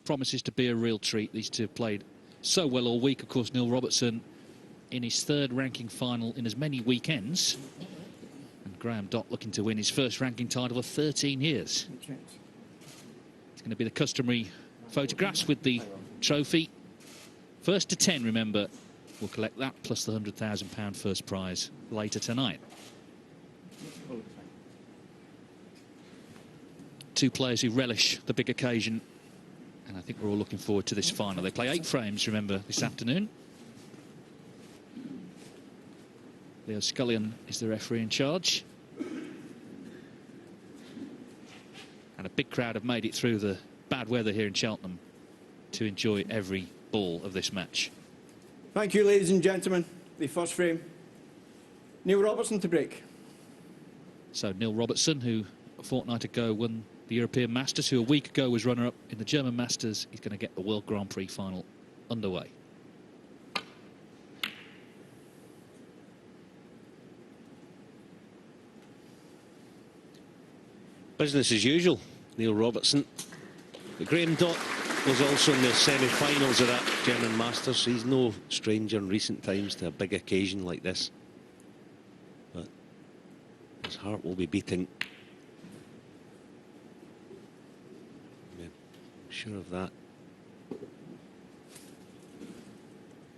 promises to be a real treat. These two have played so well all week. Of course, Neil Robertson in his third ranking final in as many weekends. And Graeme Dott looking to win his first ranking title for 13 years. It's going to be the customary photographs with the trophy. First to 10, remember, will collect that plus the £100,000 first prize later tonight. Two players who relish the big occasion, and I think we're all looking forward to this final. They play 8 frames, remember, this afternoon. Leo Scullion is the referee in charge. And a big crowd have made it through the bad weather here in Cheltenham to enjoy every ball of this match. Thank you, ladies and gentlemen. The first frame, Neil Robertson to break. So Neil Robertson, who a fortnight ago won the European Masters, who a week ago was runner-up in the German Masters, he's going to get the World Grand Prix final underway. Business as usual, Neil Robertson. But Graeme Dott was also in the semi-finals of that German Masters, so he's no stranger in recent times to a big occasion like this. But his heart will be beating. I'm sure of that.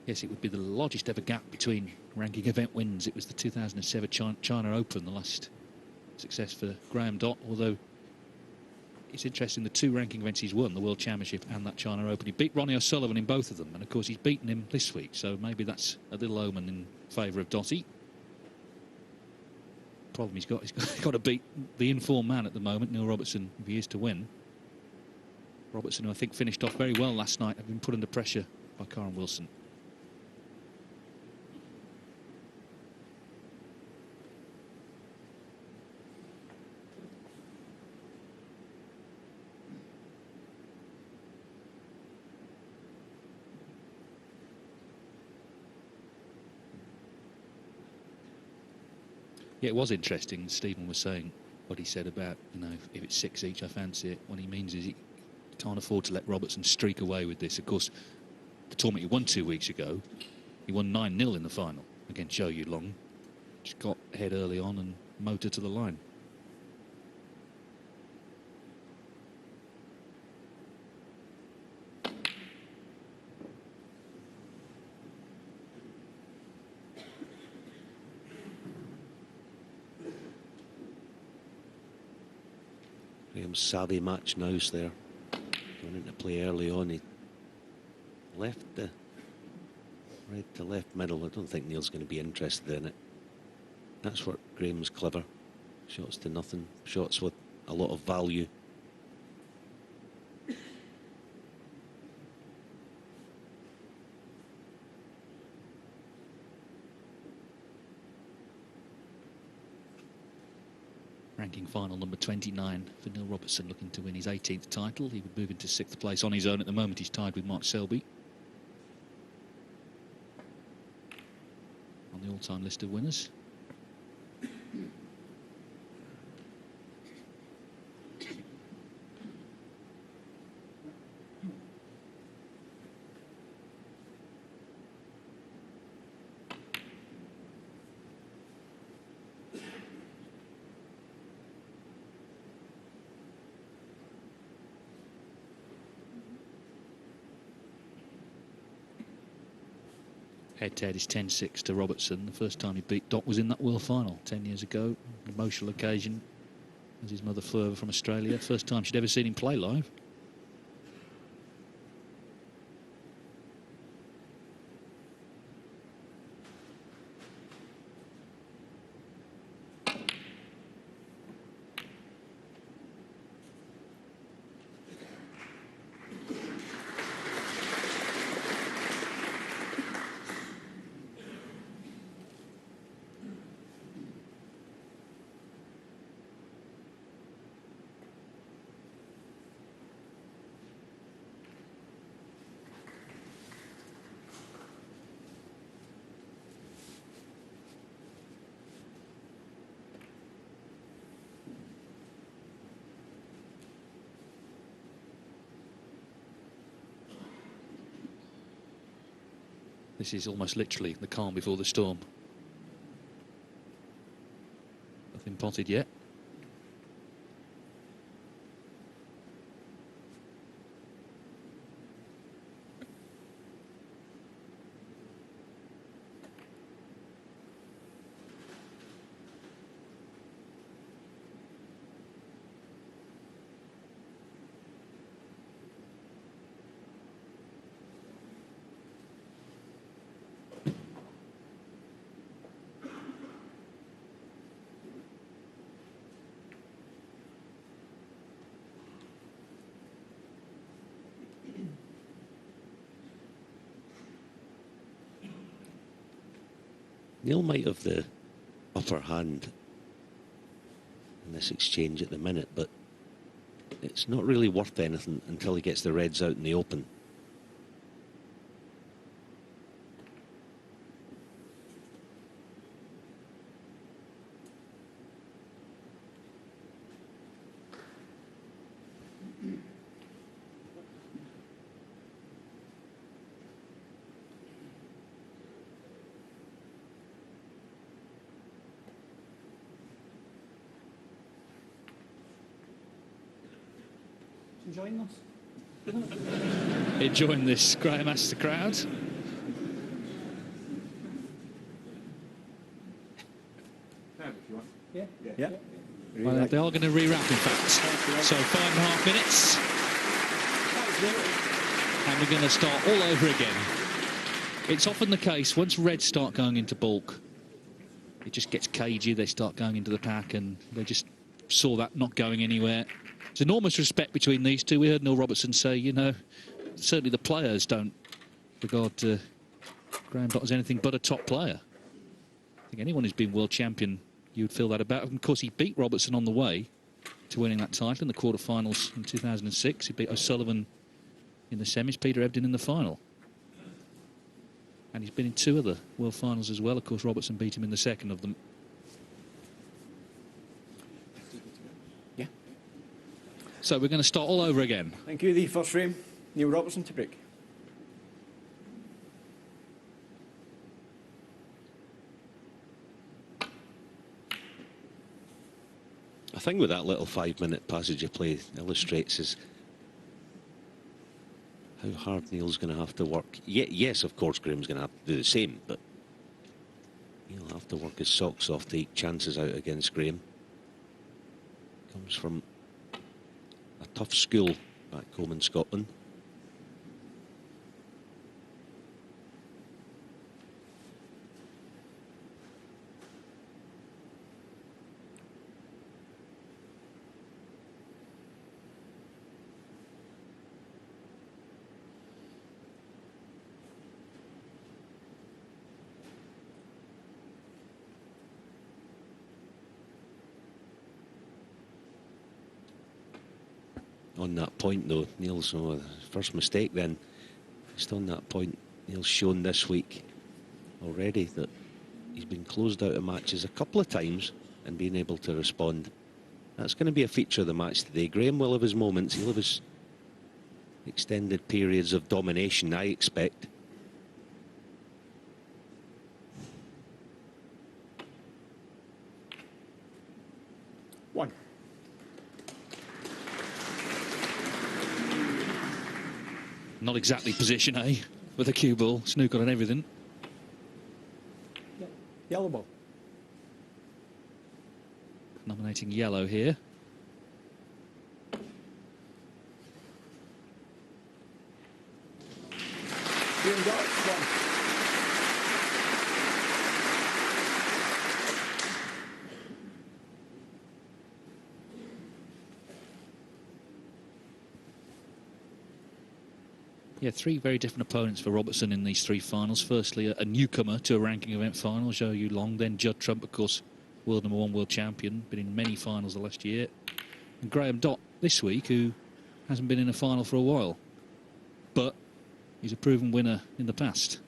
Yes, it would be the largest ever gap between ranking event wins. It was the 2007 China Open, the last success for Graeme Dott, although it's interesting, the 2 ranking events he's won, the World Championship and that China Open. He beat Ronnie O'Sullivan in both of them, and of course he's beaten him this week, so maybe that's a little omen in favour of Dotty. Problem he's got to beat the informed man at the moment, Neil Robertson, if he is to win. Robertson, who I think finished off very well last night, have been put under pressure by Karen Wilson. Yeah, it was interesting. Stephen was saying what he said about, you know, if it's 6 each, I fancy it. What he means is he can't afford to let Robertson streak away with this. Of course, the tournament he won 2 weeks ago, he won 9-0 in the final against Zhou Yulong. Just got ahead early on and motor to the line. Graham's savvy match nows there. Going into play early on, he left the right to left middle. I don't think Neil's going to be interested in it. That's what Graham's clever. Shots to nothing, shots with a lot of value. Ranking final number 29 for Neil Robertson, looking to win his 18th title. He would move into 6th place on his own. At the moment he's tied with Mark Selby on the all-time list of winners. Head-to-head is 10-6 to Robertson. The first time he beat Dott was in that World Final 10 years ago. An emotional occasion as his mother flew over from Australia. First time she'd ever seen him play live. This is almost literally the calm before the storm. Nothing potted yet. Neil might have the upper hand in this exchange at the minute, but it's not really worth anything until he gets the reds out in the open. Enjoying this? Enjoying this, Graeme asked the crowd. Yeah. Yeah. Well, they are going to re-wrap, in fact. So 5.5 minutes. And we're going to start all over again. It's often the case, once reds start going into bulk, it just gets cagey. They start going into the pack, and they just saw that not going anywhere. There's enormous respect between these two. We heard Neil Robertson say, you know, certainly the players don't regard Graeme Dott as anything but a top player. I think anyone who's been world champion, you'd feel that about him. Of course, he beat Robertson on the way to winning that title in the quarterfinals in 2006. He beat O'Sullivan in the semis, Peter Ebden in the final. And he's been in 2 other world finals as well. Of course, Robertson beat him in the second of them. Yeah. So we're going to start all over again. Thank you. The first frame, Neil Robertson to break. I think with that little 5-minute passage of play illustrates is how hard Neil's going to have to work. Yes, of course, Graeme's going to have to do the same, but he'll have to work his socks off to eke chances out against Graeme. Comes from a tough school back home in Scotland. On that point, though, Neil's first mistake then. Just on that point, Neil's shown this week already that he's been closed out of matches a couple of times and been able to respond. That's going to be a feature of the match today. Graeme will have his moments. He'll have his extended periods of domination, I expect. One. Not exactly position A with a cue ball, snooker and everything. Yellow ball. Nominating yellow here. Graeme Dott, one. Yeah, 3 very different opponents for Robertson in these 3 finals. Firstly, a newcomer to a ranking event final, Zhou Yulong. Then Judd Trump, of course, world #1 world champion. Been in many finals the last year. And Graeme Dott this week, who hasn't been in a final for a while. But he's a proven winner in the past.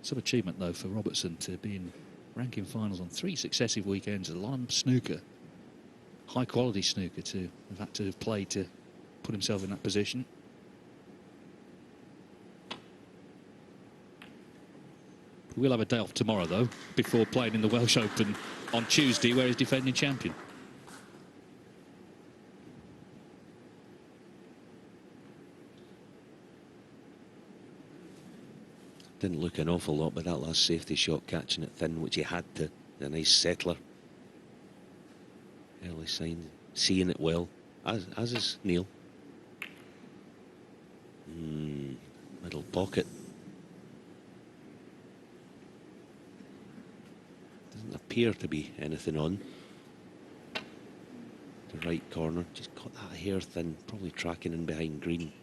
Some achievement, though, for Robertson to be in ranking finals on 3 successive weekends. A lot of snooker. High quality snooker to have had to have played to put himself in that position. He will have a day off tomorrow, though, before playing in the Welsh Open on Tuesday, where he's defending champion. Didn't look an awful lot, but that last safety shot catching it thin, which he had to. A nice settler. Early sign, seeing it well, as is Neil. Middle pocket. Doesn't appear to be anything on. The right corner, just got that hair thin, probably tracking in behind green.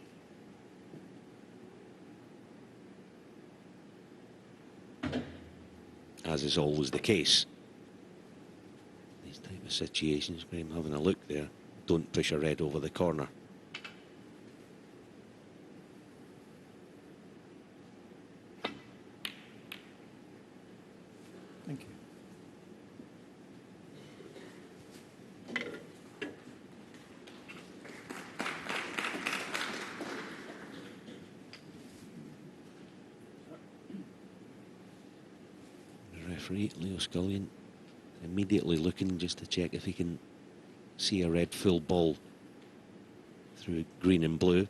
As is always the case. These type of situations, Graeme having a look there. Don't push a red over the corner. Thank you. The referee, Leo Scullion, immediately looking just to check if he can see a red full ball through green and blue.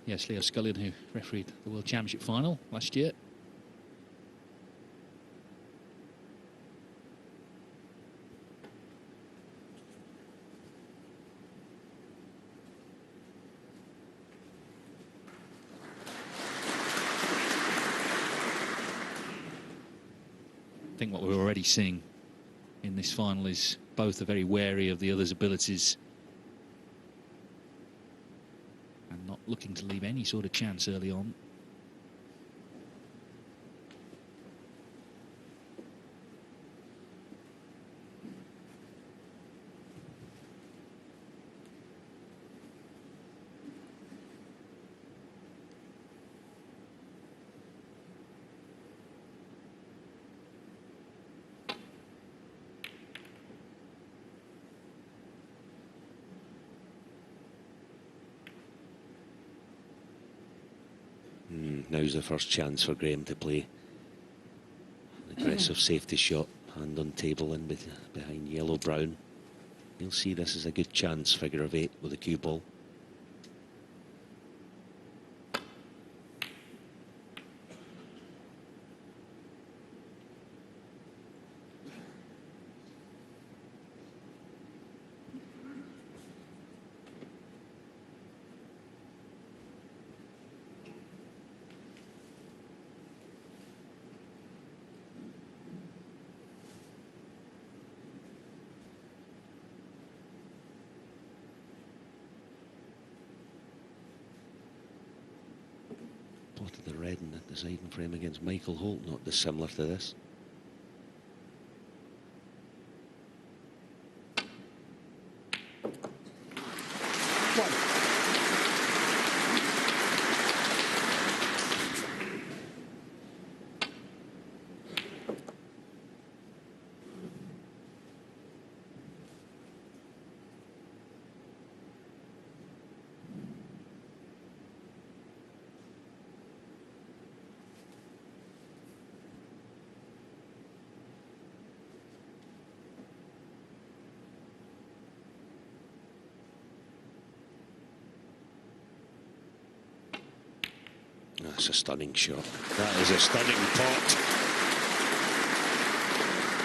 Yes, Leo Scullion, who refereed the World Championship final last year. I think what we're already seeing in this final is both are very wary of the other's abilities and not looking to leave any sort of chance early on. Now's the first chance for Graeme to play an aggressive safety shot, hand on table in behind yellow-brown. You'll see this is a good chance, figure of 8 with a cue ball. Plotted the red in the deciding frame against Michael Holt, not dissimilar to this. That's a stunning shot. That is a stunning pot.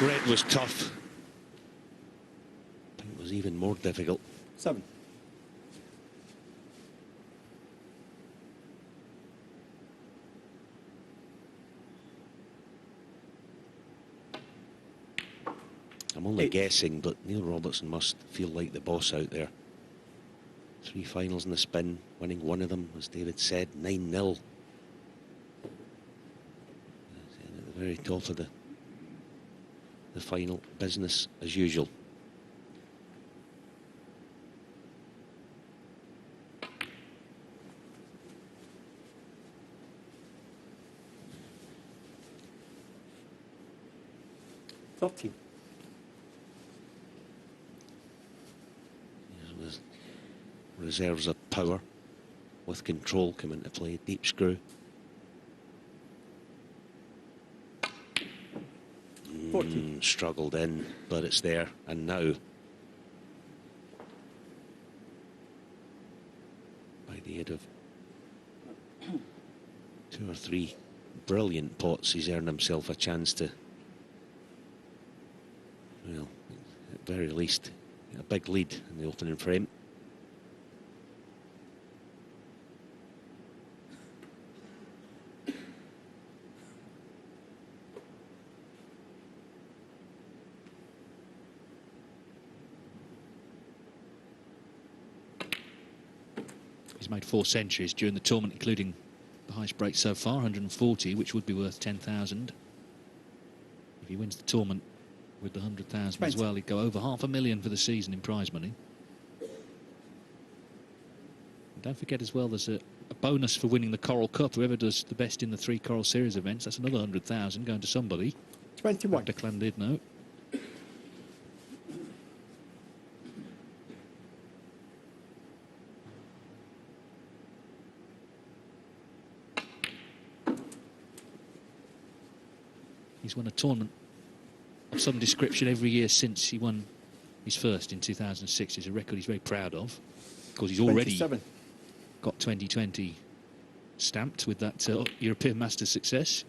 Red was tough. Pink was even more difficult. 7. I'm only 8. guessing, but Neil Robertson must feel like the boss out there. 3 finals in the spin, winning one of them, as David said, 9-0. At the very top of the final, business as usual. reserves of power with control come into play. Deep screw. 14. Struggled in, but it's there. And now, by the aid of 2 or 3 brilliant pots, he's earned himself a chance to, well, at very least, a big lead in the opening frame. He's made 4 centuries during the tournament, including the highest break so far, 140, which would be worth 10,000. If he wins the tournament with the 100,000 as well, he'd go over $500,000 for the season in prize money. And don't forget as well, there's a bonus for winning the Coral Cup. Whoever does the best in the 3 Coral Series events, that's another 100,000 going to somebody. 21. Dr. Clandidno. He's won a tournament of some description every year since he won his first in 2006. It's a record he's very proud of, because he's already 27. got 2020 stamped with that European Masters success.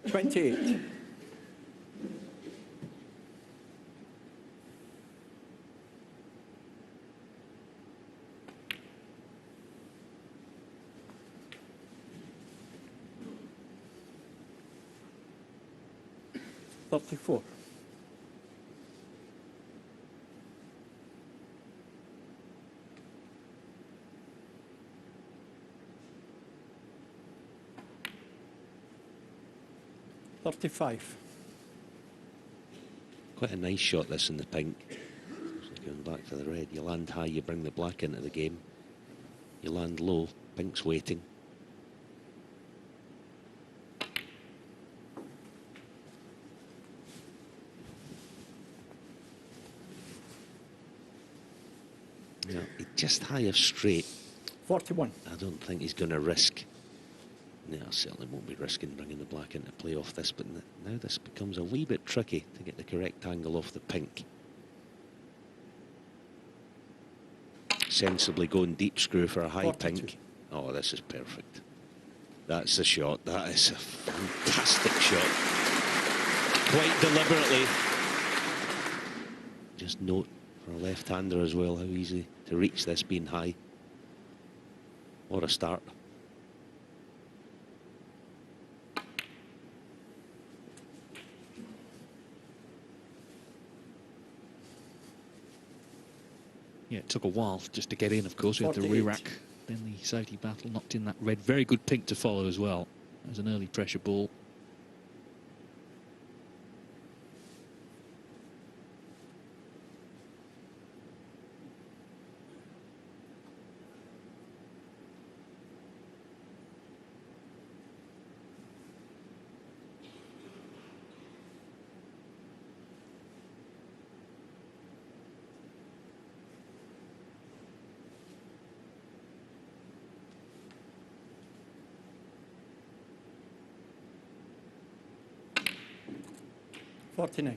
28. $34. $35. Quite a nice shot, this, in the pink. Going back for the red. You land high, you bring the black into the game. You land low, pink's waiting. Yeah, just high of straight. 41. I don't think he's going to risk. No, certainly won't be risking bringing the black into play off this, but now this becomes a wee bit tricky to get the correct angle off the pink. Sensibly going deep screw for a high 42. pink. Oh, this is perfect. That's the shot. That is a fantastic shot. Quite deliberately. Just note for a left-hander as well how easy to reach this being high. What a start. Yeah, it took a while just to get in, of course. We had the 48. re-rack, then the safety battle, knocked in that red. Very good pink to follow as well. That was an early pressure ball. $49.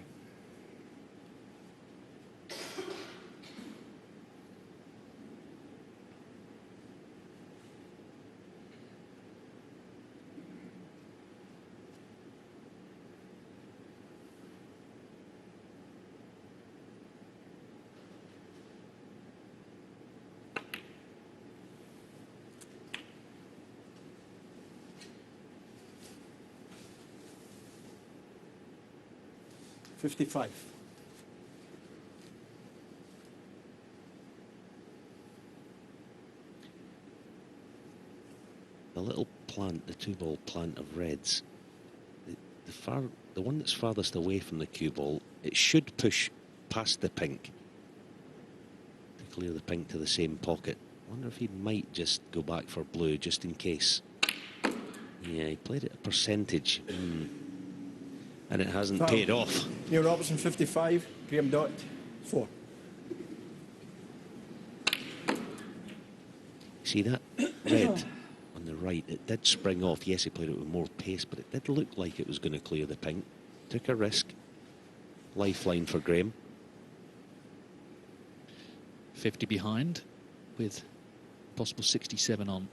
$55. The little plant, the 2-ball plant of reds, the one that's farthest away from the cue ball, it should push past the pink to clear the pink to the same pocket. I wonder if he might just go back for blue just in case. Yeah, he played it a percentage. And it hasn't Foul. paid off. Neil Robertson, 55. Graeme Dott, 4. see that red on the right? It did spring off. Yes, he played it with more pace, but it did look like it was going to clear the pink. Took a risk. Lifeline for Graeme. 50 behind with possible 67 on.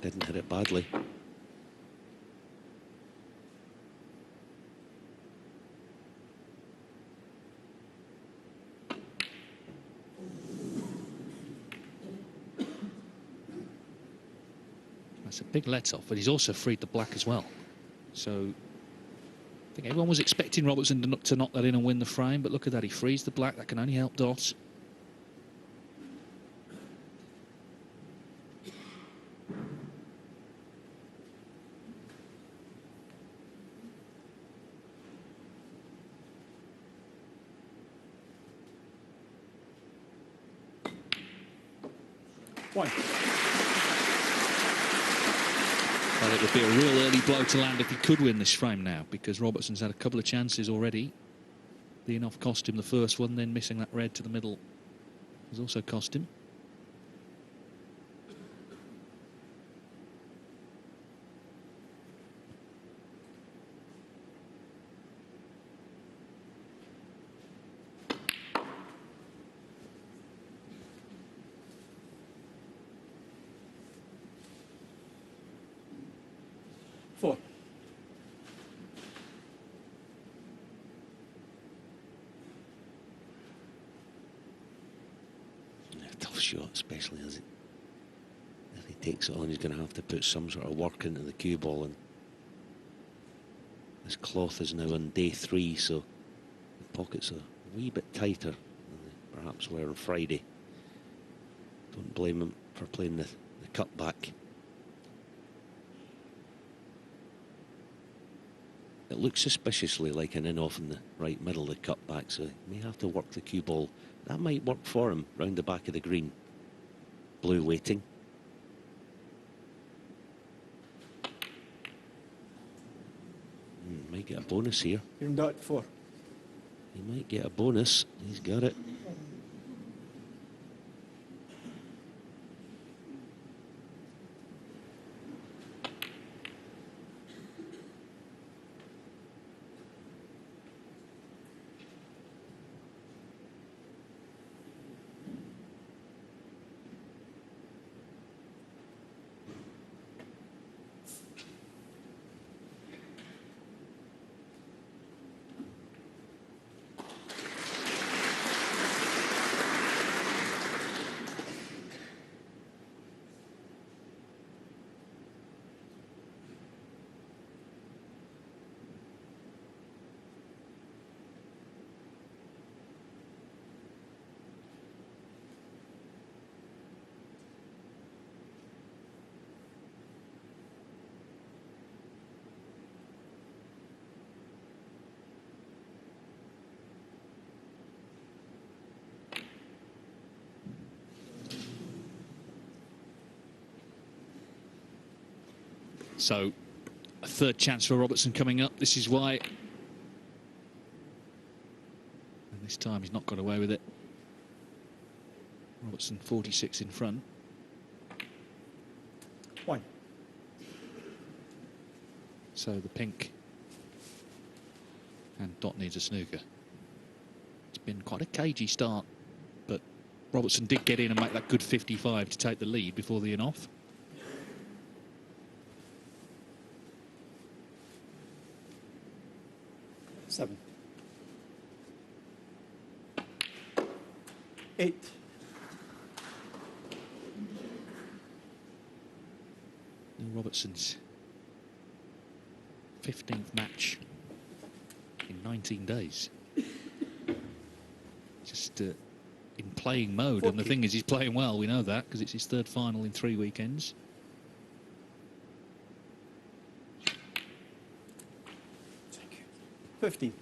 Didn't hit it badly. That's a big let-off, but he's also freed the black as well. So I think everyone was expecting Robertson to knock that in and win the frame, but look at that, he frees the black. That can only help Dott. One. Well, it would be a real early blow to land if he could win this frame now, because Robertson's had a couple of chances already. The in-off cost him the first one, then missing that red to the middle has also cost him. Four. Tough shot, especially as if he takes it on, he's going to have to put some sort of work into the cue ball, and this cloth is now on day 3, so the pockets are a wee bit tighter than they perhaps were on Friday. Don't blame him for playing the cutback. It looks suspiciously like an in-off in the right middle, the cutback, so he may have to work the cue ball. That might work for him round the back of the green. Blue waiting. Might get a bonus here. You're in Dott, 4. He might get a bonus. He's got it. So a third chance for Robertson coming up. This is why. And this time he's not got away with it. Robertson 46 in front. 1. So the pink and Dott needs a snooker. It's been quite a cagey start, but Robertson did get in and make that good 55 to take the lead before the in-off. 7. 8. Robertson's 15th match in 19 days. Just in playing mode. And the thing is, he's playing well. We know that because it's his third final in 3 weekends. Thank you. 15.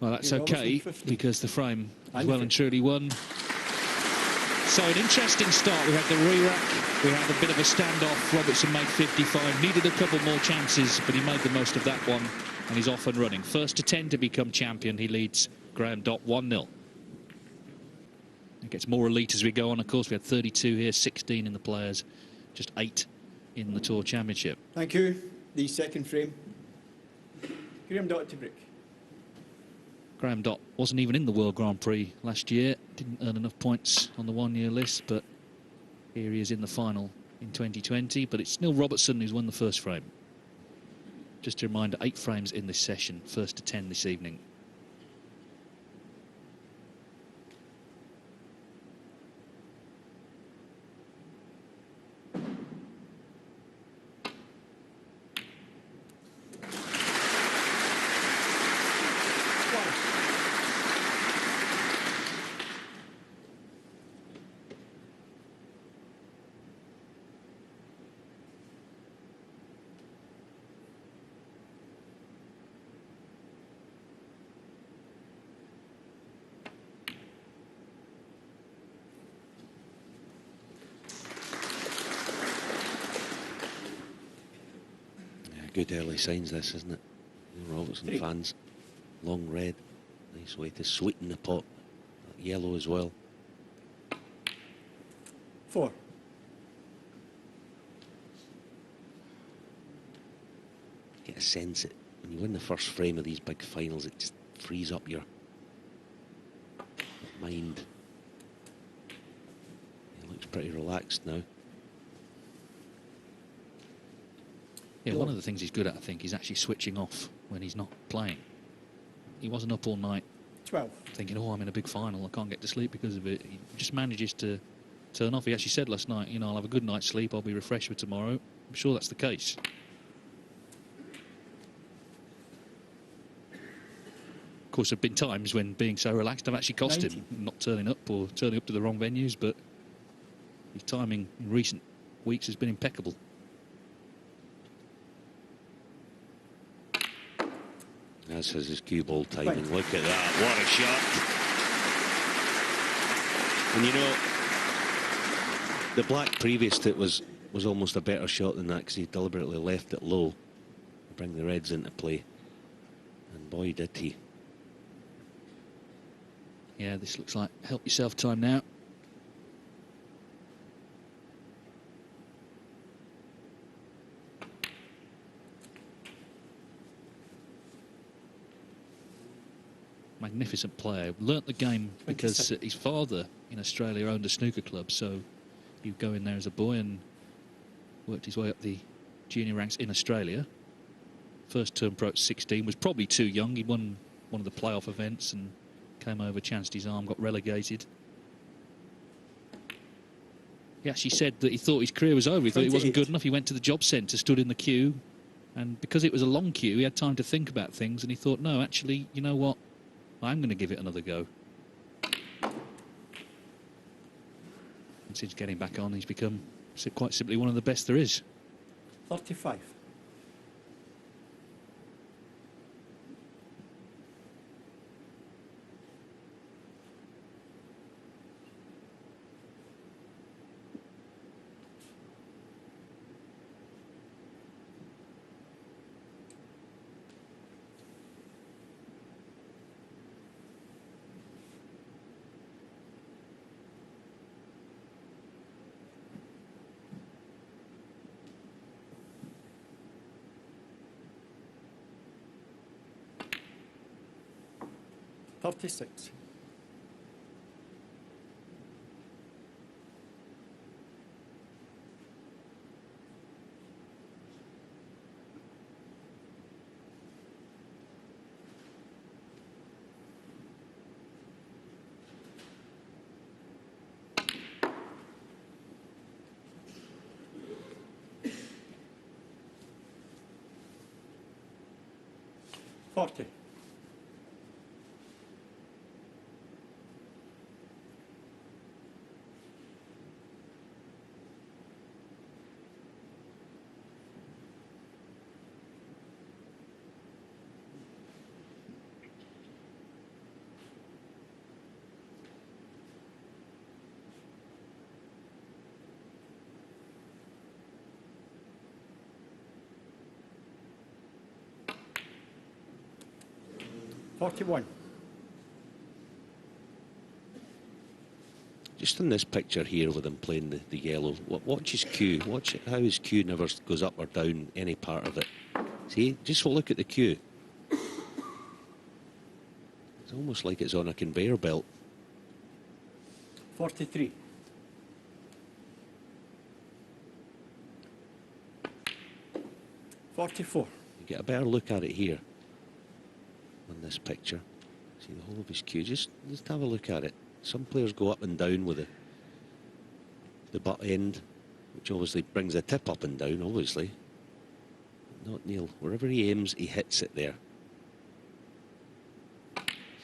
Well, that's You're okay, 50. because the frame has And well 50. and truly won. So an interesting start. We had the re-rack, we had a bit of a standoff. Robertson made 55, needed a couple more chances, but he made the most of that one, and he's off and running. First to 10 to become champion. He leads Graeme Dott 1-0. It gets more elite as we go on. Of course, we had 32 here, 16 in the Players, just 8 in the Tour Championship. Thank you. The second frame. Graeme Dott to break. Graeme Dott wasn't even in the World Grand Prix last year, didn't earn enough points on the one-year list, but here he is in the final in 2020. But it's Neil Robertson who's won the first frame. Just a reminder, 8 frames in this session, first to 10 this evening. Good early signs, this, isn't it? Robertson 3. fans. Long red. Nice way to sweeten the pot. Yellow as well. 4. Get a sense it when you win the first frame of these big finals, it just frees up your mind. He looks pretty relaxed now. Yeah, one of the things he's good at, I think, is actually switching off when he's not playing. He wasn't up all night 12. thinking, oh, I'm in a big final, I can't get to sleep because of it. He just manages to turn off. He actually said last night, you know, I'll have a good night's sleep, I'll be refreshed for tomorrow. I'm sure that's the case. Of course, there have been times when being so relaxed have actually cost 90. him, not turning up or turning up to the wrong venues, but his timing in recent weeks has been impeccable. As has his cue ball timing. Right. Look at that. What a shot. And you know, the black previous to it was almost a better shot than that, because he deliberately left it low to bring the reds into play. And boy, did he. Yeah, this looks like help yourself time now. Magnificent player. Learnt the game because his father in Australia owned a snooker club, so he'd go in there as a boy and worked his way up the junior ranks in Australia. First term pro at 16, was probably too young. He won one of the playoff events and came over, chanced his arm, got relegated. He actually said that he thought his career was over. He thought he wasn't good enough. He went to the job centre, stood in the queue, and because it was a long queue, he had time to think about things, and he thought, no, actually, you know what? I'm going to give it another go. And since getting back on, he's become quite simply one of the best there is. 35. $36. 40. $41. Just in this picture here with him playing the yellow, watch his cue. Watch how his cue never goes up or down any part of it. See, just look at the cue. It's almost like it's on a conveyor belt. 43. $44. You get a better look at it here on this picture. See the whole of his cue. Just have a look at it. Some players go up and down with the butt end, which obviously brings the tip up and down, obviously. Not Neil. Wherever he aims, he hits it there.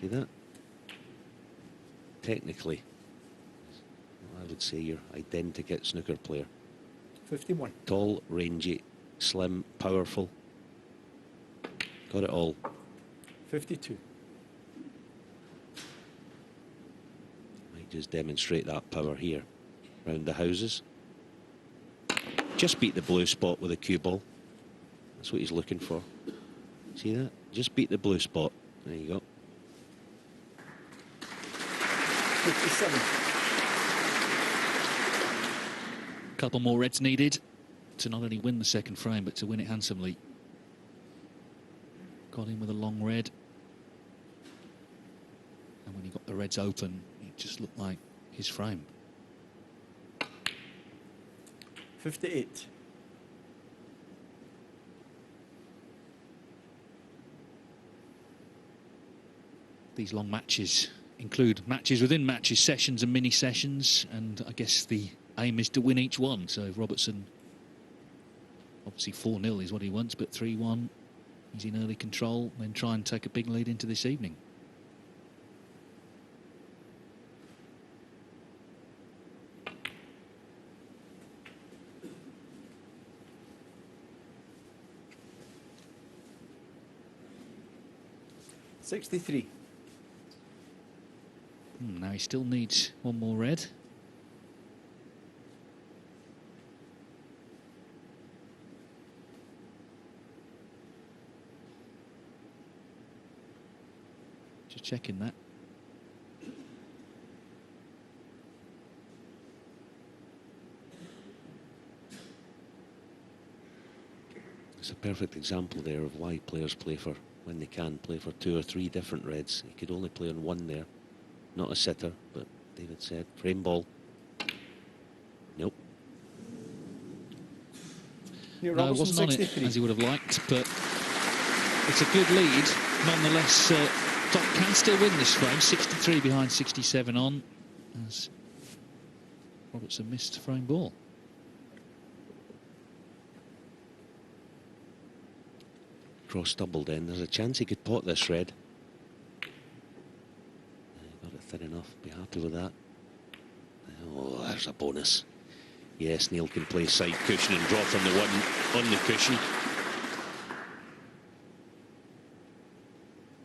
See that? Technically, I would say you're identical snooker player. 51. Tall, rangy, slim, powerful. Got it all. 52. Might just demonstrate that power here. Round the houses. Just beat the blue spot with a cue ball. That's what he's looking for. See that? Just beat the blue spot. There you go. 57. Couple more reds needed to not only win the second frame, but to win it handsomely. Got in with a long red. And when he got the reds open, it just looked like his frame. 58. These long matches include matches within matches, sessions and mini sessions, and I guess the aim is to win each one. So if Robertson, obviously 4-0 is what he wants, but 3-1, he's in early control, then try and take a big lead into this evening. $63. Now he still needs one more red. Just checking that. It's a perfect example there of why players play for, when they can, play for 2 or 3 different reds. He could only play on one there. Not a sitter, but David said, frame ball. Nope. Neil No, it Robertson, wasn't on it 63. as he would have liked, but it's a good lead. Nonetheless, Dott can still win this frame. 63 behind, 67 on, as Robertson missed frame ball. Cross doubled in. There's a chance he could pot this red. Got it thin enough. Be happy with that. Oh, there's a bonus. Yes, Neil can play side cushion and drop on the one on the cushion.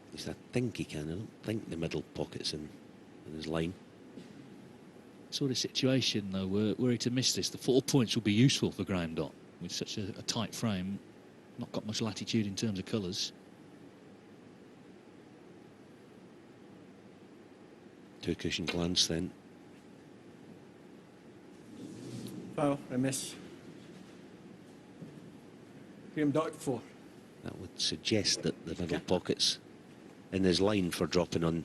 At least I think he can. I don't think the middle pocket's in his line. Sort of situation, though, were he to miss this, the 4 points would be useful for Graeme Dott. With such a tight frame, not got much latitude in terms of colours. Two cushion glance then. Foul, I miss. Graeme Dott, 4. That would suggest that the middle pocket's in his line for dropping on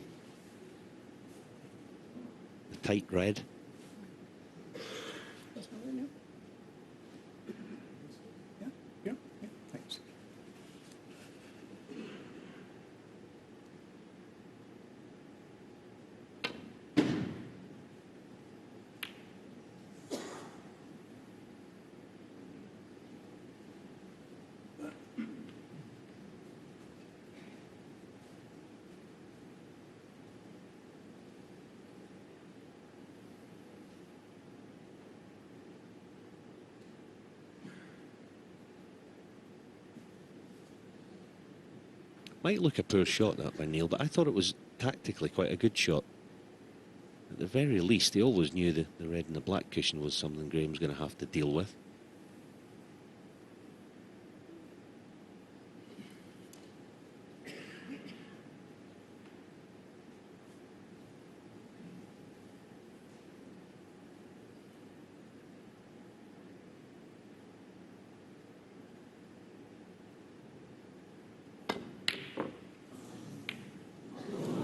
the tight red. Yeah, thanks. Might look a poor shot that by Neil, but I thought it was tactically quite a good shot. At the very least, he always knew the red and the black cushion was something Graeme's going to have to deal with.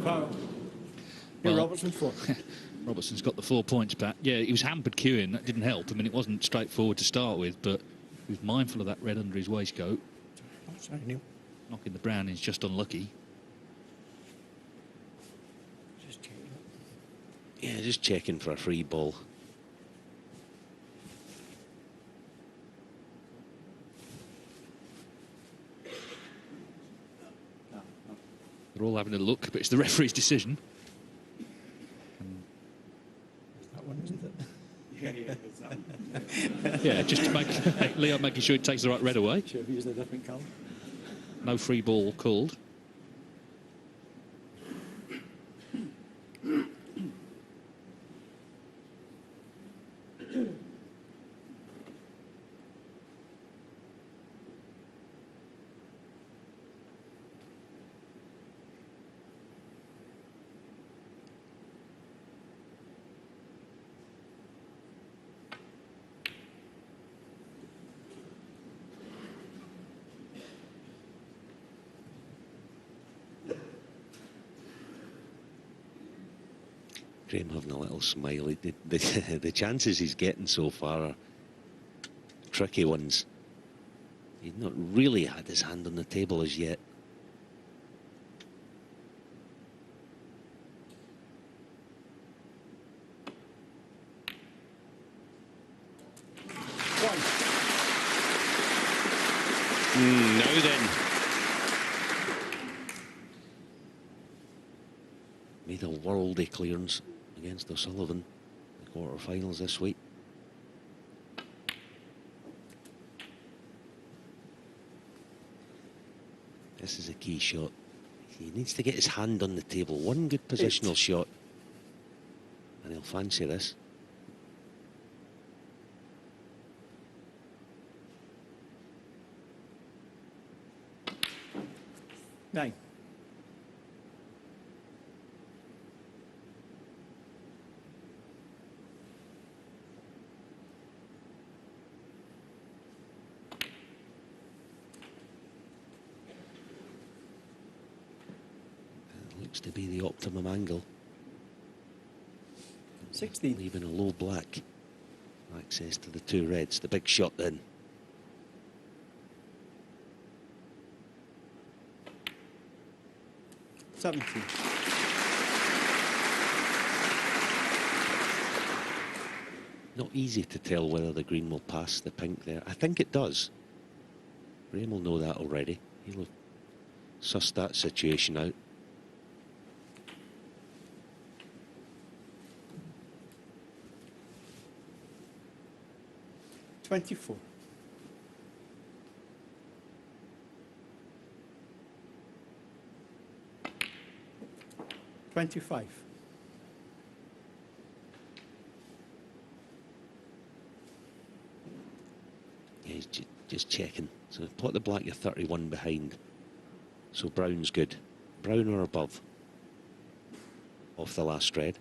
Foul. Neil Well, Robertson 4. Robertson's got the 4 points back. Yeah, he was hampered queuing. That didn't help. I mean, it wasn't straightforward to start with, but he was mindful of that red under his waistcoat. Oh, sorry, Neil. Knocking the brown is just unlucky. Just check it. Yeah, just checking for a free ball. They're all having a look, but it's the referee's decision. That one, isn't it? Yeah, just to make Leo making sure he takes the right red away. Should have used a different colour. No free ball called. Graeme having a little smile. The chances he's getting so far are tricky ones. He's not really had his hand on the table as yet. Now then. Made a worldy clearance against O'Sullivan in the quarter-finals this week. This is a key shot. He needs to get his hand on the table. One good positional shot, and he'll fancy this. Nine. Looks to be the optimum angle. 16. Leaving a low black. Access to the two reds. The big shot then. Seventeen. Not easy to tell whether the green will pass the pink there. I think it does. Graeme will know that already. He'll have sussed that situation out. $24. $25. Yeah, he's just checking. So pot the black, you're 31 behind. So brown's good. Brown or above. Off the last red.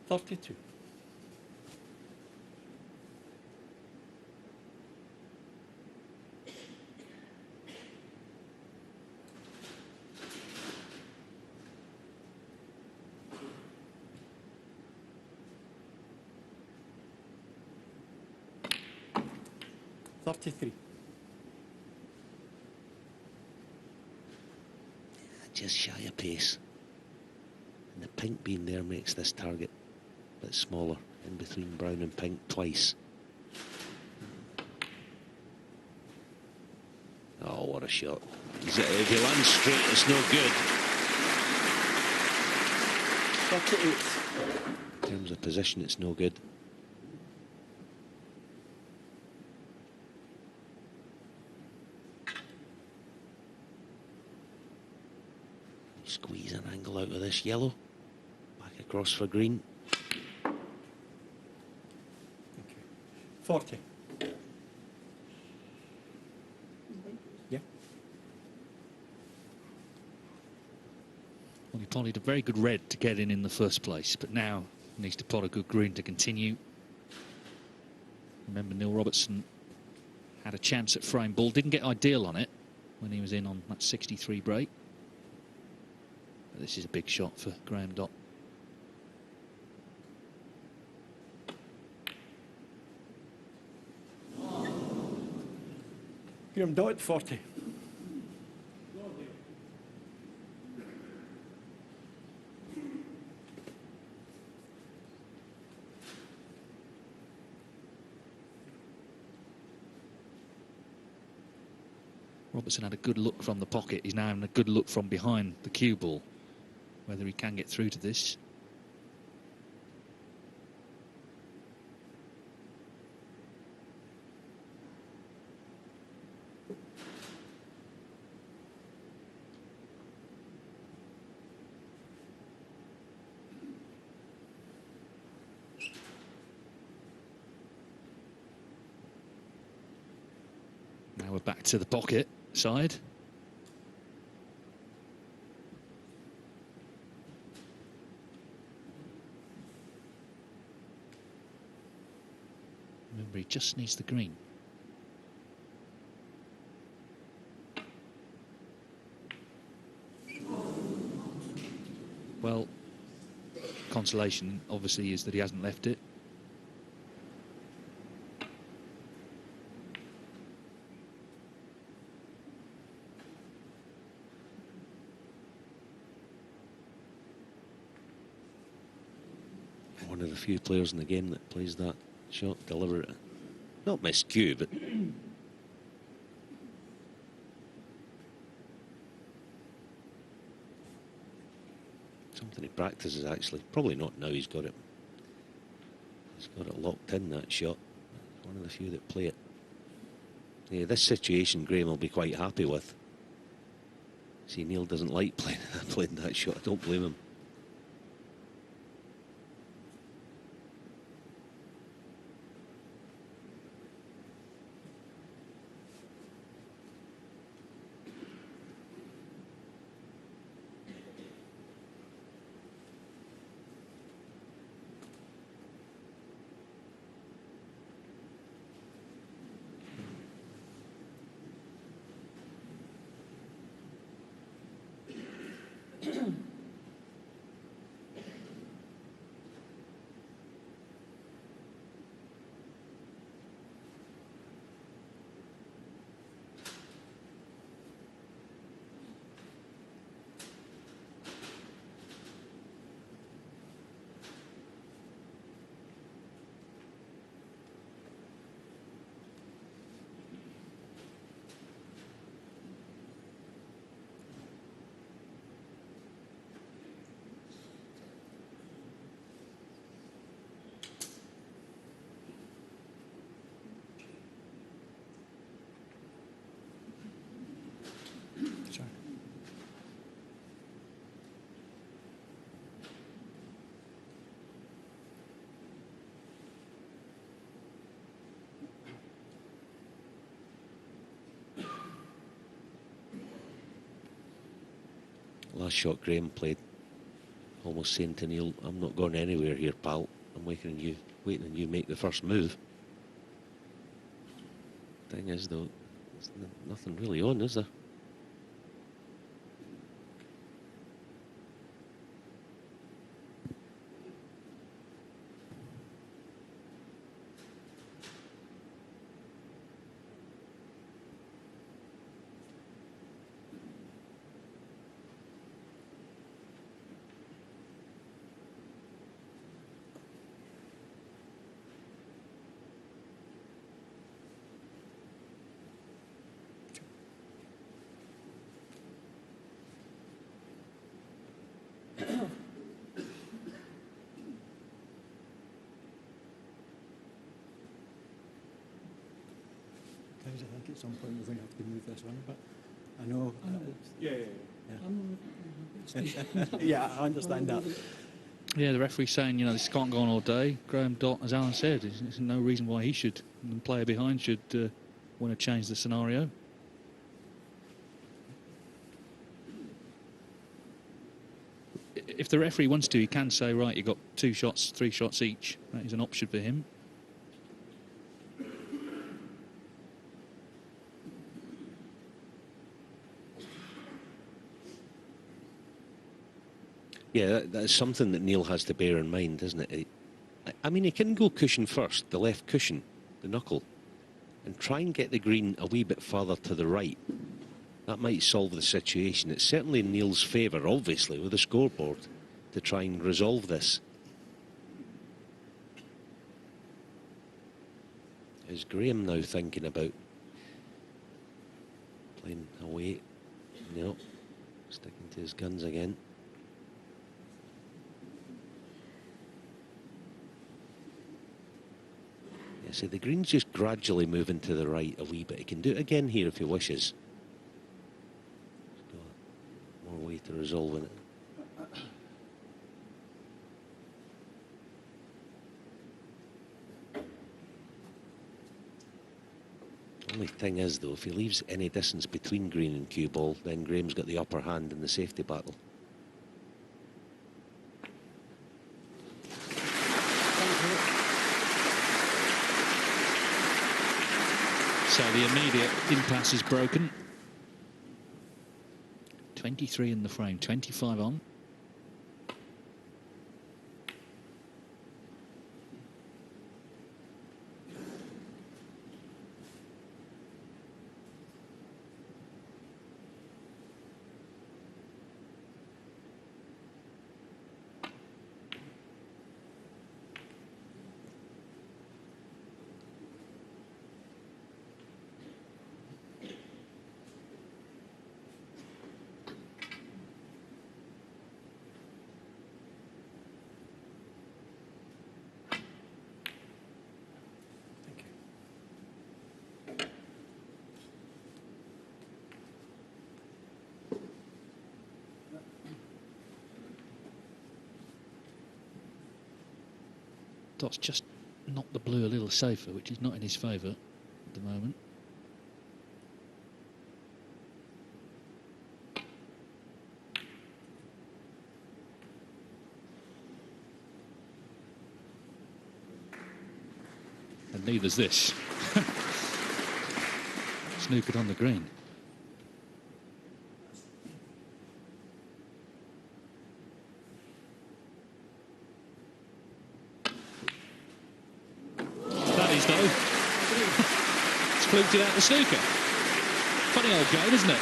$32. $33. Just shy of pace. And the pink being there makes this target a bit smaller, in between brown and pink twice. Oh, what a shot. If he lands straight, it's no good. 38. In terms of position, it's no good. this yellow. Back across for green. Okay. 40. Yeah. Well, he potted a very good red to get in the first place, but now needs to pot a good green to continue. Remember, Neil Robertson had a chance at frame ball, didn't get ideal on it when he was in on that 63 break. But this is a big shot for Graeme Dott. Graeme Dott, 40. Robertson had a good look from the pocket. He's now having a good look from behind the cue ball. Whether he can get through to this. Now we're back to the pocket side. Remember, he just needs the green. Well, consolation obviously is that he hasn't left it. One of the few players in the game that plays that shot, deliver it. Not miscue, but something he practices actually. Probably not now he's got it. He's got it locked in, that shot. One of the few that play it. Yeah, this situation Graeme will be quite happy with. See, Neil doesn't like playing that shot. I don't blame him. Sorry. Last shot Graeme played, almost saying to Neil, I'm not going anywhere here, pal. I'm waiting on you make the first move. Thing is, though, there's nothing really on, is there? Guys, I think at some point we're going to have to move this on a bit. I know. Yeah. Yeah, I understand that. Yeah, the referee saying, this can't go on all day. Graeme Dott, as Alan said, there's no reason why he should, and the player behind should want to change the scenario. If the referee wants to, he can say, right, you've got 2 shots, 3 shots each. That is an option for him. Yeah, that's something that Neil has to bear in mind, isn't it? I mean, he can go cushion first, the left cushion, the knuckle, and try and get the green a wee bit further to the right. That might solve the situation. It's certainly in Neil's favour, obviously, with the scoreboard, to try and resolve this. Is Graeme now thinking about playing away? No, sticking to his guns again. Yeah, see, the green's just gradually moving to the right a wee bit. He can do it again here if he wishes. He's got more way to resolving it. Only thing is, though, if he leaves any distance between green and cue ball, then Graeme's got the upper hand in the safety battle. So the immediate impasse is broken. 23 in the frame, 25 on. Dott's just knocked the blue a little safer, which is not in his favour at the moment. And neither's this. Snookered on the green. It's fluked it out the snooker. Funny old game, isn't it?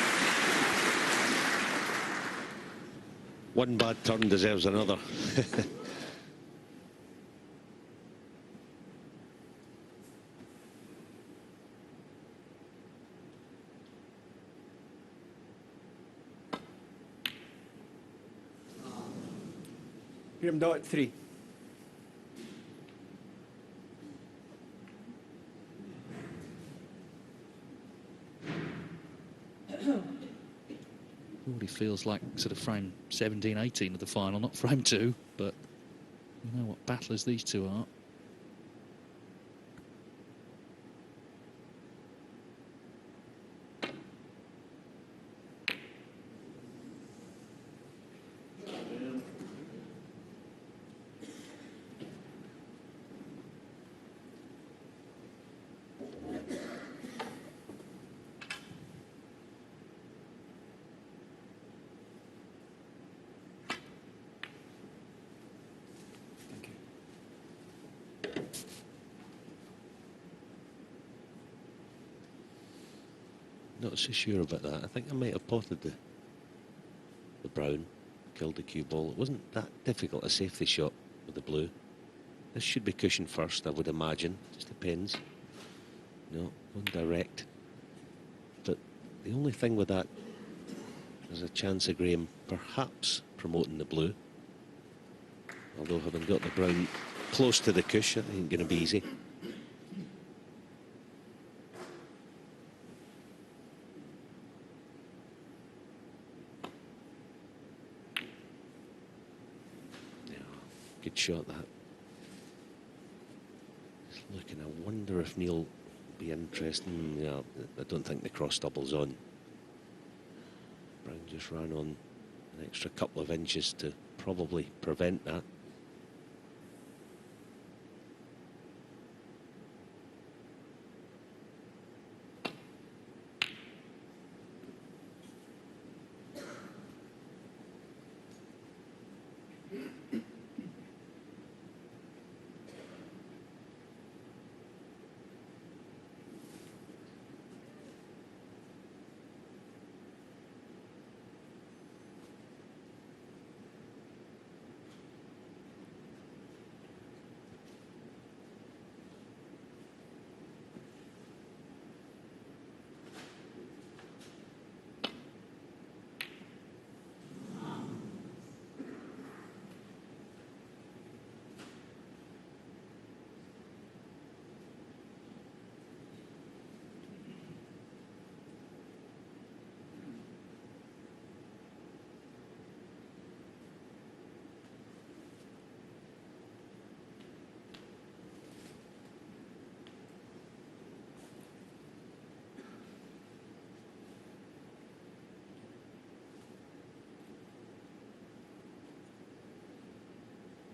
One bad turn deserves another. Graeme Dott, 3. Already feels like sort of frame 17, 18 of the final, not frame 2, but you know what battlers these two are. Not so sure about that. I think I might have potted the brown, killed the cue ball. It wasn't that difficult a safety shot with the blue. This should be cushion first, I would imagine. Just depends. No, one direct. But the only thing with that, there's a chance of Graeme perhaps promoting the blue. Although having got the brown close to the cushion, it ain't going to be easy. good shot, that. Just looking, I wonder if Neil will be interested. Yeah, I don't think the cross double's on. Brown just ran on an extra couple of inches to probably prevent that.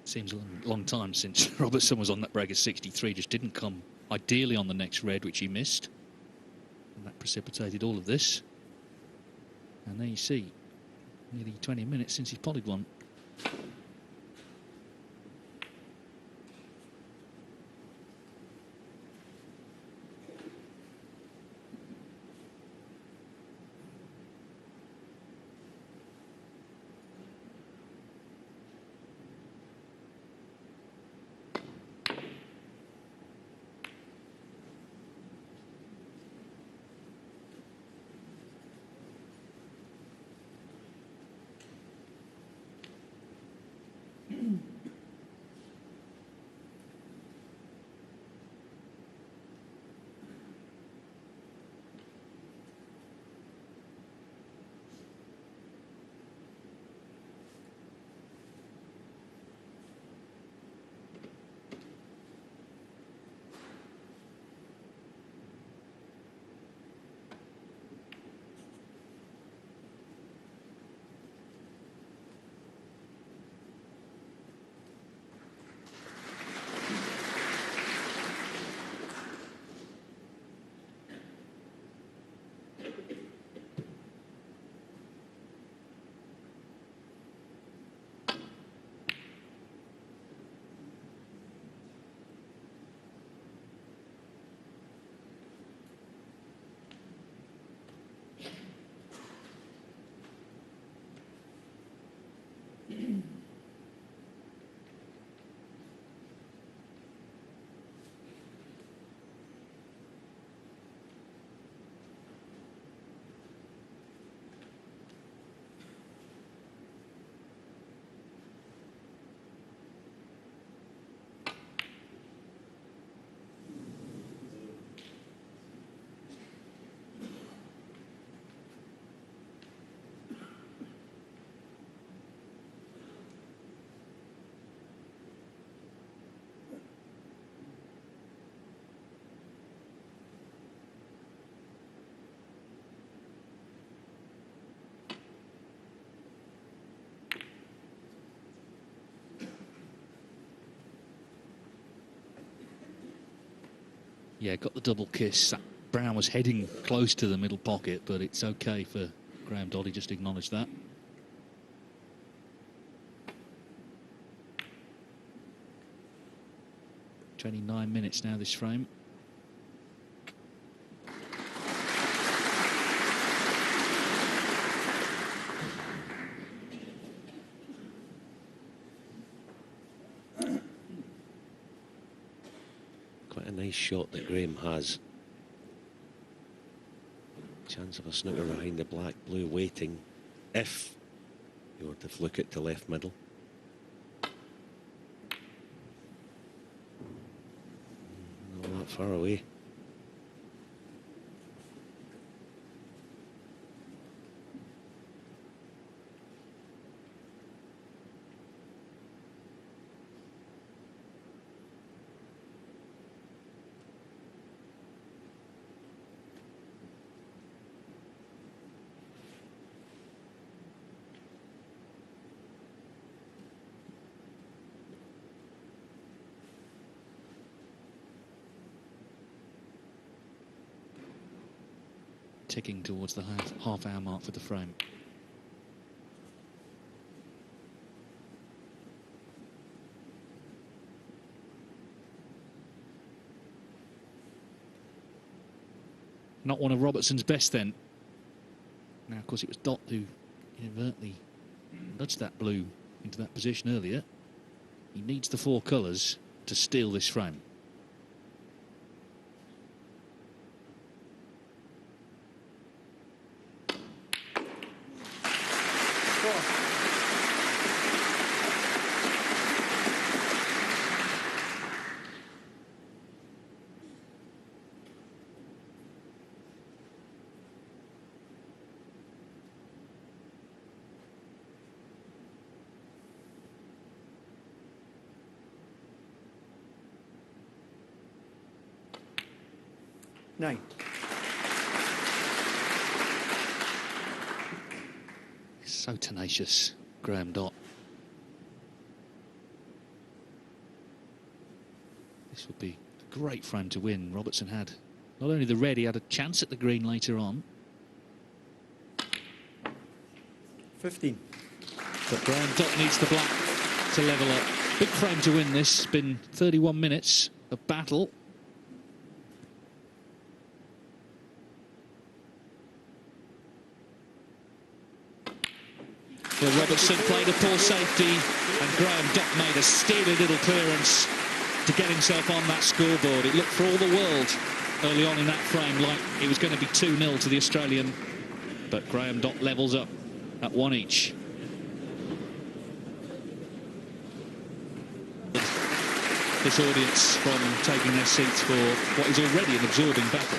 Seems a long time since Robertson was on that break of 63. Just didn't come ideally on the next red, which he missed. And that precipitated all of this. And there you see, nearly 20 minutes since he's potted one. Yeah, got the double kiss. Brown was heading close to the middle pocket, but it's okay for Graeme Dott. He just acknowledged that. "29 minutes now, this frame." Quite a nice shot that Graeme has. Chance of a snooker behind the black-blue waiting if you were to fluke it to left middle. Not that far away. ticking towards the half-hour mark for the frame. Not one of Robertson's best then. Now, of course, it was Dott who inadvertently nudged that blue into that position earlier. He needs the 4 colours to steal this frame. Nine. So tenacious, Graeme Dott. This would be a great frame to win. Robertson had not only the red, he had a chance at the green later on. 15. But Graeme Dott needs the black to level up. Big frame to win this. It's been 31 minutes of battle. Well, Robertson played a poor safety, and Graeme Dott made a steely little clearance to get himself on that scoreboard. It looked for all the world early on in that frame like it was going to be 2-0 to the Australian, but Graeme Dott levels up at 1 each. This audience from taking their seats for what is already an absorbing battle.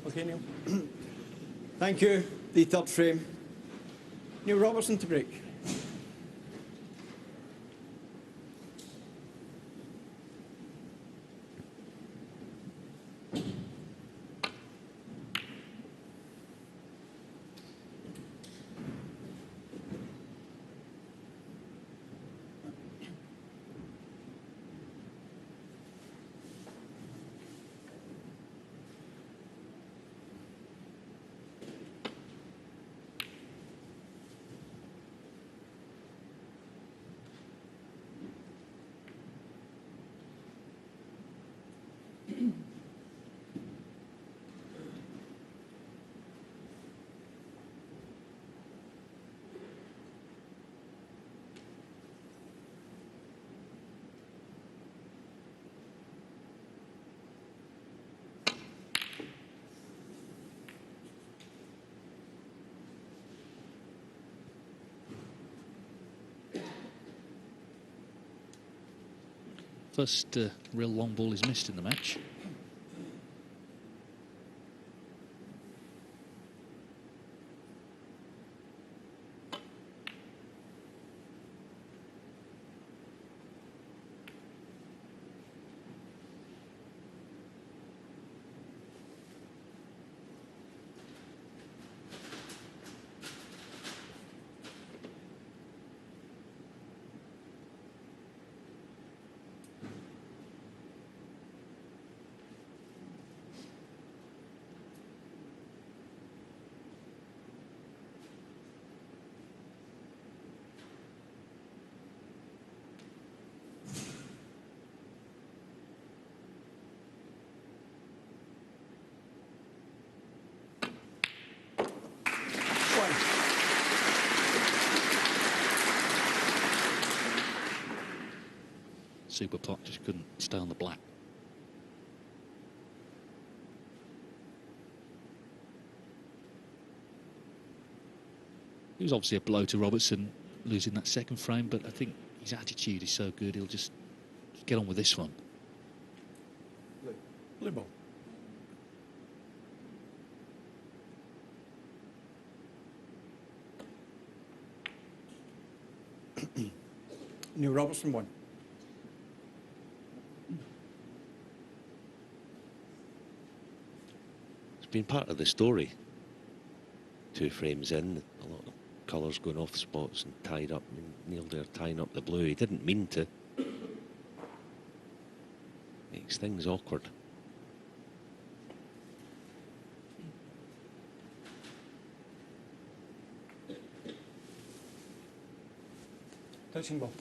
Okay, Neil. Thank you. The third frame. Neil Robertson to break. First real long ball is missed in the match. Super pot just couldn't stay on the black. It was obviously a blow to Robertson losing that second frame, but I think his attitude is so good, he'll just get on with this one. Blue ball. Neil Robertson won. It's been part of the story. 2 frames in, a lot of colours going off spots and tied up. I mean, Neil there tying up the blue. He didn't mean to. Makes things awkward. Touching ball.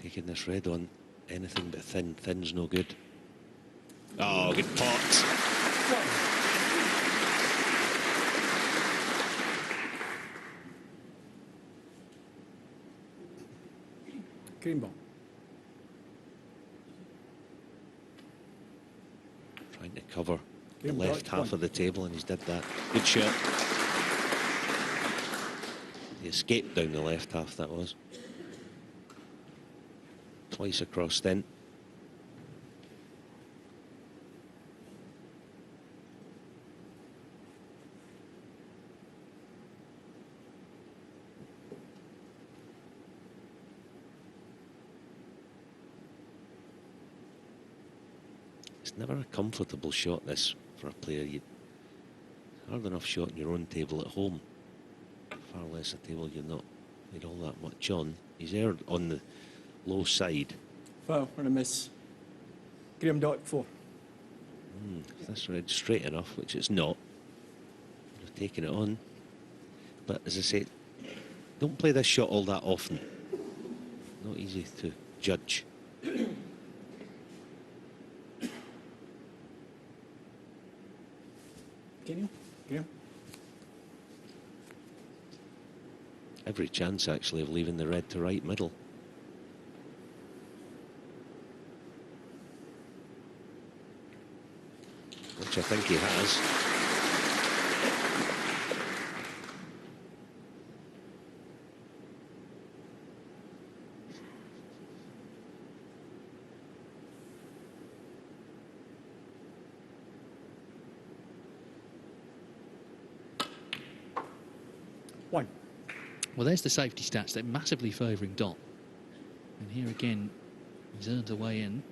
Taking this red on anything but thin. Thin's no good. Oh, good pot. Green ball. Trying to cover the Green left dot, half one. of the table, and he's did that. Good shot. He escaped down the left half, that was. Twice across then. It's never a comfortable shot, this, for a player. Hard enough shot on your own table at home. Far less a table you're not made all that much on. He's erred on the low side. Foul and a miss. Graeme Dott 4. If this red straight enough, which it's not, you're taking it on. But as I say, don't play this shot all that often. Not easy to judge. Can you? Graeme? Every chance, actually, of leaving the red to right middle. Which I think he has. One. Well, there's the safety stats. They're massively favouring Dott. And here again, he's earned a way in.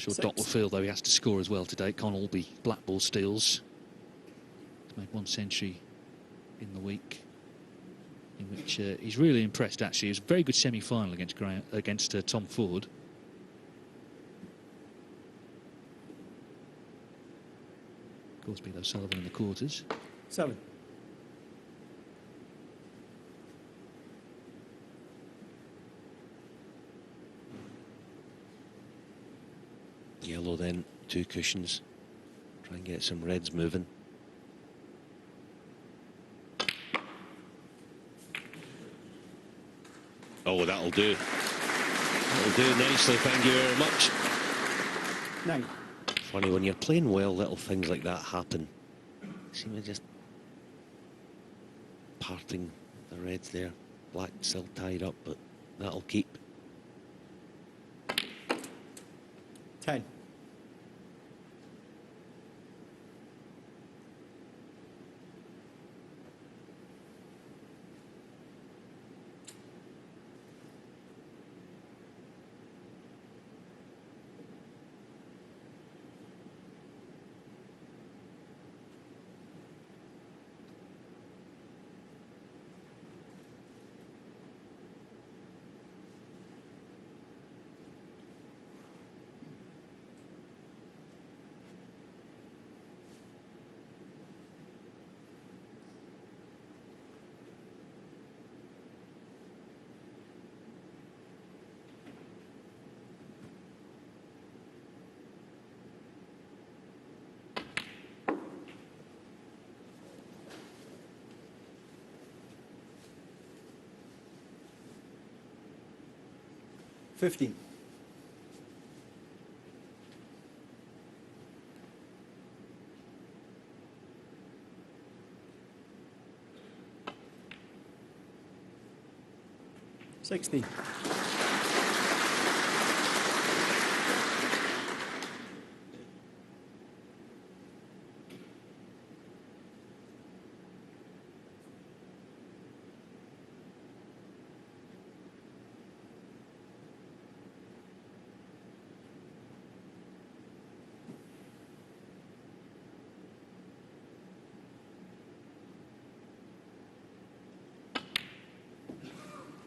sure Dott will feel, though, he has to score as well today. It can't all be black ball steals. He's made 1 century in the week, in which he's really impressed, actually. It was a very good semi-final against Tom Ford. Of course, beat O'Sullivan in the quarters. 7. Yellow then, 2 cushions. Try and get some reds moving. Oh, that'll do. That'll do nicely, thank you very much. 9. Funny, when you're playing well, little things like that happen. Seem to just parting the reds there. Black still tied up, but that'll keep. 10. $15. 16.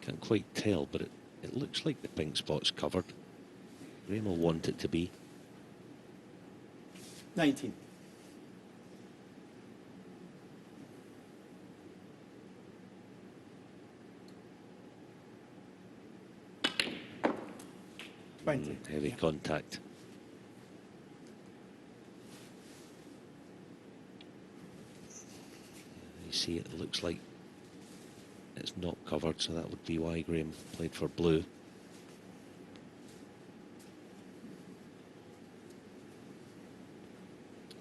Can't quite tell, but it looks like the pink spot's covered. Graeme will want it to be. 19. Heavy contact. You see, it looks like it's not covered, so that would be why Graeme played for blue.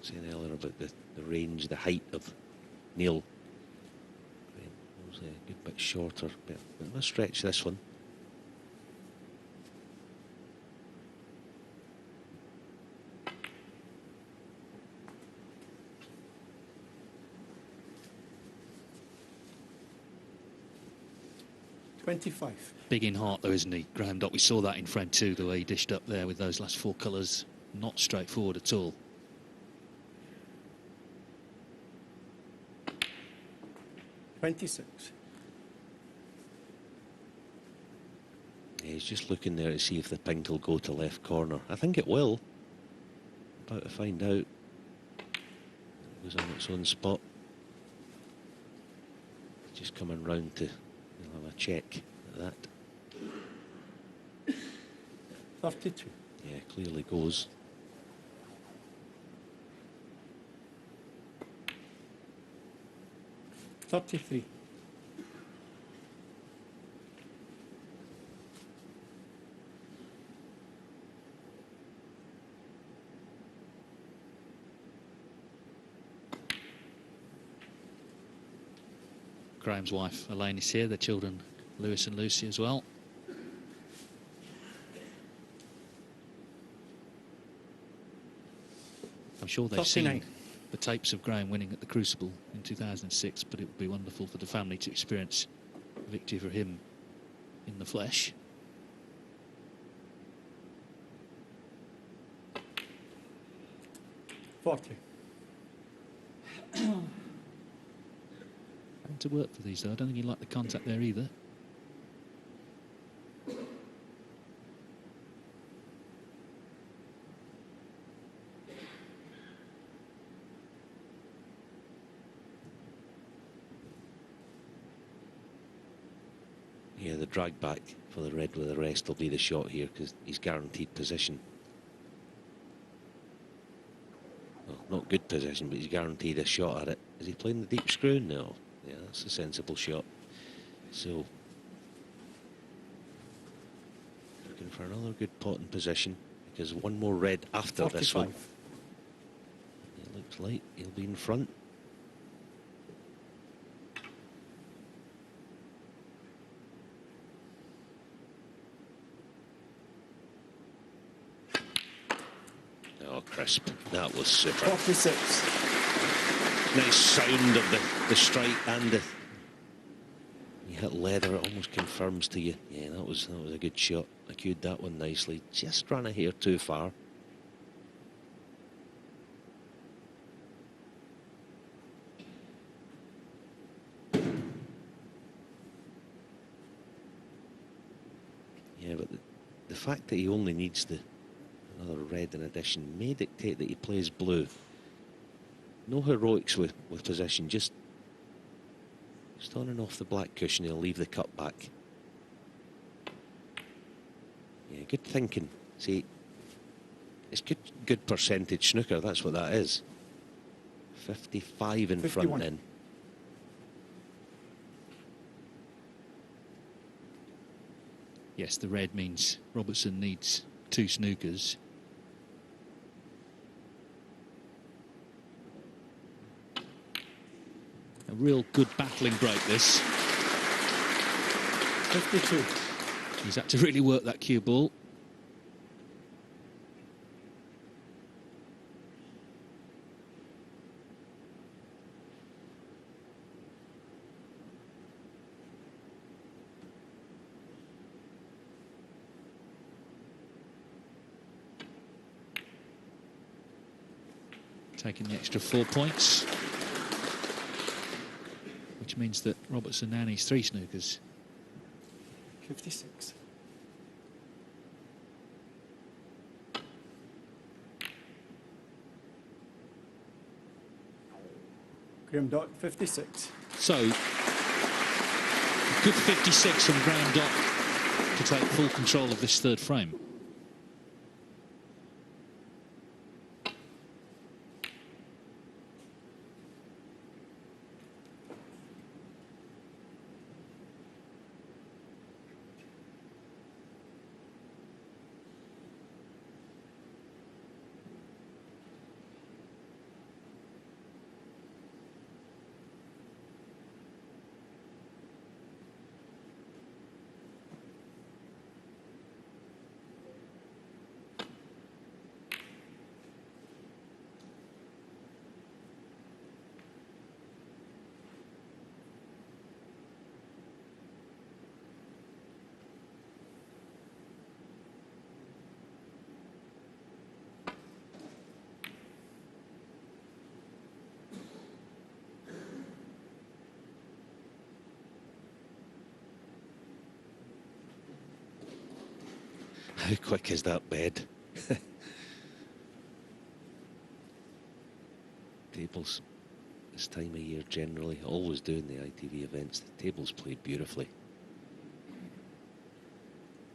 Saying earlier about the range, the height of Neil. Graeme was a good bit shorter, but I'm going to stretch this one. $25. Big in heart, though, isn't he, Graeme Dott? We saw that in Fred too, the way he dished up there with those last 4 colours. Not straightforward at all. $26. Yeah, he's just looking there to see if the pink will go to left corner. I think it will. About to find out. It goes on its own spot. Just coming round to have a check at that. 32. Yeah, clearly goes. $33. Graham's wife Elaine is here, their children Lewis and Lucy as well. I'm sure they've 39. seen the tapes of Graeme winning at the Crucible in 2006, but it would be wonderful for the family to experience a victory for him in the flesh. 40. Having to work for these, though. I don't think he liked the contact there either. Yeah, the drag back for the red with the rest will be the shot here because he's guaranteed position. Well, not good position, but he's guaranteed a shot at it. Is he playing the deep screw? No. Yeah, that's a sensible shot. So, looking for another good pot in position because one more red after 45. this one. It looks like he'll be in front. Oh, crisp. That was super. 46. Nice sound of the strike and the... You hit leather, it almost confirms to you. Yeah, that was a good shot. I cued that one nicely. Just ran a hair too far. Yeah, but the fact that he only needs another red in addition may dictate that he plays blue. No heroics with position, just on and off the black cushion, he'll leave the cut back. Yeah, good thinking. See, it's good percentage snooker, that's what that is. 55 in 51. front then. Yes, the red means Robertson needs 2 snookers. A real good battling break, this. 52. He's had to really work that cue ball. Taking the extra 4 points, which means that Robertson now needs 3 snookers. 56. Graeme Dott, 56. So, good 56 from Graeme Dott to take full control of this third frame. How quick is that bed? Tables this time of year generally, always doing the ITV events, the tables played beautifully.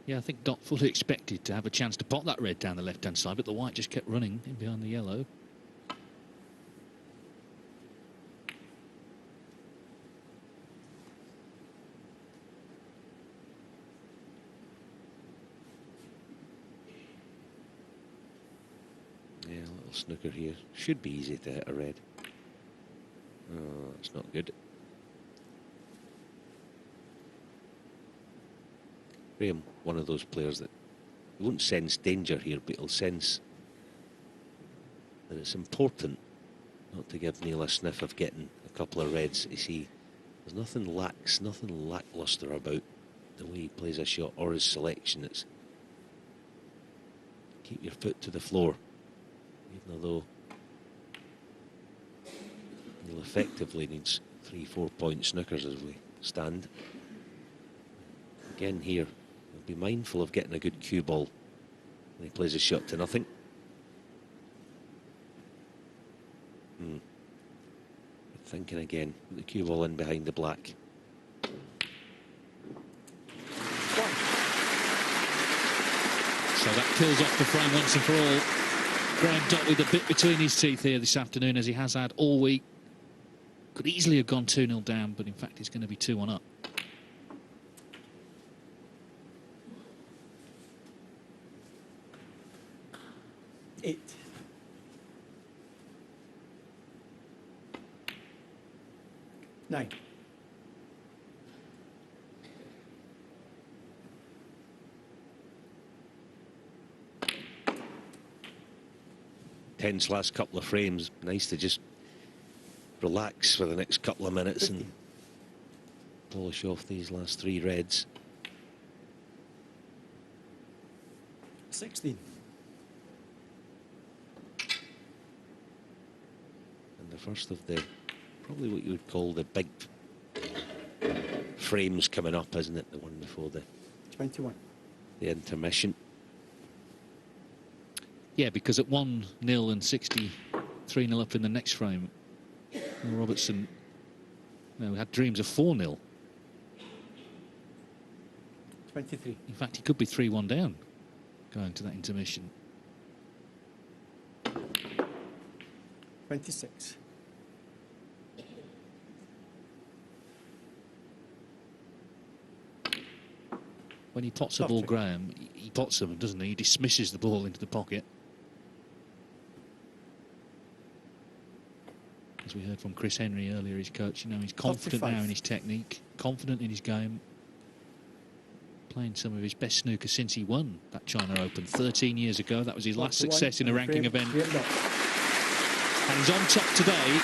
Yeah, I think Dott fully expected to have a chance to pot that red down the left-hand side, but the white just kept running in behind the yellow. Yeah, a little snooker here. Should be easy to hit a red. Oh, that's not good. Graeme, one of those players that won't sense danger here, but he'll sense that it's important not to give Neil a sniff of getting a couple of reds. You see, there's nothing lackluster about the way he plays a shot or his selection. It's keep your foot to the floor, even though Neil effectively needs 3-4 point snookers as we stand. Again here, he'll be mindful of getting a good cue ball when he plays a shot to nothing. Thinking again, with the cue ball in behind the black. So that kills off the frame once and for all. Graeme Dott with a bit between his teeth here this afternoon, as he has had all week. Could easily have gone 2-0 down, but in fact it's going to be 2-1 up. Eight. Nine. Tense last couple of frames. Nice to just relax for the next couple of minutes 50. and polish off these last 3 reds. 16. And the first of the, probably what you would call the big frames coming up, isn't it? The one before the 21. intermission. Yeah, because at 1-0 and 63-0 up in the next frame, Robertson had dreams of 4-0. 23. In fact, he could be 3-1 down going to that intermission. 26. When he pots a ball, Graeme, he pots them, doesn't he? He dismisses the ball into the pocket. As we heard from Chris Henry earlier, his coach, he's confident 35. now in his technique, confident in his game. Playing some of his best snooker since he won that China Open 13 years ago. That was his last success in a ranking event. And he's on top today.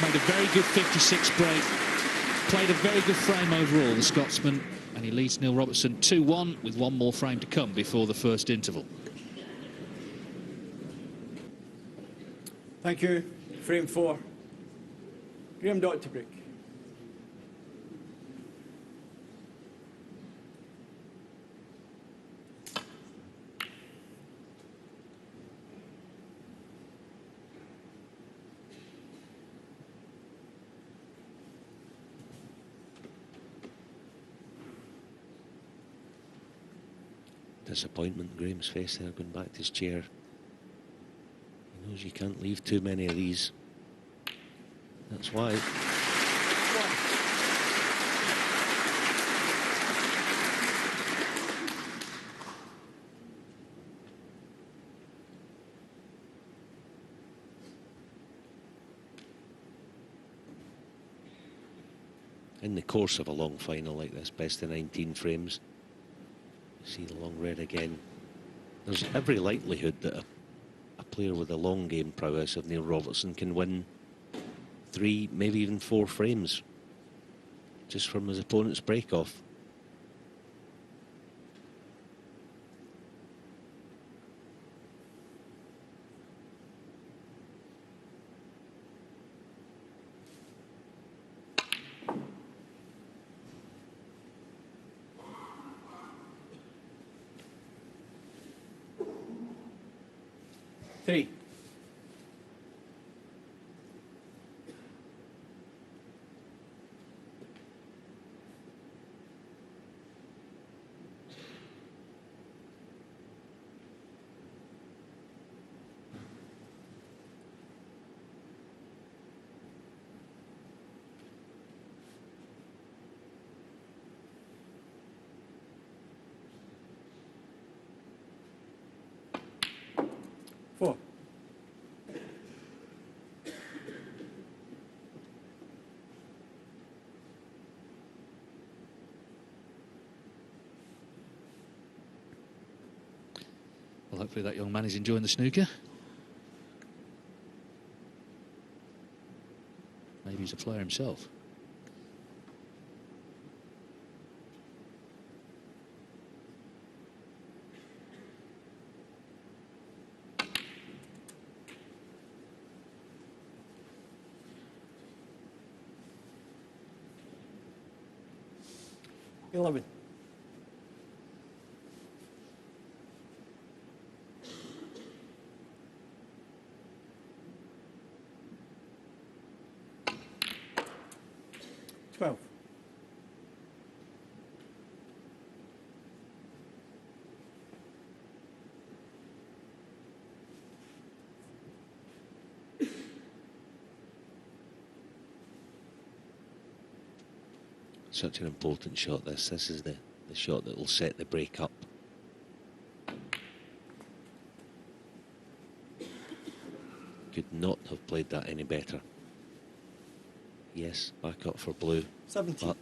Made a very good 56 break. Played a very good frame overall, the Scotsman. And he leads Neil Robertson 2-1 with one more frame to come before the first interval. Thank you. Frame 4. Graeme Dott to break. Disappointment in Graeme's face there, going back to his chair. He knows you can't leave too many of these. That's why. In the course of a long final like this, best of 19 frames, see the long red again. There's every likelihood that a player with a long game prowess of Neil Robertson can win 3, maybe even 4 frames just from his opponent's break off. Three. Four. Well, hopefully that young man is enjoying the snooker. Maybe he's a player himself. 11. $12. Such an important shot, this. This is the shot that will set the break up. Could not have played that any better. Yes, back up for blue. 17. But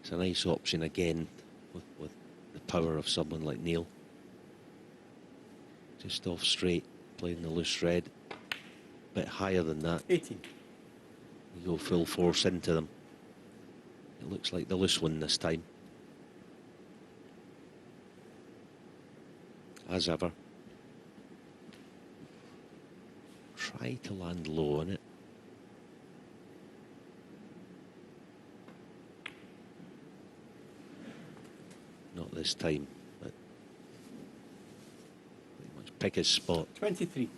it's a nice option again with the power of someone like Neil. Just off straight, playing the loose red. Bit higher than that. 18. You go full force into them. It looks like the loose one this time. As ever. Try to land low on it. Not this time, but pretty much pick his spot 23.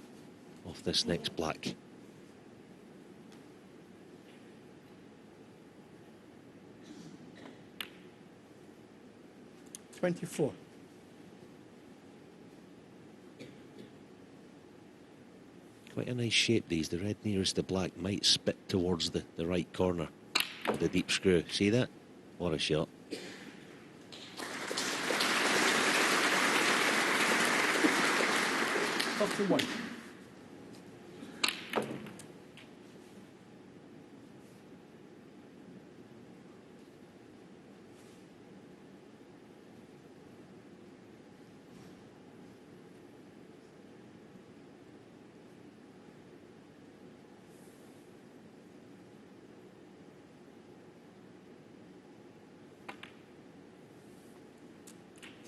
off this next black. $24. Quite a nice shape these. The red nearest the black might spit towards the right corner of the deep screw. See that? What a shot. $31.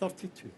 $32.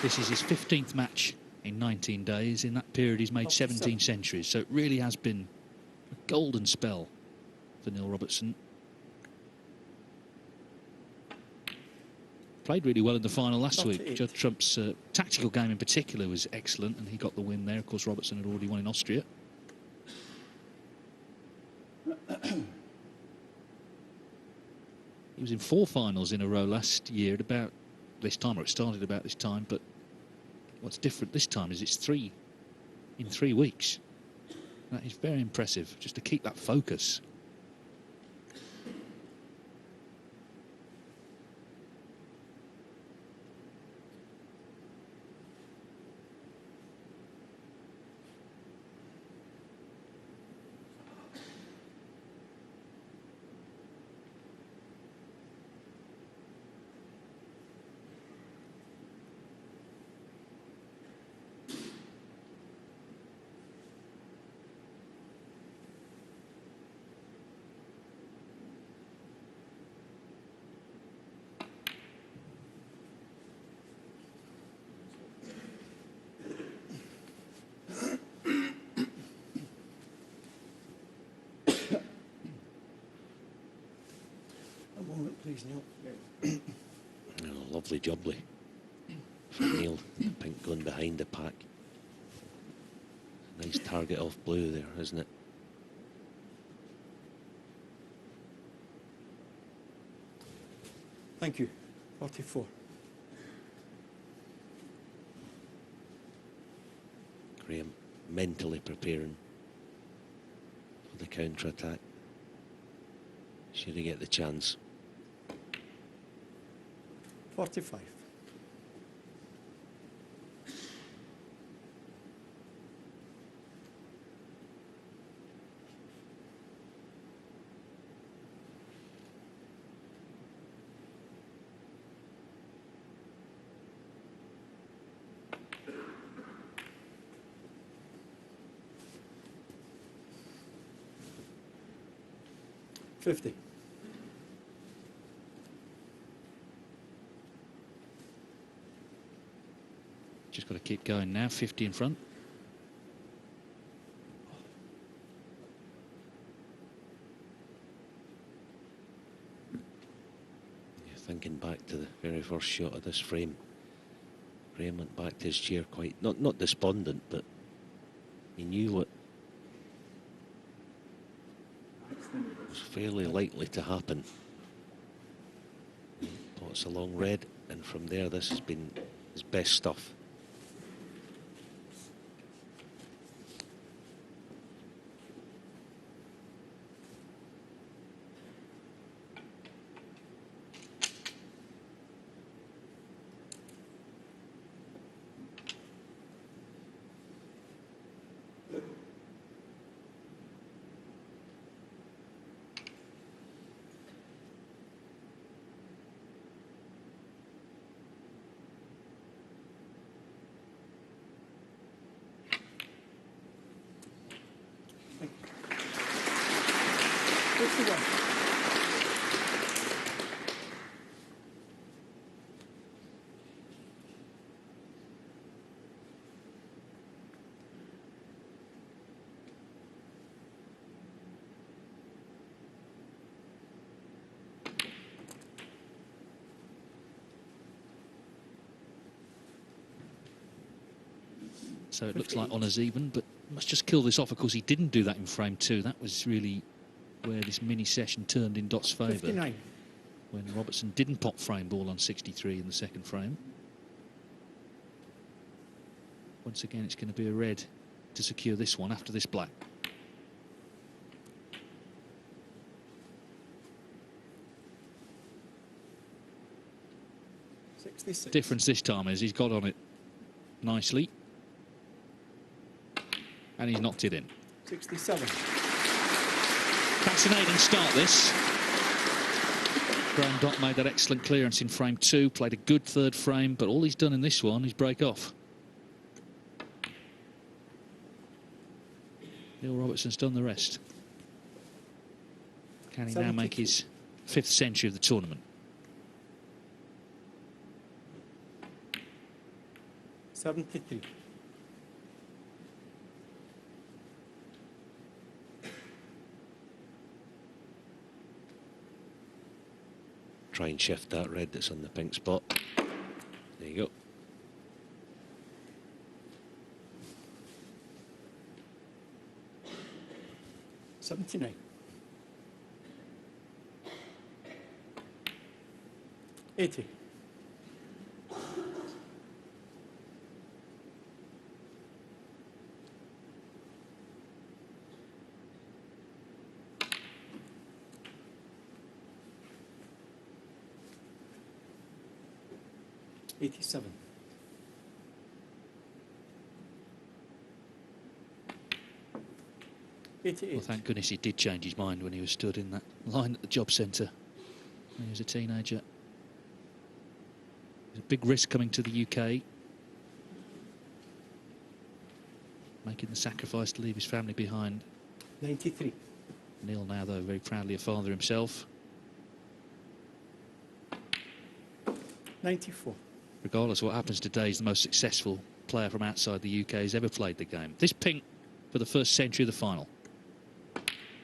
This is his 15th match in 19 days. In that period, he's made 17 centuries. So it really has been a golden spell for Neil Robertson. Played really well in the final last week. Judd Trump's tactical game in particular was excellent, and he got the win there. Of course, Robertson had already won in Austria. He was in 4 finals in a row last year at about this time, or it started about this time, but what's different this time is it's 3 in 3 weeks. That is very impressive, just to keep that focus. Please, Neil. Oh, lovely jubbly for Neil. Pink going behind the pack. Nice target off blue there, isn't it? Thank you. 44. Graeme mentally preparing for the counter-attack. Should he get the chance. 45. $50. Just got to keep going now. 50 in front. Yeah, thinking back to the very first shot of this frame, Graeme went back to his chair quite, not despondent, but he knew what was fairly likely to happen. Pots along red, and from there this has been his best stuff. So it looks like honours even, but must just kill this off. Of course, he didn't do that in frame 2. That was really where this mini session turned in Dott's favour. 59. When Robertson didn't pop frame ball on 63 in the second frame. Once again, it's going to be a red to secure this one after this black. 66. Difference this time is he's got on it nicely. And he's knocked it in. 67. Fascinating start, this. Graeme Dott made that excellent clearance in frame 2, played a good third frame, but all he's done in this one is break off. Neil Robertson's done the rest. Can he now make his 5th century of the tournament? 73. Try and shift that red that's on the pink spot. There you go. $79. 80. $87. Well, thank goodness he did change his mind when he was stood in that line at the job centre when he was a teenager. It was a big risk coming to the UK, making the sacrifice to leave his family behind. 93. Neil now, though, very proudly a father himself. 94. Regardless of what happens today, he's the most successful player from outside the UK who's ever played the game. This pink for the first century of the final.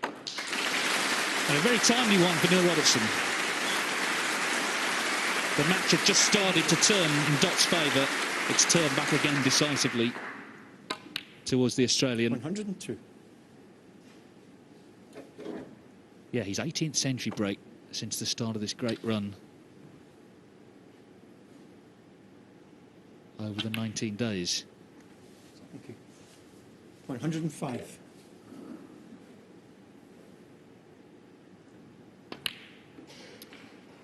And a very timely one for Neil Robertson. The match had just started to turn in Dott's favour. It's turned back again decisively towards the Australian. 102. Yeah, his 18th century break since the start of this great run over the 19 days. Thank you. 105.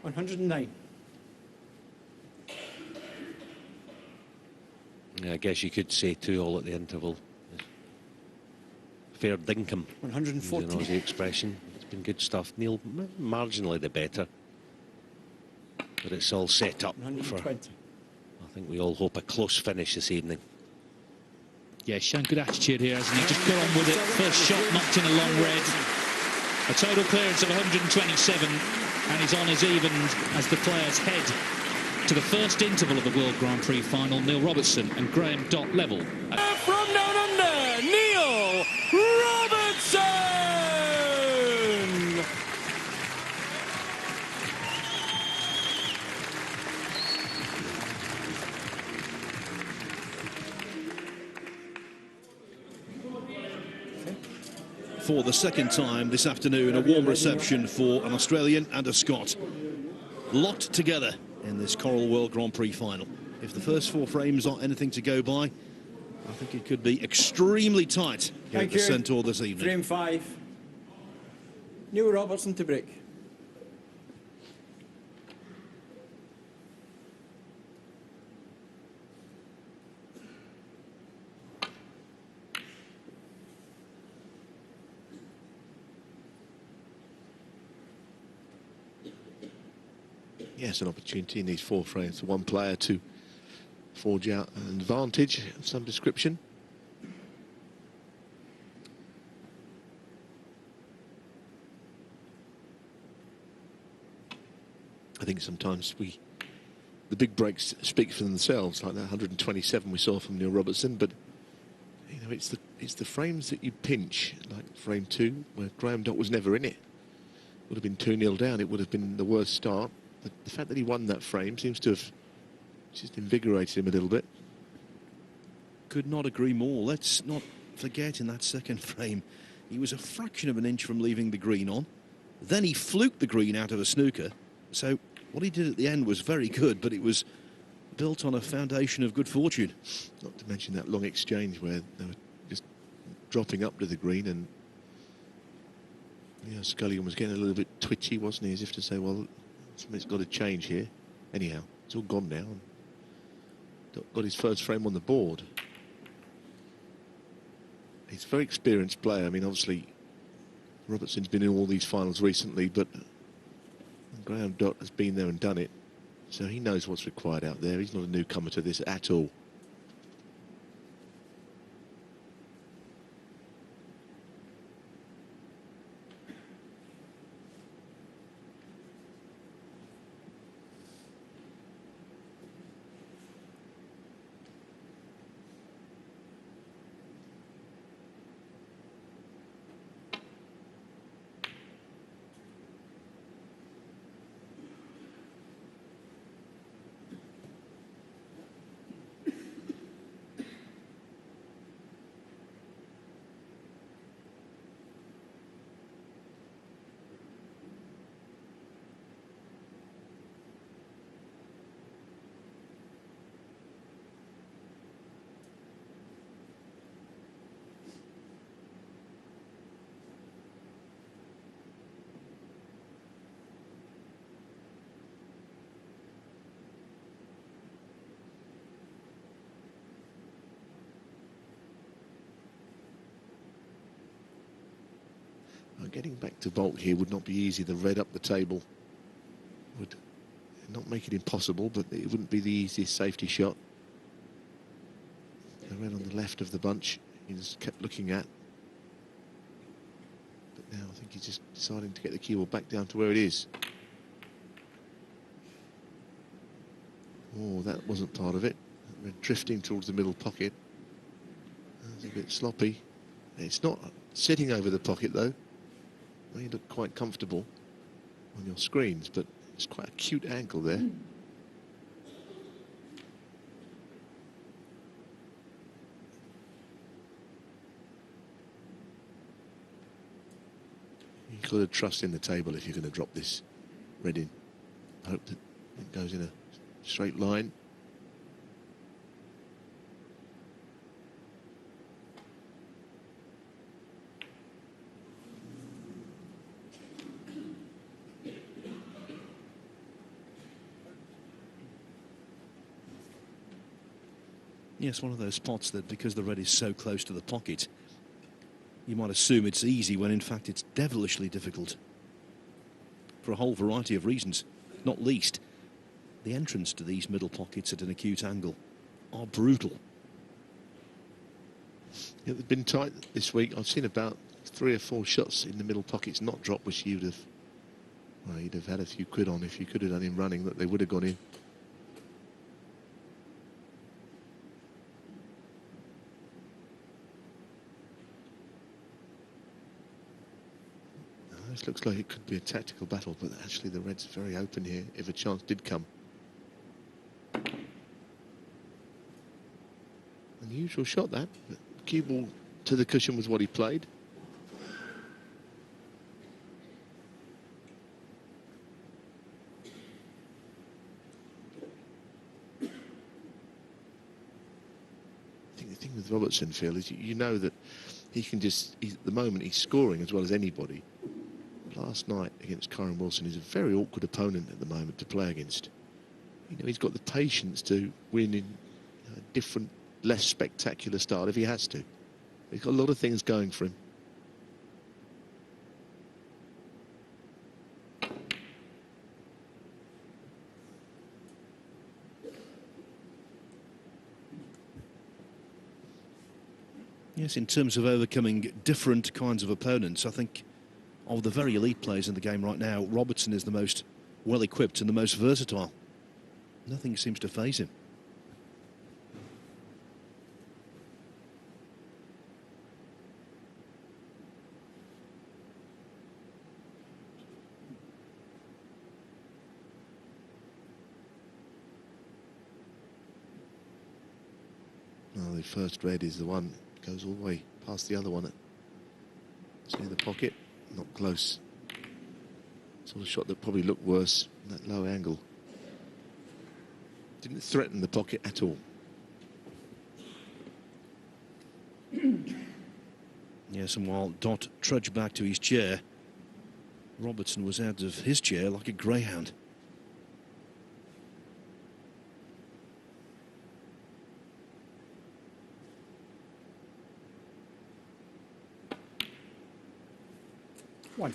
$109. I guess you could say 2-all at the interval. Fair dinkum. 140. You know, the expression. It's been good stuff. Neil, marginally the better. But it's all set up for, 120. I think we all hope, a close finish this evening. Yeah, shown good attitude here, hasn't he? Just got on with it. First shot knocked in a long red. A total clearance of 127, and he's on as even as the players head to the first interval of the World Grand Prix final. Neil Robertson and Graeme Dott level. From down under, Neil Robertson! For the second time this afternoon, a warm reception for an Australian and a Scot, locked together in this Coral World Grand Prix final. If the first 4 frames aren't anything to go by, I think it could be extremely tight here at the Centaur this evening. Frame 5. Neil Robertson to break. Yes, an opportunity in these 4 frames for one player to forge out an advantage of some description. I think sometimes the big breaks speak for themselves, like that 127 we saw from Neil Robertson, but you know, it's the frames that you pinch, like frame 2, where Graeme Dott was never in it. Would have been 2-0 down, it would have been the worst start. But the fact that he won that frame seems to have just invigorated him a little bit. Could not agree more. Let's not forget in that second frame, he was a fraction of an inch from leaving the green on. Then he fluked the green out of a snooker. So what he did at the end was very good, but it was built on a foundation of good fortune. Not to mention that long exchange where they were just dropping up to the green, and yeah, Scullion was getting a little bit twitchy, wasn't he? As if to say, well, something's got to change here. Anyhow, it's all gone now. Got his first frame on the board. He's a very experienced player. I mean, obviously, Robertson's been in all these finals recently, but Graeme Dott has been there and done it. So he knows what's required out there. He's not a newcomer to this at all. Getting back to vault here would not be easy. The red up the table would not make it impossible, but it wouldn't be the easiest safety shot. The red on the left of the bunch, he just kept looking at. But now I think he's just deciding to get the cue ball back down to where it is. Oh, that wasn't part of it. Red drifting towards the middle pocket. That's a bit sloppy. It's not sitting over the pocket though. They look quite comfortable on your screens, but it's quite a cute angle there. You've got to trust in the table if you're going to drop this red in. Hope that it goes in a straight line. Yes, one of those spots that, because the red is so close to the pocket, you might assume it's easy when in fact it's devilishly difficult. For a whole variety of reasons, not least the entrance to these middle pockets at an acute angle are brutal. Yeah, they've been tight this week. I've seen about 3 or 4 shots in the middle pockets not drop, which you'd have, well, you'd have had a few quid on if you could have done in running, that they would have gone in. Now, this looks like it could be a tactical battle, but actually the red's very open here if a chance did come. Unusual shot, that. Cue ball to the cushion was what he played. I think the thing with Robertson, Phil, is you know that he can just, at the moment he's scoring as well as anybody. Last night against Kyron Wilson, he's a very awkward opponent at the moment to play against. You know, he's got the patience to win in a different, less spectacular style if he has to. He's got a lot of things going for him. Yes, in terms of overcoming different kinds of opponents, I think of the very elite players in the game right now, Robertson is the most well-equipped and the most versatile. Nothing seems to faze him. Well, the first red is the one that goes all the way past the other one. It's near the pocket, not close. Sort of shot that probably looked worse in that low angle. Didn't threaten the pocket at all. Yes, and while Dott trudged back to his chair, Robertson was out of his chair like a greyhound. One.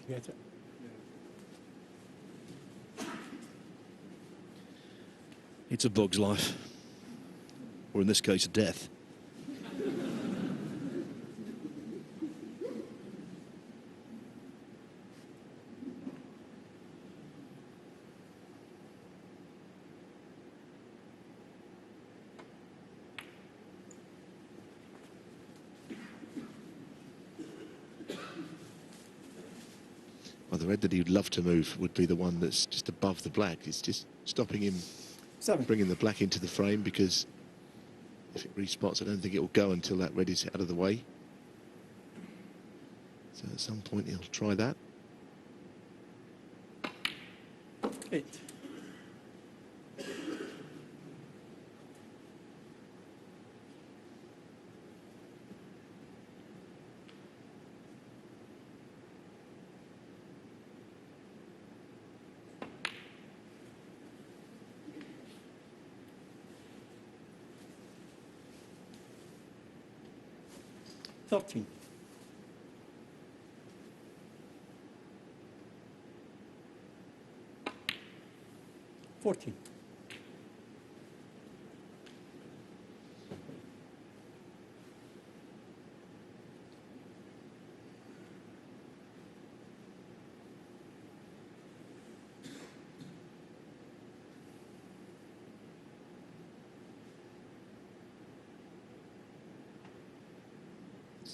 Get it. It's a bug's life, or in this case, a death. Well, the red that he'd love to move would be the one that's just above the black. It's just stopping him 7. bringing the black into the frame, because if it respots, I don't think it will go until that red is out of the way. So at some point he'll try that. 8. $13. 14.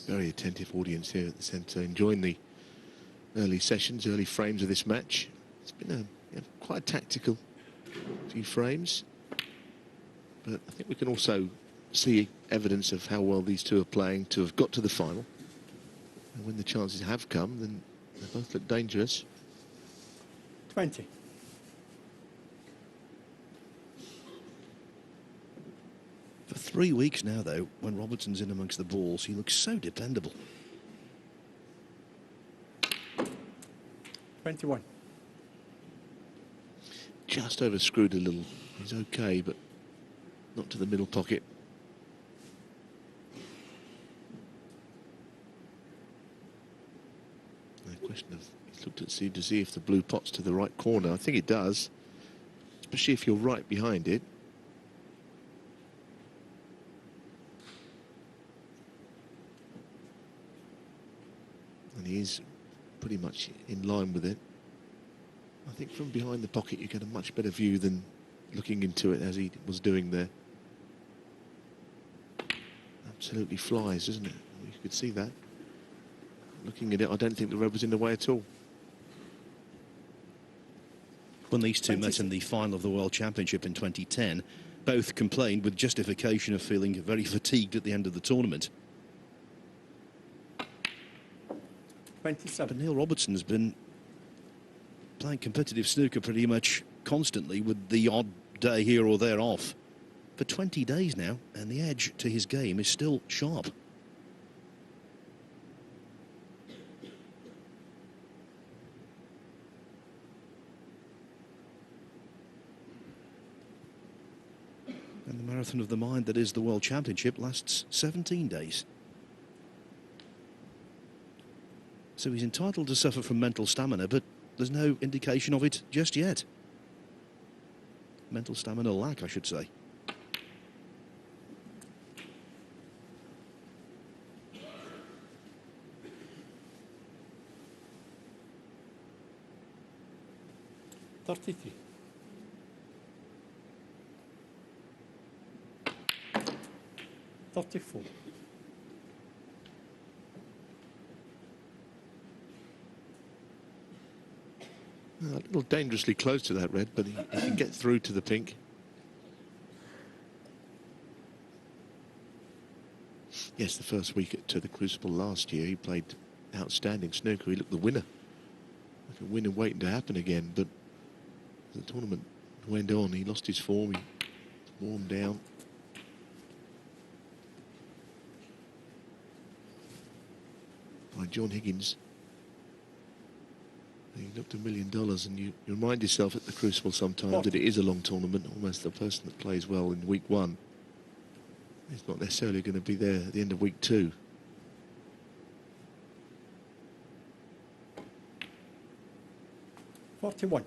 Very attentive audience here at the centre, enjoying the early sessions, early frames of this match. It's been quite a tactical few frames, but I think we can also see evidence of how well these two are playing to have got to the final. And when the chances have come, then they both look dangerous. 20. For 3 weeks now, though, when Robertson's in amongst the balls, he looks so dependable. 21. Just overscrewed a little. He's okay, but not to the middle pocket. The question of, he's looked at to see if the blue pot's to the right corner. I think it does, especially if you're right behind it. And he is pretty much in line with it. I think from behind the pocket you get a much better view than looking into it as he was doing there. Absolutely flies, isn't it? You could see that. Looking at it, I don't think the red was in the way at all. When these two met in the final of the World Championship in 2010, both complained with justification of feeling very fatigued at the end of the tournament. 27. But Neil Robertson's been playing competitive snooker pretty much constantly, with the odd day here or there off, for 20 days now, and the edge to his game is still sharp. And the marathon of the mind that is the World Championship lasts 17 days. So he's entitled to suffer from mental stamina, but there's no indication of it just yet. Mental stamina lack, I should say. $33. 34. A little dangerously close to that red, but he can get through to the pink. Yes, the first week to the Crucible last year, he played outstanding snooker. He looked the winner. Like a winner waiting to happen again, but the tournament went on. He lost his form, he warmed down. By John Higgins. He looked $1 million, and you remind yourself at the Crucible sometimes that it is a long tournament. Almost the person that plays well in week 1 is not necessarily going to be there at the end of week 2. $41.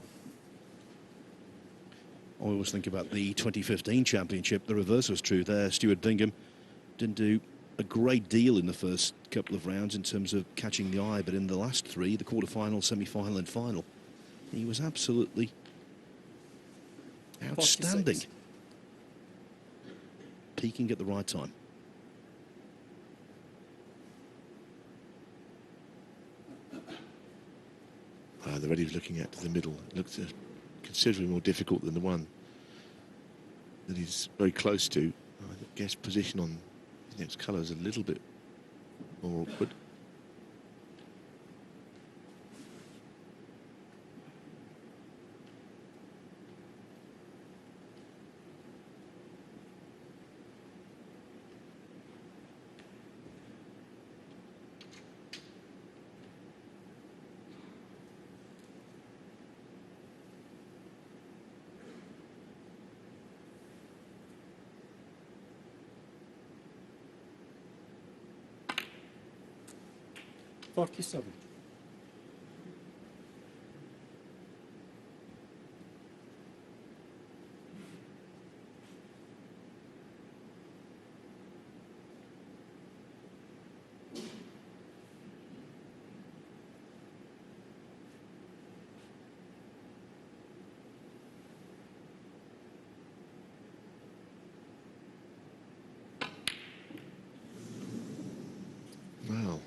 I always think about the 2015 championship. The reverse was true there. Stuart Bingham didn't do a great deal in the first couple of rounds in terms of catching the eye, but in the last 3, the quarter-final, semi-final and final, he was absolutely outstanding. 46. Peaking at the right time. The red he was looking at to the middle looked considerably more difficult than the one that he's very close to. I guess position on his next colour is a little bit more awkward. $47. Wow.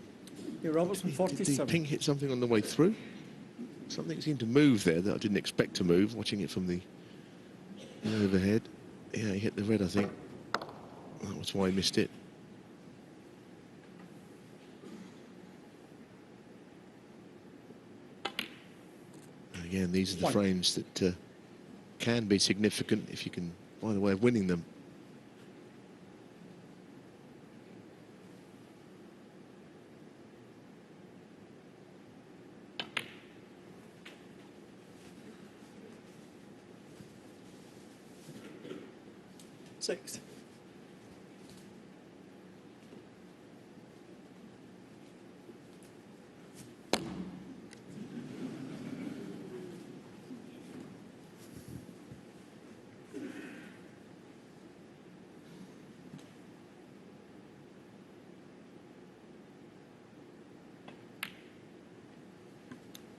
Robertson, Did 47. the ping hit something on the way through? Something seemed to move there that I didn't expect to move, watching it from the overhead. Yeah, he hit the red, I think. That was why he missed it. And again, these are the frames that can be significant if you can find a way of winning them. Six.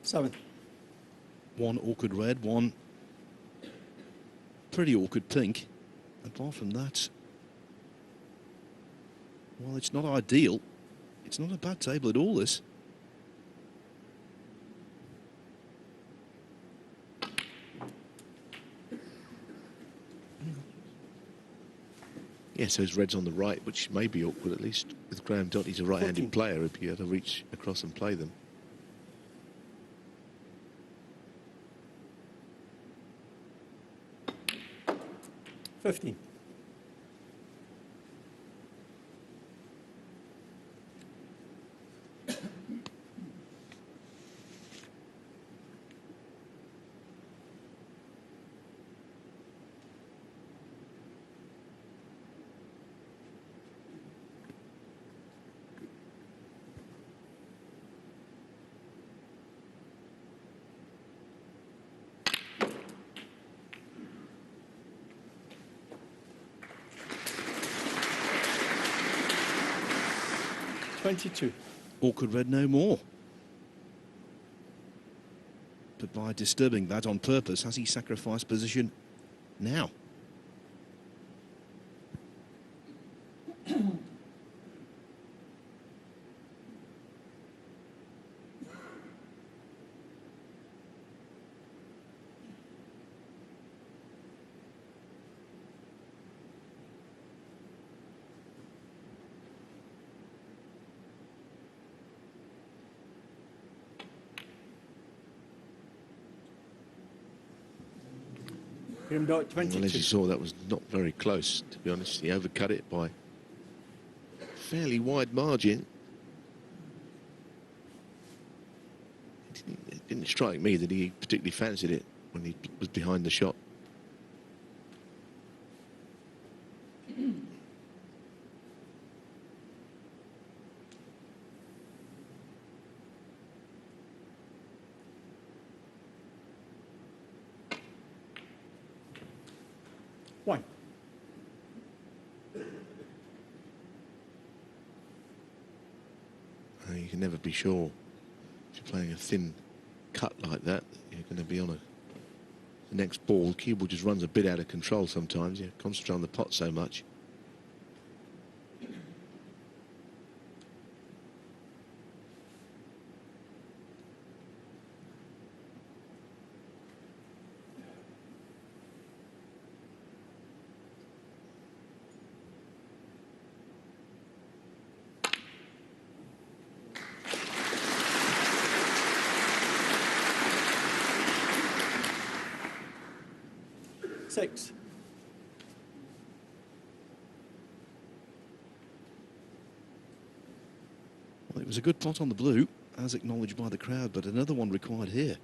Seven. One awkward red, one pretty awkward pink. Apart from that, well, it's not ideal. It's not a bad table at all, this. Yeah, so his red's on the right, which may be awkward, at least with Graeme Dott. He's a right-handed 14. player. He'd be able to reach across and play them. $15. $22. Awkward red no more. But by disturbing that on purpose, has he sacrificed position now? Graeme Dott, 22. Well, as you saw, that was not very close, to be honest. He overcut it by a fairly wide margin. It didn't strike me that he particularly fancied it when he was behind the shot. One. You can never be sure if you're playing a thin cut like that, you're going to be on the next ball. The cue ball just runs a bit out of control sometimes. You concentrate on the pot so much. Six. Well, it was a good pot on the blue, as acknowledged by the crowd, but another one required here.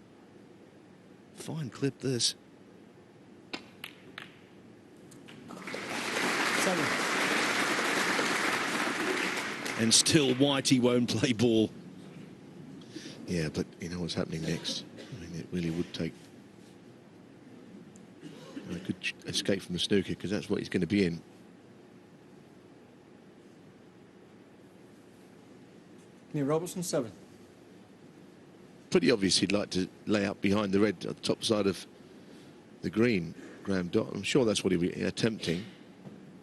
Fine clip, this. 7. And still Whitey won't play ball. Yeah, but you know what's happening next. I mean, it really would take a good escape from the snooker, because that's what he's going to be in. Neil Robertson, 7. Pretty obvious he'd like to lay out behind the red on the top side of the green, Graeme Dott. I'm sure that's what he'll be attempting.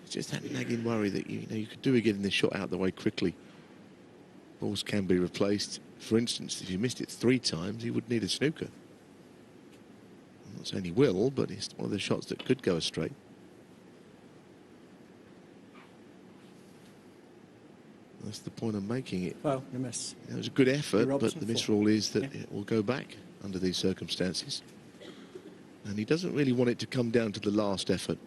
It's just that nagging worry that you could do again this shot out the way quickly. Balls can be replaced. For instance, if you missed it 3 times, he would need a snooker. I'm not saying he will, but it's one of the shots that could go astray. That's the point I'm making. It Well, you miss. was a good effort, but Robertson the four. misrule is that Yeah. it will go back under these circumstances. And he doesn't really want it to come down to the last effort,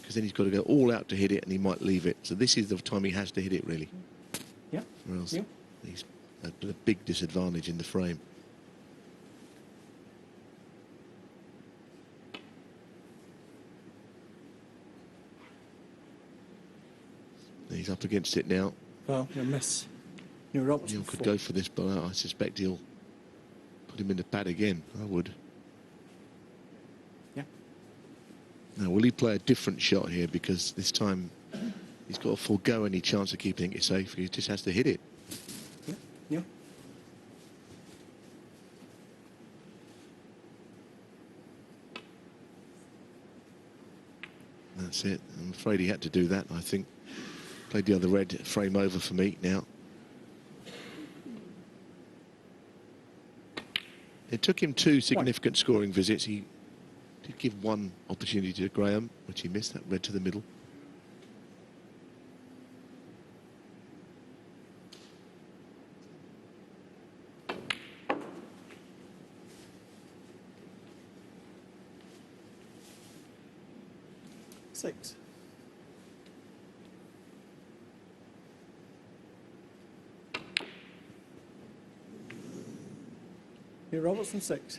because then he's got to go all out to hit it and he might leave it. So this is the time he has to hit it, really. Yeah. Or else Yeah. he's at a big disadvantage in the frame. He's up against it now. Well, you miss. Neil Robertson Neil could four. go for this, but I suspect he'll put him in the pad again. I would. Yeah. Now, will he play a different shot here? Because this time he's got to forego any chance of keeping it safe. He just has to hit it. Yeah. Yeah. That's it. I'm afraid he had to do that, I think. Played the other red frame over for me now. It took him 2 significant scoring visits. He did give one opportunity to Graeme, which he missed, that red to the middle. Six. Neil Robertson 6.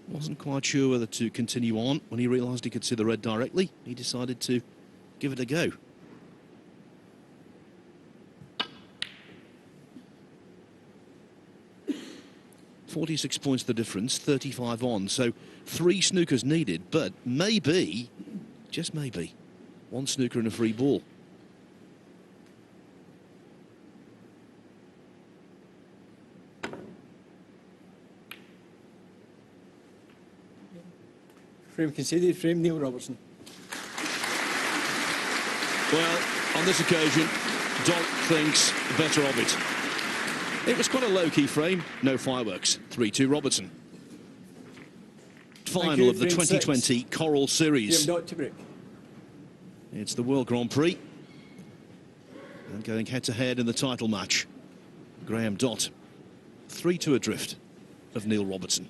Wasn't quite sure whether to continue on. When he realised he could see the red directly, he decided to give it a go. £46 points the difference, 35 on. So 3 snookers needed, but maybe, just maybe, 1 snooker and a free ball. Frame conceded. Frame Neil Robertson. Well, on this occasion, Dott thinks better of it. It was quite a low-key frame, no fireworks. 3-2 Robertson. Final you, of the frame 2020 six. Coral Series. Graeme Dott to break. It's the World Grand Prix. And going head-to-head in the title match. Graeme Dott, 3-2 adrift of Neil Robertson.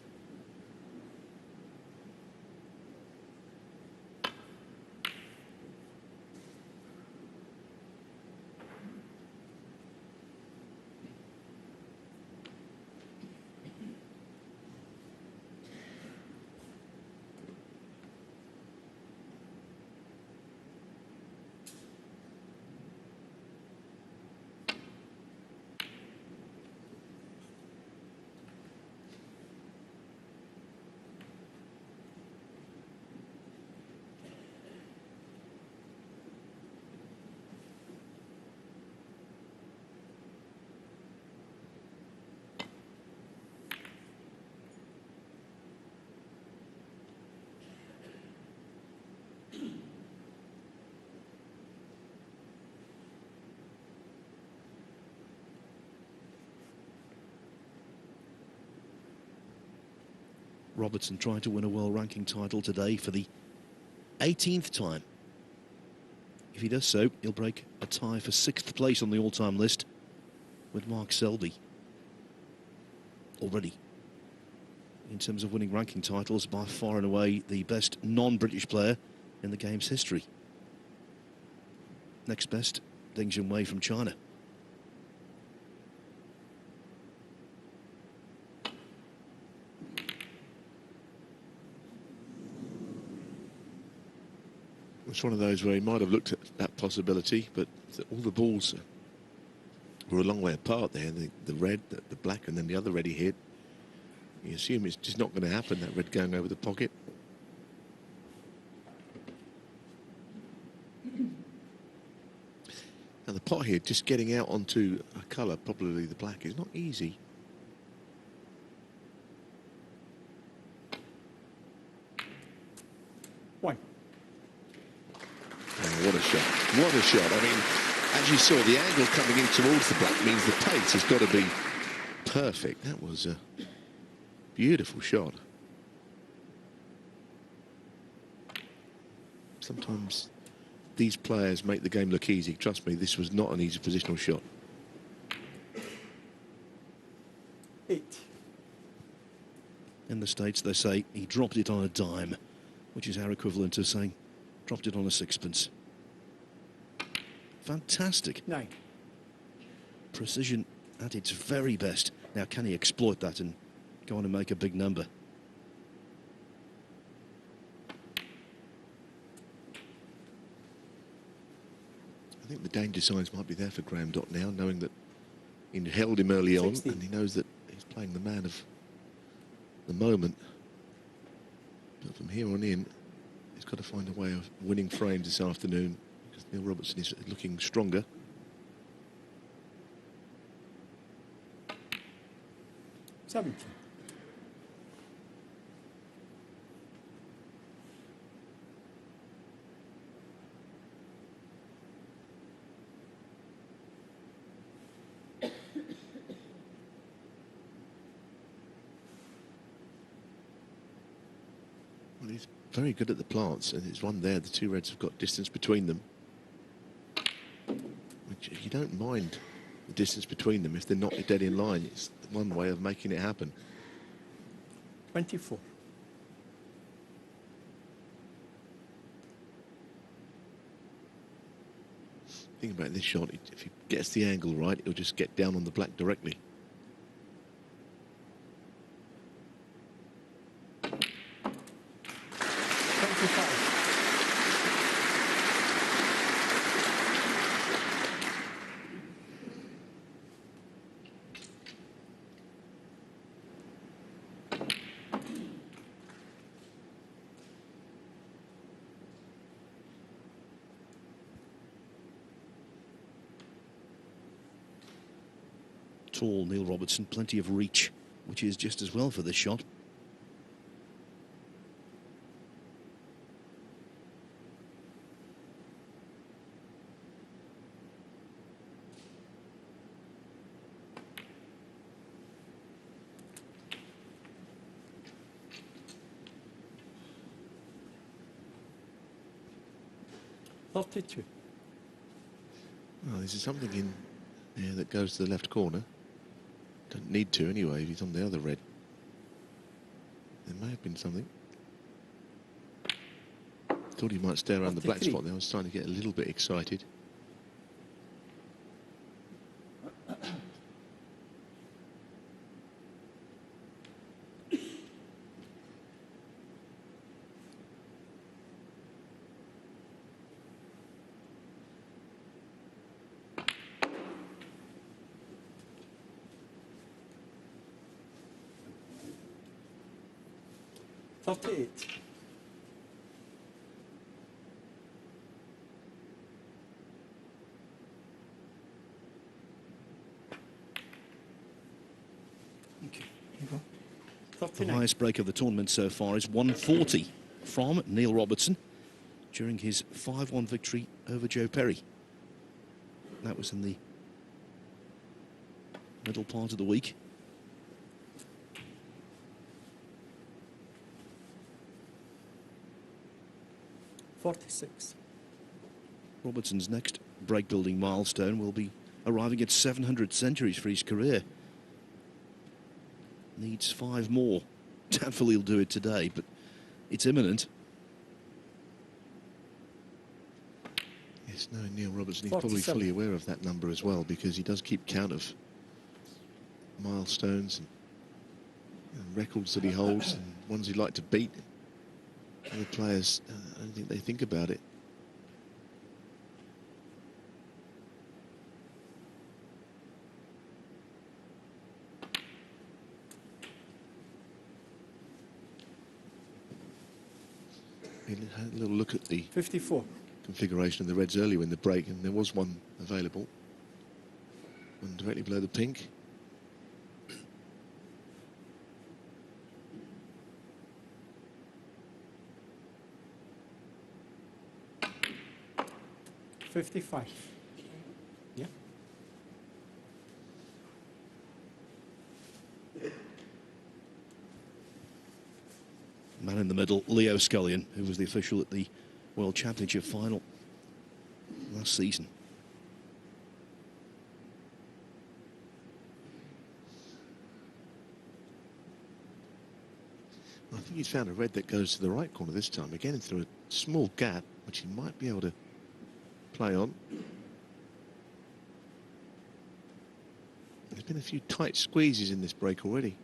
Robertson trying to win a world ranking title today for the 18th time. If he does so, he'll break a tie for 6th place on the all-time list with Mark Selby. Already, in terms of winning ranking titles, by far and away the best non-British player in the game's history. Next best, Deng Junhui from China. It's one of those where he might have looked at that possibility, but all the balls were a long way apart there. The red, the black, and then the other red he hit. You assume it's just not going to happen, that red going over the pocket. Now the pot here, just getting out onto a colour, probably the black, is not easy. One. Oh, what a shot. What a shot. I mean, as you saw, the angle coming in towards the black means the pace has got to be perfect. That was a beautiful shot. sometimes these players make the game look easy. Trust me, this was not an easy positional shot. 8. In the States, they say he dropped it on a dime, which is our equivalent to saying dropped it on a sixpence. Fantastic. 9. Precision at its very best. Now, can he exploit that and go on and make a big number? I think the danger signs might be there for Graeme Dott now, knowing that he held him early on, 16. and he knows that he's playing the man of the moment. But from here on in, he's got to find a way of winning frames this afternoon, because Neil Robertson is looking stronger. Seventeen. Well, he's very good at the plants, and it's one there. The two reds have got distance between them, which you don't mind the distance between them if they're not dead in line. It's one way of making it happen. 24. Think about this shot. If he gets the angle right, he'll just get down on the black directly. Tall Neil Robertson, plenty of reach, which is just as well for this shot. Well, this is something in there that goes to the left corner. Don't need to anyway if he's on the other red. There may have been something. Thought he might stay around the black spot there. I was starting to get a little bit excited. Eight. Okay, here you go. The highest break of the tournament so far is 140 from Neil Robertson during his 5-1 victory over Joe Perry. That was in the middle part of the week. Robertson's next break-building milestone will be arriving at 700 centuries for his career. Needs 5 more. Doubtfully he'll do it today, but it's imminent. Yes, no, Neil Robertson, he's probably fully aware of that number as well, because he does keep count of milestones and records that he holds and ones he'd like to beat. Other players, I don't think they think about it. We had a little look at the 54 configuration of the reds earlier in the break, and there was one available, one directly below the pink. $55. Yeah. Man in the middle, Leo Scullion, who was the official at the World Championship final last season. I think he's found a red that goes to the right corner this time, again through a small gap, which he might be able to play on. There's been a few tight squeezes in this break already.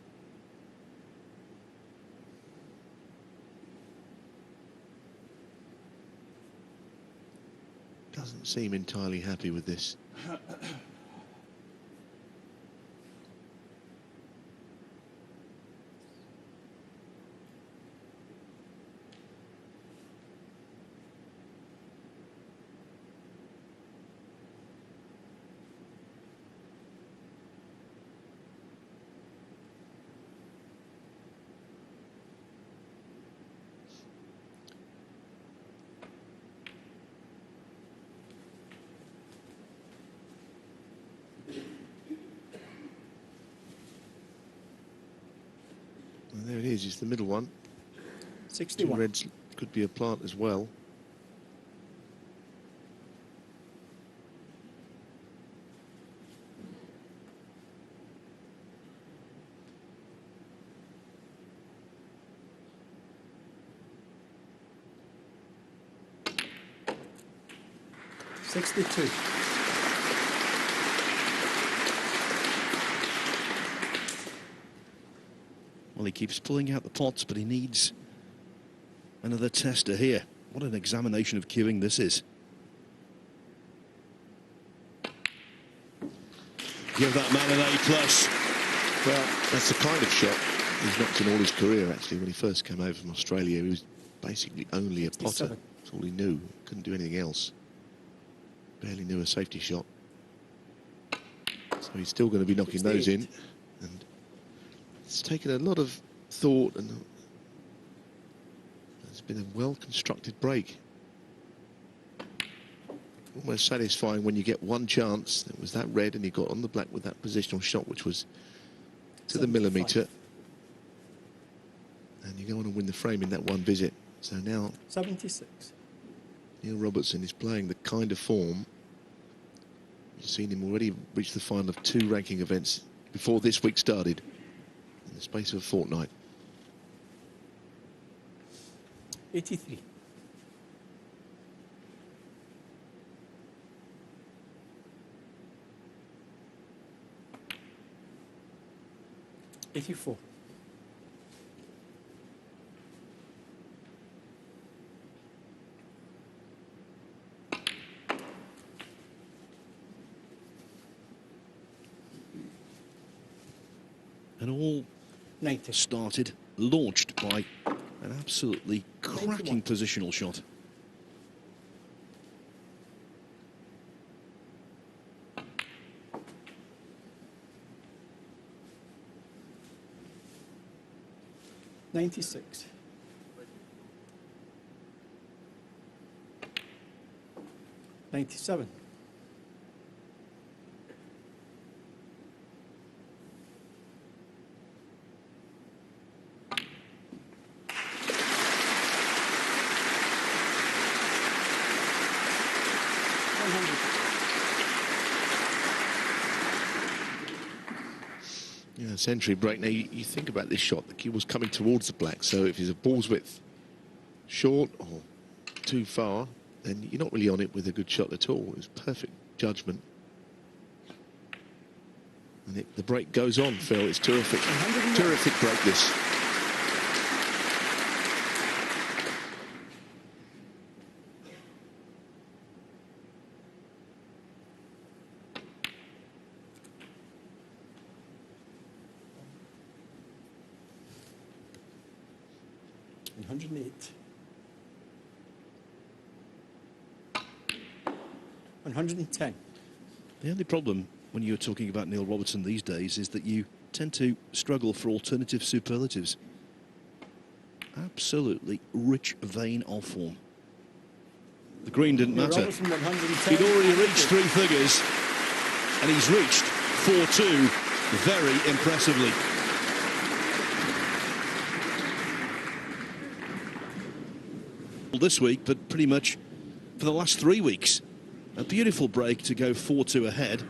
Doesn't seem entirely happy with this. And there it is the middle one. 61. Two reds could be a plant as well. $62. Well, he keeps pulling out the pots, but he needs another tester here. What an examination of cueing this is. Give that man an A+. Well, that's the kind of shot he's knocked in all his career, actually. When he first came over from Australia, he was basically only a potter. 67. That's all he knew. Couldn't do anything else. Barely knew a safety shot. So he's still going to be knocking those in. And it's taken a lot of thought, and it's been a well-constructed break. Almost satisfying when you get one chance. It was that red, and he got on the black with that positional shot, which was to the 75. millimetre. And you go on and win the frame in that one visit. So now 76. Neil Robertson is playing the kind of form. You've seen him already reach the final of 2 ranking events before this week started, in the space of a fortnight. 83. $84. And all 90. started, launched by an absolutely cracking 91. positional shot. $96. $97. Yeah, century break. Now, you think about this shot. The cue was coming towards the black, so if it's a ball's width short or too far, then you're not really on it with a good shot at all. It was perfect judgment. And the break goes on, Phil. It's terrific. Terrific break, this. $108. $110. The only problem when you're talking about Neil Robertson these days is that you tend to struggle for alternative superlatives. Absolutely rich vein of form. The green didn't Neil matter. Robertson, 110. He'd already reached 3 figures, and he's reached 4-2 very impressively. This week, but pretty much for the last 3 weeks. A beautiful break to go 4-2 ahead,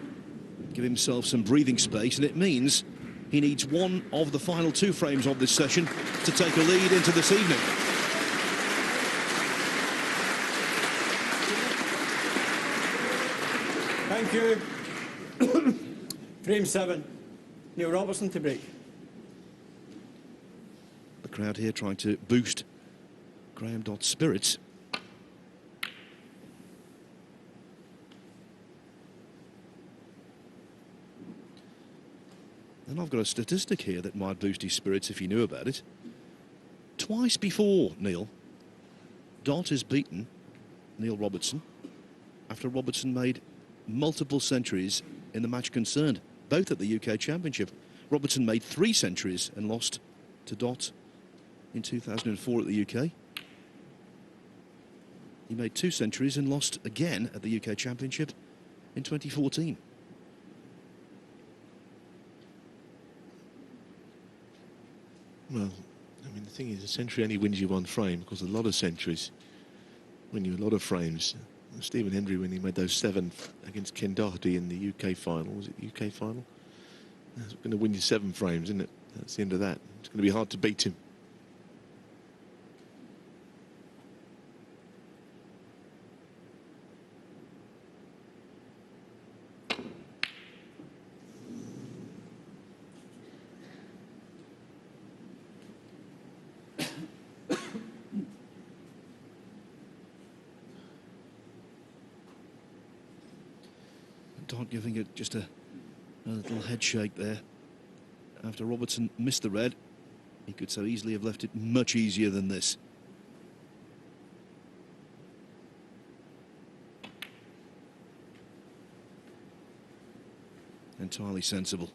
give himself some breathing space, and it means he needs one of the final 2 frames of this session to take a lead into this evening. Thank you. Frame 7, Neil Robertson to break. The crowd here trying to boost Graeme Dott's spirits. And I've got a statistic here that might boost his spirits if you knew about it. Twice before, Neil, Dott has beaten Neil Robertson after Robertson made multiple centuries in the match concerned, both at the UK Championship. Robertson made 3 centuries and lost to Dott in 2004 at the UK. He made 2 centuries and lost again at the UK Championship in 2014. Well, I mean, the thing is, a century only wins you 1 frame, because a lot of centuries win you a lot of frames. Stephen Hendry, when he made those 7 against Ken Doherty in the UK final, was it the UK final? It's going to win you 7 frames, isn't it? That's the end of that. It's going to be hard to beat him. Dott giving it just a little head shake there. After Robertson missed the red, he could so easily have left it much easier than this. Entirely sensible.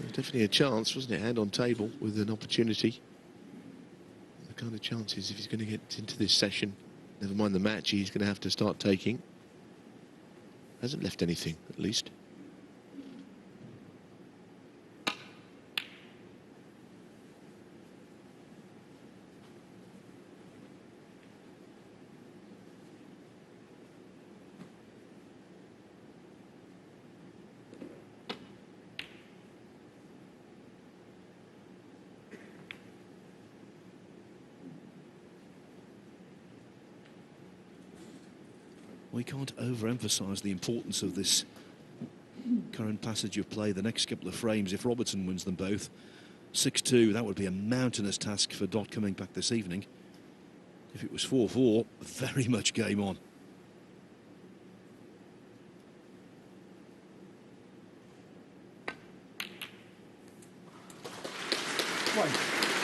Definitely a chance, wasn't it? Hand on table with an opportunity. The kind of chances, if he's going to get into this session, never mind the match, he's going to have to start taking. Hasn't left anything, at least. We can't overemphasise the importance of this current passage of play. The next couple of frames, if Robertson wins them both, 6-2, that would be a mountainous task for Dott coming back this evening. If it was 4-4, very much game on.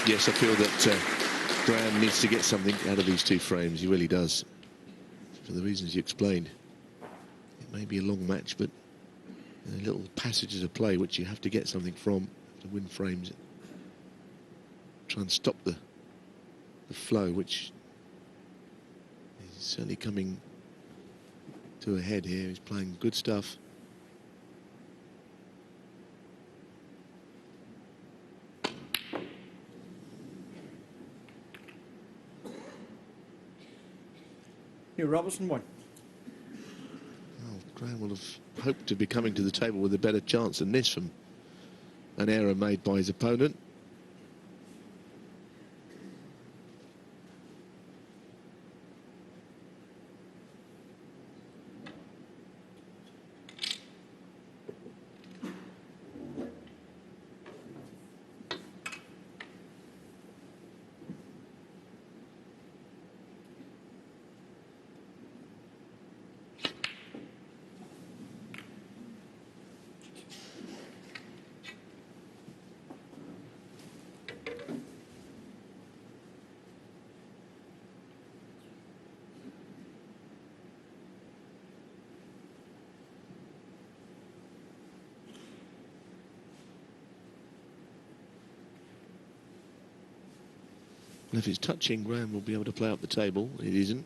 Yes, I feel that Graeme needs to get something out of these 2 frames. He really does. For the reasons you explained. It may be a long match, but little passages of play which you have to get something from to win frames. Try and stop the flow, which is certainly coming to a head here. He's playing good stuff. Neil Robertson 1. Well, Graeme will have hoped to be coming to the table with a better chance than this from an error made by his opponent. And if it's touching, Graeme will be able to play up the table. It isn't.